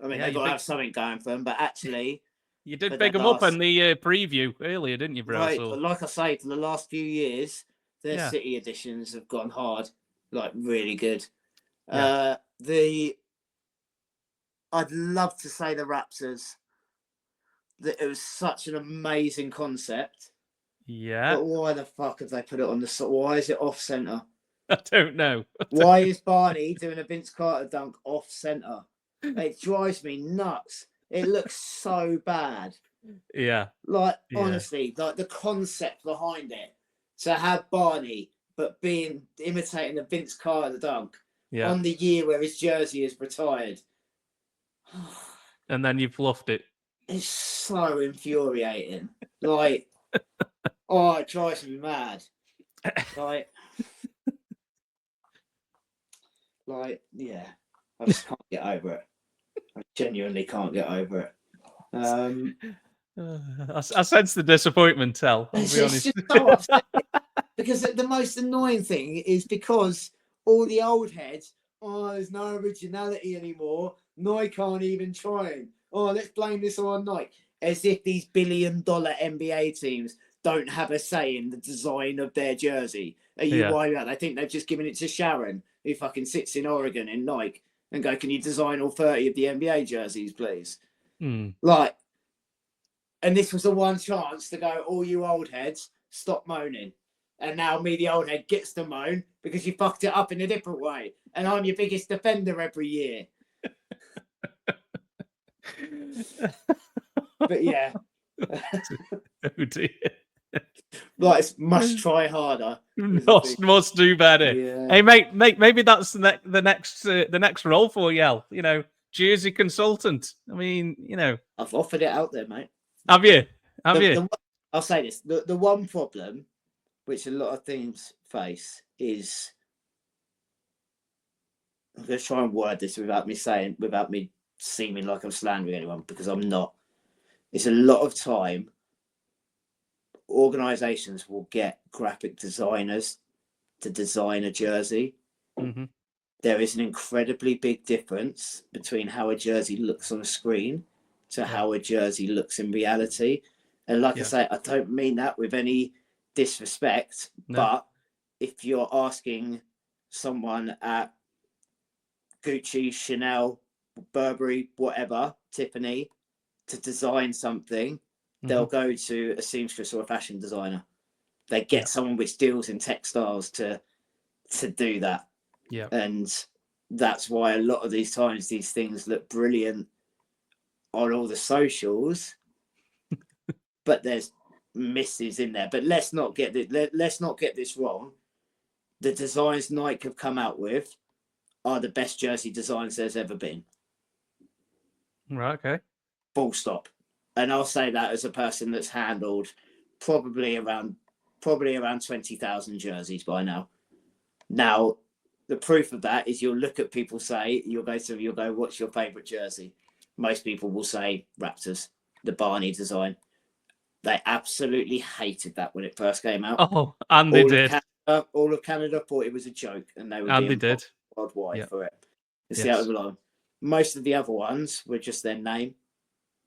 I mean, they've got to have something going for them, but actually... You did big them up in the preview earlier, didn't you, bro? Right, but like I say, for the last few years, their city editions have gone hard, like really good. I'd love to say the Raptors, that it was such an amazing concept. Yeah. But why the fuck have they put it on the... Why is it off-center? I don't know. Why is Barney doing a Vince Carter dunk off-center? It drives me nuts. It looks so bad. Yeah. Like, honestly, like the concept behind it, to have Barney, but imitating the Vince Carter dunk on the year where his jersey is retired. And then you fluffed it. It's so infuriating. Like, it drives me mad. Yeah. I just can't get over it. I genuinely can't get over it. I sense the disappointment, Tel. I'll be honest. Just so upsetting. Because the most annoying thing is because all the old heads, there's no originality anymore. Nike aren't even trying. Let's blame this on Nike. As if these $1 billion NBA teams don't have a say in the design of their jersey. Are you worried about that? I think they've just given it to Sharon, who fucking sits in Oregon in Nike, and go, can you design all 30 of the NBA jerseys, please? Like, and this was the one chance to go, all you old heads, stop moaning. And now me, the old head, gets to moan because you fucked it up in a different way. And I'm your biggest defender every year. But yeah. Oh dear. Like, it's must try harder. Must do better. Yeah. Hey, mate, maybe that's the next role for you, you know, jersey consultant. I mean, you know, I've offered it out there, mate. Have you? Have you? I'll say this: the one problem which a lot of teams face is, I'm going to try and word this without me seeming like I'm slandering anyone, because I'm not. It's a lot of time. Organisations will get graphic designers to design a jersey. There is an incredibly big difference between how a jersey looks on a screen to how a jersey looks in reality. And like I say, I don't mean that with any disrespect, but if you're asking someone at Gucci, Chanel, Burberry, whatever, Tiffany, to design something, they'll go to a seamstress or a fashion designer. They get someone which deals in textiles to do that. And that's why a lot of these times these things look brilliant on all the socials, but there's misses in there. But let's not get this wrong. The designs Nike have come out with are the best jersey designs there's ever been. Right. Okay. Full stop. And I'll say that as a person that's handled probably around 20,000 jerseys by now. Now, the proof of that is you'll look at people you'll go, what's your favourite jersey? Most people will say Raptors, the Barney design. They absolutely hated that when it first came out. Oh, and they did. All of Canada thought it was a joke, and they were being worldwide for it. See how it was along. Most of the other ones were just their name.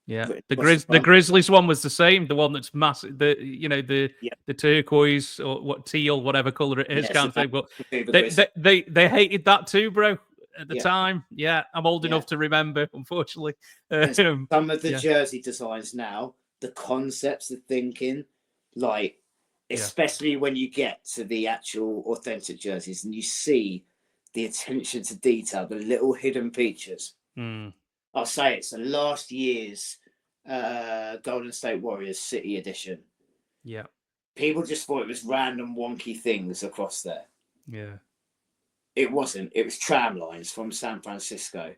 Yeah, the Grizzlies one was the same. The one that's massive, the turquoise or what teal, whatever color it is, can't think. But they hated that too, bro. At the time, I'm old enough to remember. Unfortunately, some of the jersey designs now, the concepts of thinking, like especially when you get to the actual authentic jerseys and you see the attention to detail, the little hidden features. I'll say it's the last year's Golden State Warriors City edition. Yeah. People just thought it was random wonky things across there. Yeah. It wasn't. It was tram lines from San Francisco.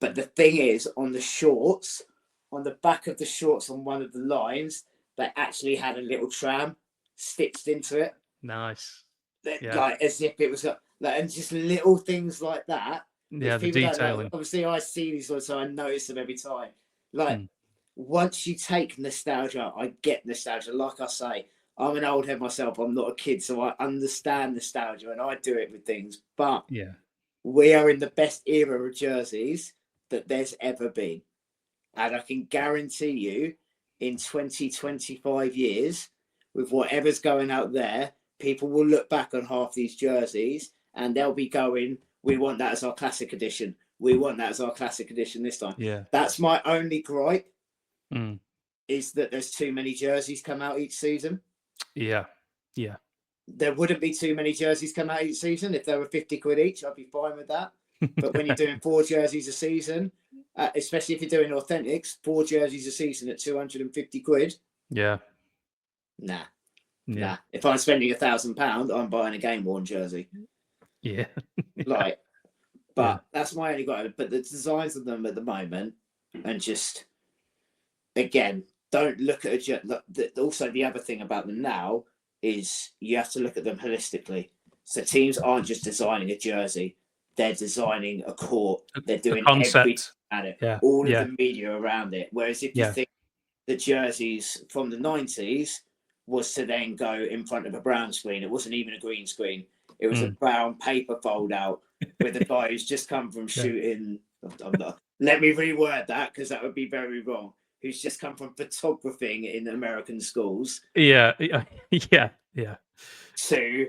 But the thing is, on the shorts, on the back of the shorts on one of the lines, they actually had a little tram stitched into it. Nice. Like as if it was and just little things like that. Yeah, the detailing. Obviously, I see these ones, so I notice them every time. Like, once you take nostalgia, I get nostalgia. Like I say, I'm an old head myself. I'm not a kid, so I understand nostalgia, and I do it with things. But we are in the best era of jerseys that there's ever been. And I can guarantee you, in 20, 25 years, with whatever's going out there, people will look back on half these jerseys, and they'll be going, we want that as our classic edition. We want that as our classic edition this time. Yeah. That's my only gripe, is that there's too many jerseys come out each season. Yeah. Yeah. There wouldn't be too many jerseys come out each season. If they were 50 quid each, I'd be fine with that. But when you're doing 4 jerseys a season, especially if you're doing authentics, 4 jerseys a season at 250 quid. Yeah. Nah. If I'm spending £1,000, I'm buying a game worn jersey. Yeah. That's my only gripe. But the designs of them at the moment, and just, again, don't look at also the other thing about them now is you have to look at them holistically. So teams aren't just designing a jersey, they're designing a court. They're doing everything at it, all of the media around it. Whereas if you think the jerseys from the 90s was to then go in front of a brown screen, it wasn't even a green screen. It was a brown paper fold out with a guy who's just come from shooting. Let me reword that because that would be very wrong. who's just come from photographing in American schools. Yeah. To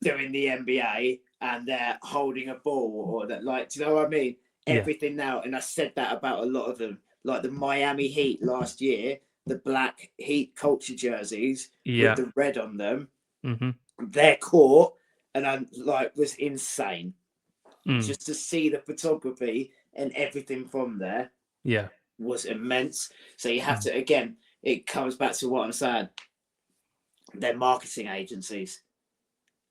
doing the NBA and they're holding a ball or that, like, do you know what I mean? Everything now. And I said that about a lot of them, like the Miami Heat last year, the black Heat culture jerseys with the red on them, their court, and I was insane. Just to see the photography and everything from there was immense. So you have to, again, it comes back to what I'm saying. They're marketing agencies.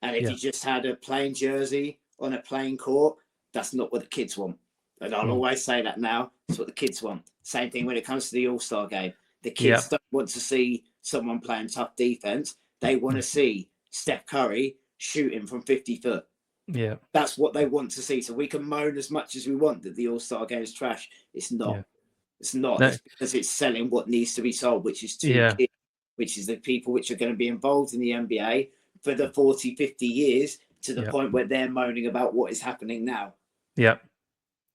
And if you just had a plain jersey on a plain court, that's not what the kids want. And I'll always say that now. That's what the kids want. Same thing when it comes to the All-Star game. The kids don't want to see someone playing tough defense. They want to see Steph Curry shooting from 50 foot. Yeah. That's what they want to see. So we can moan as much as we want that the All-Star game is trash. It's not. Yeah. It's not. No. It's because it's selling what needs to be sold, which is kids, which is the people which are going to be involved in the NBA for the 40, 50 years to the point where they're moaning about what is happening now. Yeah.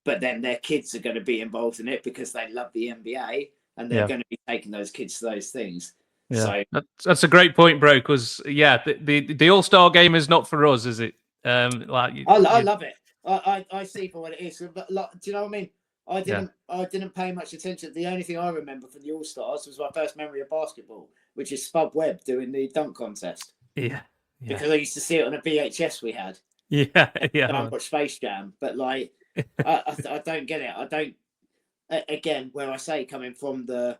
But then their kids are going to be involved in it because they love the NBA and they're going to be taking those kids to those things. Yeah. So that's a great point, bro, because, the All-Star game is not for us, is it? I love it. I see for what it is. But, do you know what I mean? I didn't pay much attention. The only thing I remember from the All-Stars was my first memory of basketball, which is Spud Webb doing the dunk contest. Yeah. Because I used to see it on a VHS we had. Yeah. I watched Space Jam, but like, I don't get it. I don't. Again, where I say coming from the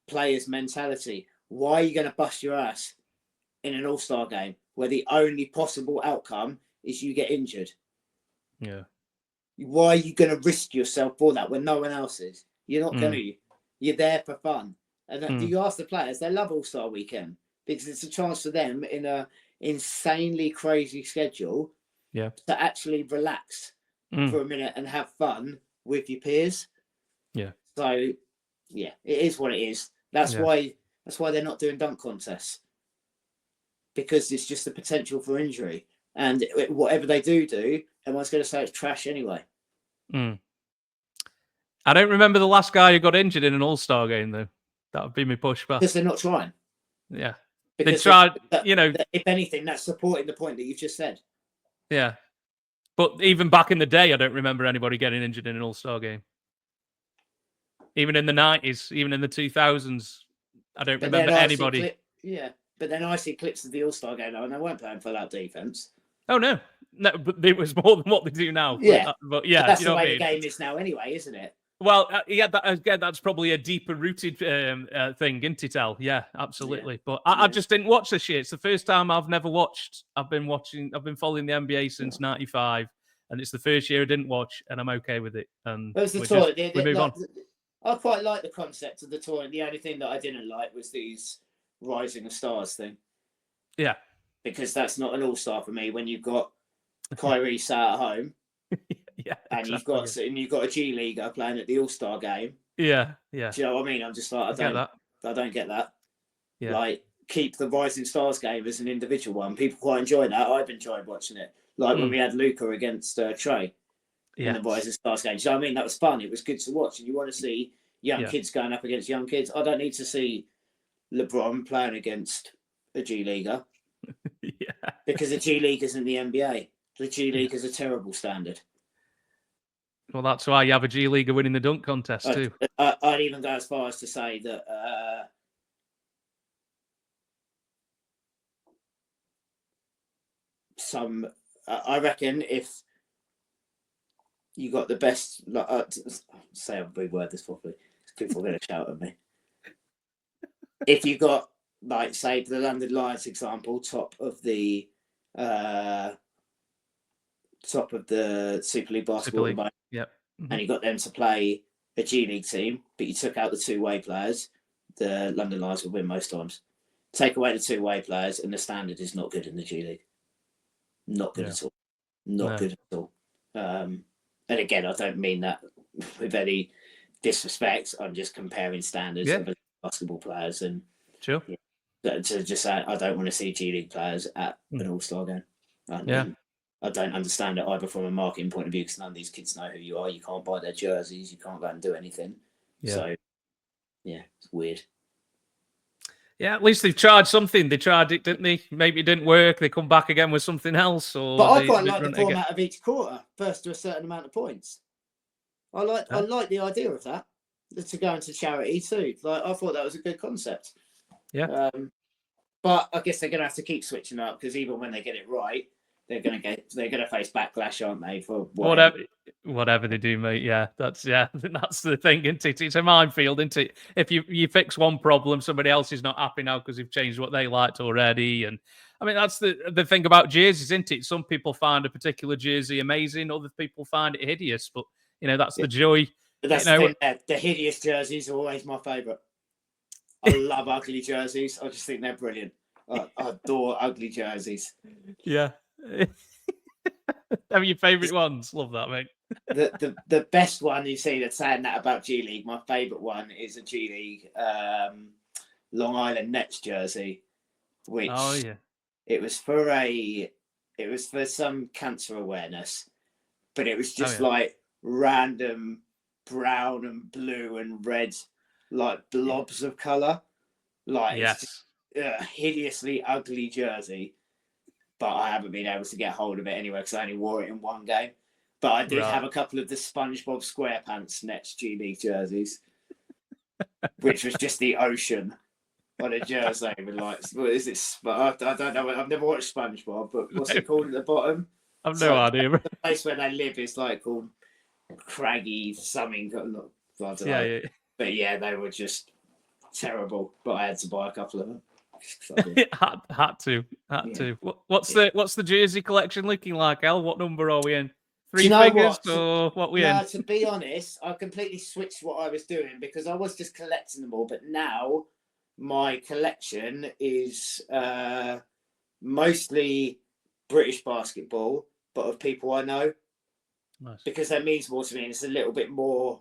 player's mentality, why are you going to bust your ass in an All-Star game where the only possible outcome is you get injured? Yeah. Why are you going to risk yourself for that when no one else is? You're not going to. You're there for fun. And do you ask the players? They love All-Star weekend because it's a chance for them in a insanely crazy schedule to actually relax for a minute and have fun with your peers. Yeah. So it is what it is. That's why they're not doing dunk contests, because it's just the potential for injury, and whatever they do, everyone's going to say it's trash anyway. I don't remember the last guy who got injured in an All-Star game though. That would be my pushback. Because they're not trying. Yeah. Because they tried, if anything, that's supporting the point that you've just said. Yeah. But even back in the day, I don't remember anybody getting injured in an All-Star game. Even in the 90s, even in the 2000s, I don't remember anybody. But then I see clips of the All-Star game and they weren't playing full-out defense. Oh, no, but it was more than what they do now. Yeah. But that's the way the game is now anyway, isn't it? Well, that's probably a deeper-rooted thing, isn't it, Al? Yeah, absolutely. Yeah. But I just didn't watch this year. It's the first time I've never watched. I've been following the NBA since '95, and it's the first year I didn't watch, and I'm okay with it. And we move on. I quite like the concept of the tour. The only thing that I didn't like was these Rising of Stars thing. Yeah. Because that's not an all-star for me when you've got Kyrie sat at home. And you've got a G Leaguer playing at the All-Star game. Yeah. Do you know what I mean? I'm just like, I don't get that. Yeah. Like, keep the Rising Stars game as an individual one. People quite enjoy that. I've enjoyed watching it. Like when we had Luka against Trey in the Rising Stars game. Do you know what I mean? That was fun. It was good to watch. And you want to see young kids going up against young kids. I don't need to see LeBron playing against a G Leaguer. Because the G League isn't the NBA. The G League is a terrible standard. Well, that's why you have a G Leaguer winning the dunk contest too. I'd even go as far as to say that I reckon if you got the best, say I'll reword this properly. People are going to shout at me. If you got, like, say, the London Lions example, top of the Super League basketball, and you got them to play a G League team, but you took out the two-way players, the London Lions would win most times. Take away the two-way players, and the standard is not good in the G League. Not good at all. Not good at all. And again, I don't mean that with any disrespect. I'm just comparing standards of basketball players, and to just say I don't want to see G League players at an All-Star game. I don't understand it either from a marketing point of view, because none of these kids know who you are. You can't buy their jerseys. You can't go and do anything. So Yeah, it's weird. Yeah, at least they've tried something. They tried it, didn't they? Maybe it didn't work. They come back again with something else, or But I they quite like the run it again. format of each quarter, first to a certain amount of points. I like the idea of that, to go into charity too. Like, I thought that was a good concept. Yeah. But I guess they're going to have to keep switching up, because even when they get it right, they're going to face backlash, aren't they? For whatever they do, mate. Yeah, that's the thing, isn't it? It's a minefield, isn't it? If you fix one problem, somebody else is not happy now because they've changed what they liked already. And I mean, that's the thing about jerseys, isn't it? Some people find a particular jersey amazing, other people find it hideous. But that's the joy. But that's the thing. The hideous jerseys are always my favourite. I love ugly jerseys. I just think they're brilliant. I adore ugly jerseys. Yeah. Have your favourite ones? Love that, mate. The best one you see that's saying that about G League, my favourite one is a G League Long Island Nets jersey, which it was for some cancer awareness, but it was just like random brown and blue and red, like blobs of colour. Like, it's just a hideously ugly jersey, but I haven't been able to get hold of it anyway because I only wore it in one game. But I did have a couple of the SpongeBob SquarePants Nets G League jerseys, which was just the ocean on a jersey with like, what is this? But I don't know. I've never watched SpongeBob, but what's it called at the bottom? I've no idea. The place where they live is like called Craggy something. I don't know. But yeah, they were just terrible. But I had to buy a couple of them. had to. What's the jersey collection looking like, Al? What number are we in? 3 figures or what we in? To be honest, I completely switched what I was doing because I was just collecting them all. But now my collection is mostly British basketball, but of people I know. Nice. Because that means more to me, and it's a little bit more.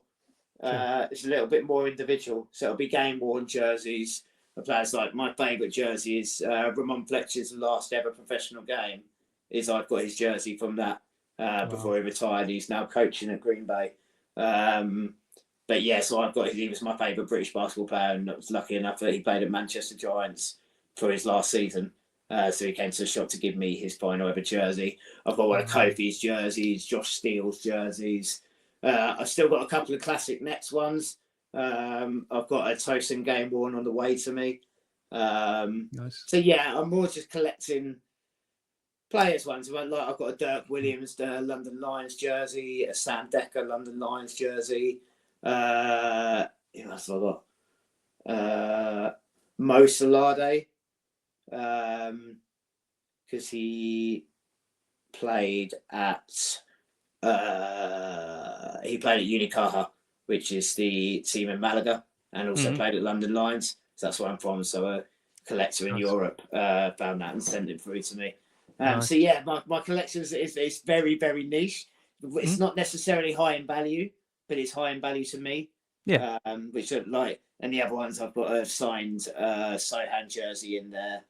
It's a little bit more individual. So it'll be game worn jerseys of players. Like, my favourite jersey is Ramon Fletcher's last ever professional game. I've got his jersey from that before he retired. He's now coaching at Green Bay. But yeah, so I've got he was my favourite British basketball player, and I was lucky enough that he played at Manchester Giants for his last season. So he came to the shop to give me his final ever jersey. I've got one of Kofi's jerseys, Josh Steele's jerseys. I've still got a couple of classic Nets ones. I've got a Tosin game worn on the way to me. Nice. So yeah, I'm more just collecting players ones. Like, I've got a Dirk Williams London Lions jersey, a Sam Decker London Lions jersey. Who else have I got? Mo Salade, because he played at Unicaja, which is the team in Malaga, and also played at London Lions. So that's where I'm from. So a collector in Europe found that and sent it through to me. So yeah, my collection is very, very niche. It's not necessarily high in value, but it's high in value to me. Yeah. Which are like, and the other ones I've got a signed Sohan jersey in there,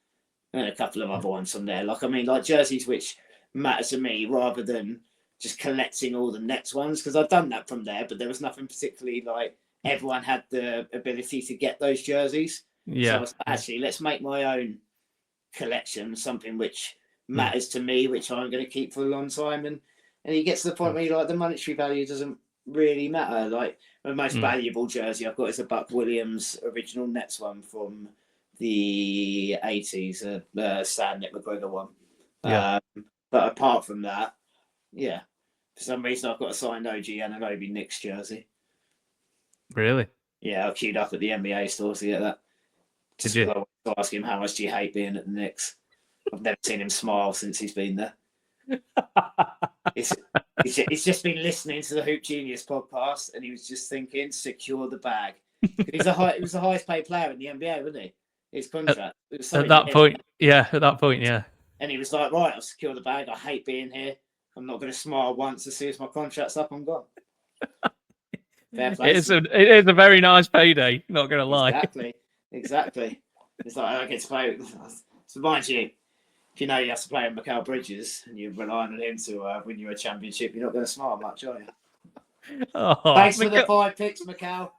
and a couple of other ones on there. Like, I mean, like jerseys which matter to me rather than just collecting all the Nets ones, because I've done that from there, but there was nothing particularly like everyone had the ability to get those jerseys. Yeah. So I was like, actually, let's make my own collection, something which matters to me, which I'm going to keep for a long time. And you get to the point where you're like, the monetary value doesn't really matter. Like, the most valuable jersey I've got is a Buck Williams original Nets one from the 80s, Stan Nick McGregor one. Yeah. But apart from that, yeah, for some reason I've got a signed OG Anunoby Knicks jersey. Really? Yeah, I queued up at the NBA store to get that. Did you? I wanted to ask him, how much do you hate being at the Knicks? I've never seen him smile since he's been there. He's just been listening to the Hoop Genius podcast, and he was just thinking, secure the bag. He was the highest paid player in the NBA, wasn't he? His contract. At that point, yeah. And he was like, right, I'll secure the bag. I hate being here. I'm not going to smile once as soon as my contract's up. I'm gone. Fair play. It is a very nice payday. Not going to lie. Exactly. It's like, I get to play. So mind you, if you know you have to play with Mikal Bridges and you're relying on him to win you a championship, you're not going to smile much, are you? Oh, Thanks for the 5 picks, Mikal.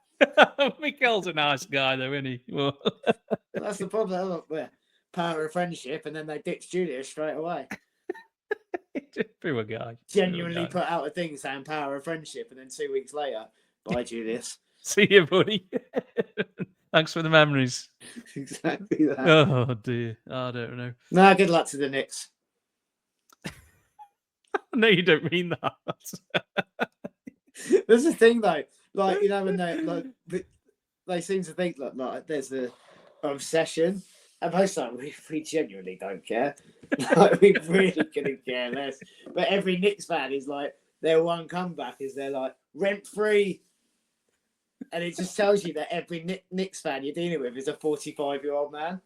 Mikel's a nice guy, though, isn't he? Well, that's the problem. Look, power of friendship, and then they ditch Julius straight away. Poor guy. Genuinely put out a thing saying power of friendship, and then 2 weeks later, bye, Julius. See you, buddy. Thanks for the memories. Exactly that. Oh, dear. I don't know. No, good luck to the Knicks. No, you don't mean that. There's a thing, though. Like, you know, when they seem to think like there's the obsession. And most of the time, we genuinely don't care. Like, we really couldn't care less. But every Knicks fan is like, their one comeback is they're like, rent-free. And it just tells you that every Knicks fan you're dealing with is a 45-year-old man.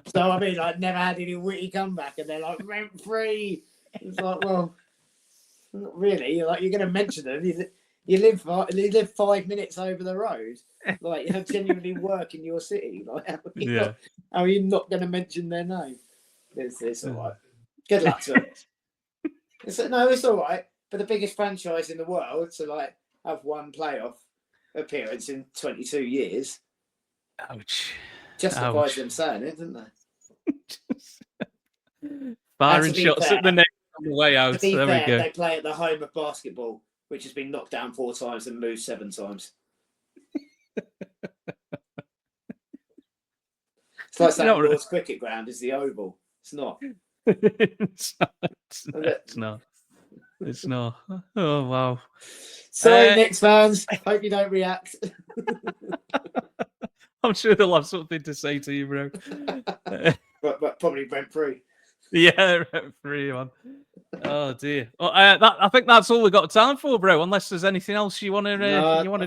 So, I mean, like, never had any witty comeback, and they're like, rent-free. It's like, well, not really. Like, you're going to mention them. You live 5 minutes over the road. Like, you genuinely work in your city. Like, how are you not going to mention their name? It's all right. Good luck to them. It's all right. But the biggest franchise in the world to, like, have one playoff appearance in 22 years. Ouch. Justifies them saying it, doesn't they? Firing shots at the Knicks on the way out. There we go. They play at the home of basketball, which has been knocked down 4 times and moved 7 times. It's like saying Lord's cricket ground is the Oval. It's not. It's not. Oh, wow. Sorry, Knicks fans. Hope you don't react. I'm sure they'll have something to say to you, bro. but probably rent-free. Yeah, rent-free, man. Oh, dear. Well, I think that's all we've got time for, bro, unless there's anything else you want to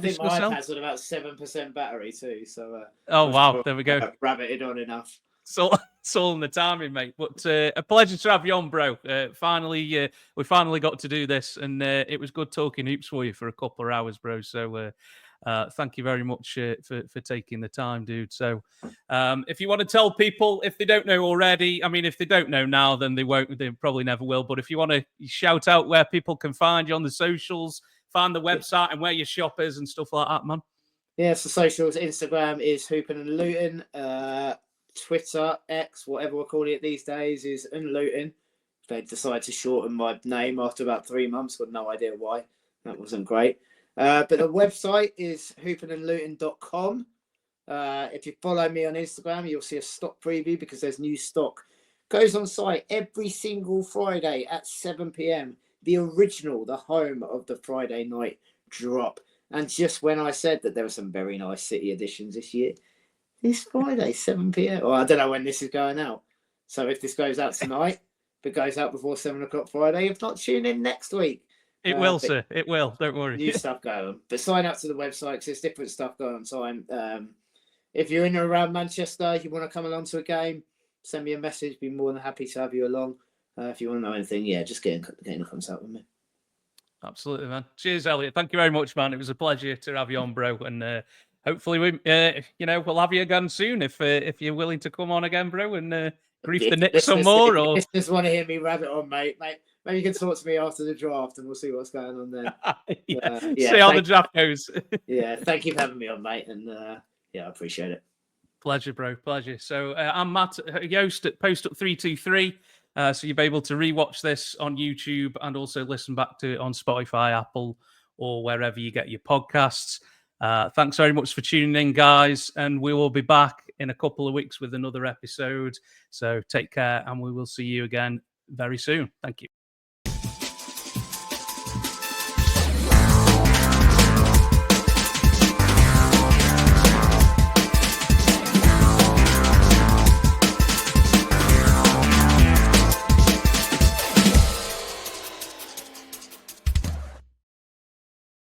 discuss. My iPad's on about 7% battery, too. So, oh, wow. There we go. Rabbited on enough. So it's all in the timing, mate. But a pleasure to have you on, bro. We finally got to do this, and it was good talking hoops for you for a couple of hours, bro. So thank you very much for taking the time, dude. So if you want to tell people, if they don't know already, I mean, if they don't know now, then they won't. They probably never will. But if you want to shout out where people can find you on the socials, find the website, and where your shop is and stuff like that, man. Yeah, so socials, Instagram is Hoopin and Lootin. Twitter, X, whatever we're calling it these days, is Lootin. They decided to shorten my name after about 3 months. Got no idea why. That wasn't great. But the website is hoopinandlootin.com. If you follow me on Instagram, you'll see a stock preview because there's new stock. Goes on site every single Friday at 7 p.m. The original, the home of the Friday night drop. And just when I said that there were some very nice City editions this year, this Friday, 7 p.m. Well, I don't know when this is going out. So if this goes out tonight, if it goes out before 7 o'clock Friday, if not, tune in next week. It will, sir. It will. Don't worry. New stuff going on. But sign up to the website because there's different stuff going on time. If you're in or around Manchester, you want to come along to a game, send me a message. Be more than happy to have you along. If you want to know anything, just get in contact with me. Absolutely, man. Cheers, Elliott. Thank you very much, man. It was a pleasure to have you on, bro. And hopefully, we'll have you again soon if you're willing to come on again, bro, and grief the Knicks some more. Or just want to hear me rabbit on, mate. Maybe you can talk to me after the draft, and we'll see what's going on there. See how the draft goes. Thank you for having me on, mate, and I appreciate it. Pleasure, bro. Pleasure. So I'm Matt, host at Post Up 323. So you'll be able to rewatch this on YouTube and also listen back to it on Spotify, Apple, or wherever you get your podcasts. Thanks very much for tuning in, guys. And we will be back in a couple of weeks with another episode. So take care, and we will see you again very soon. Thank you.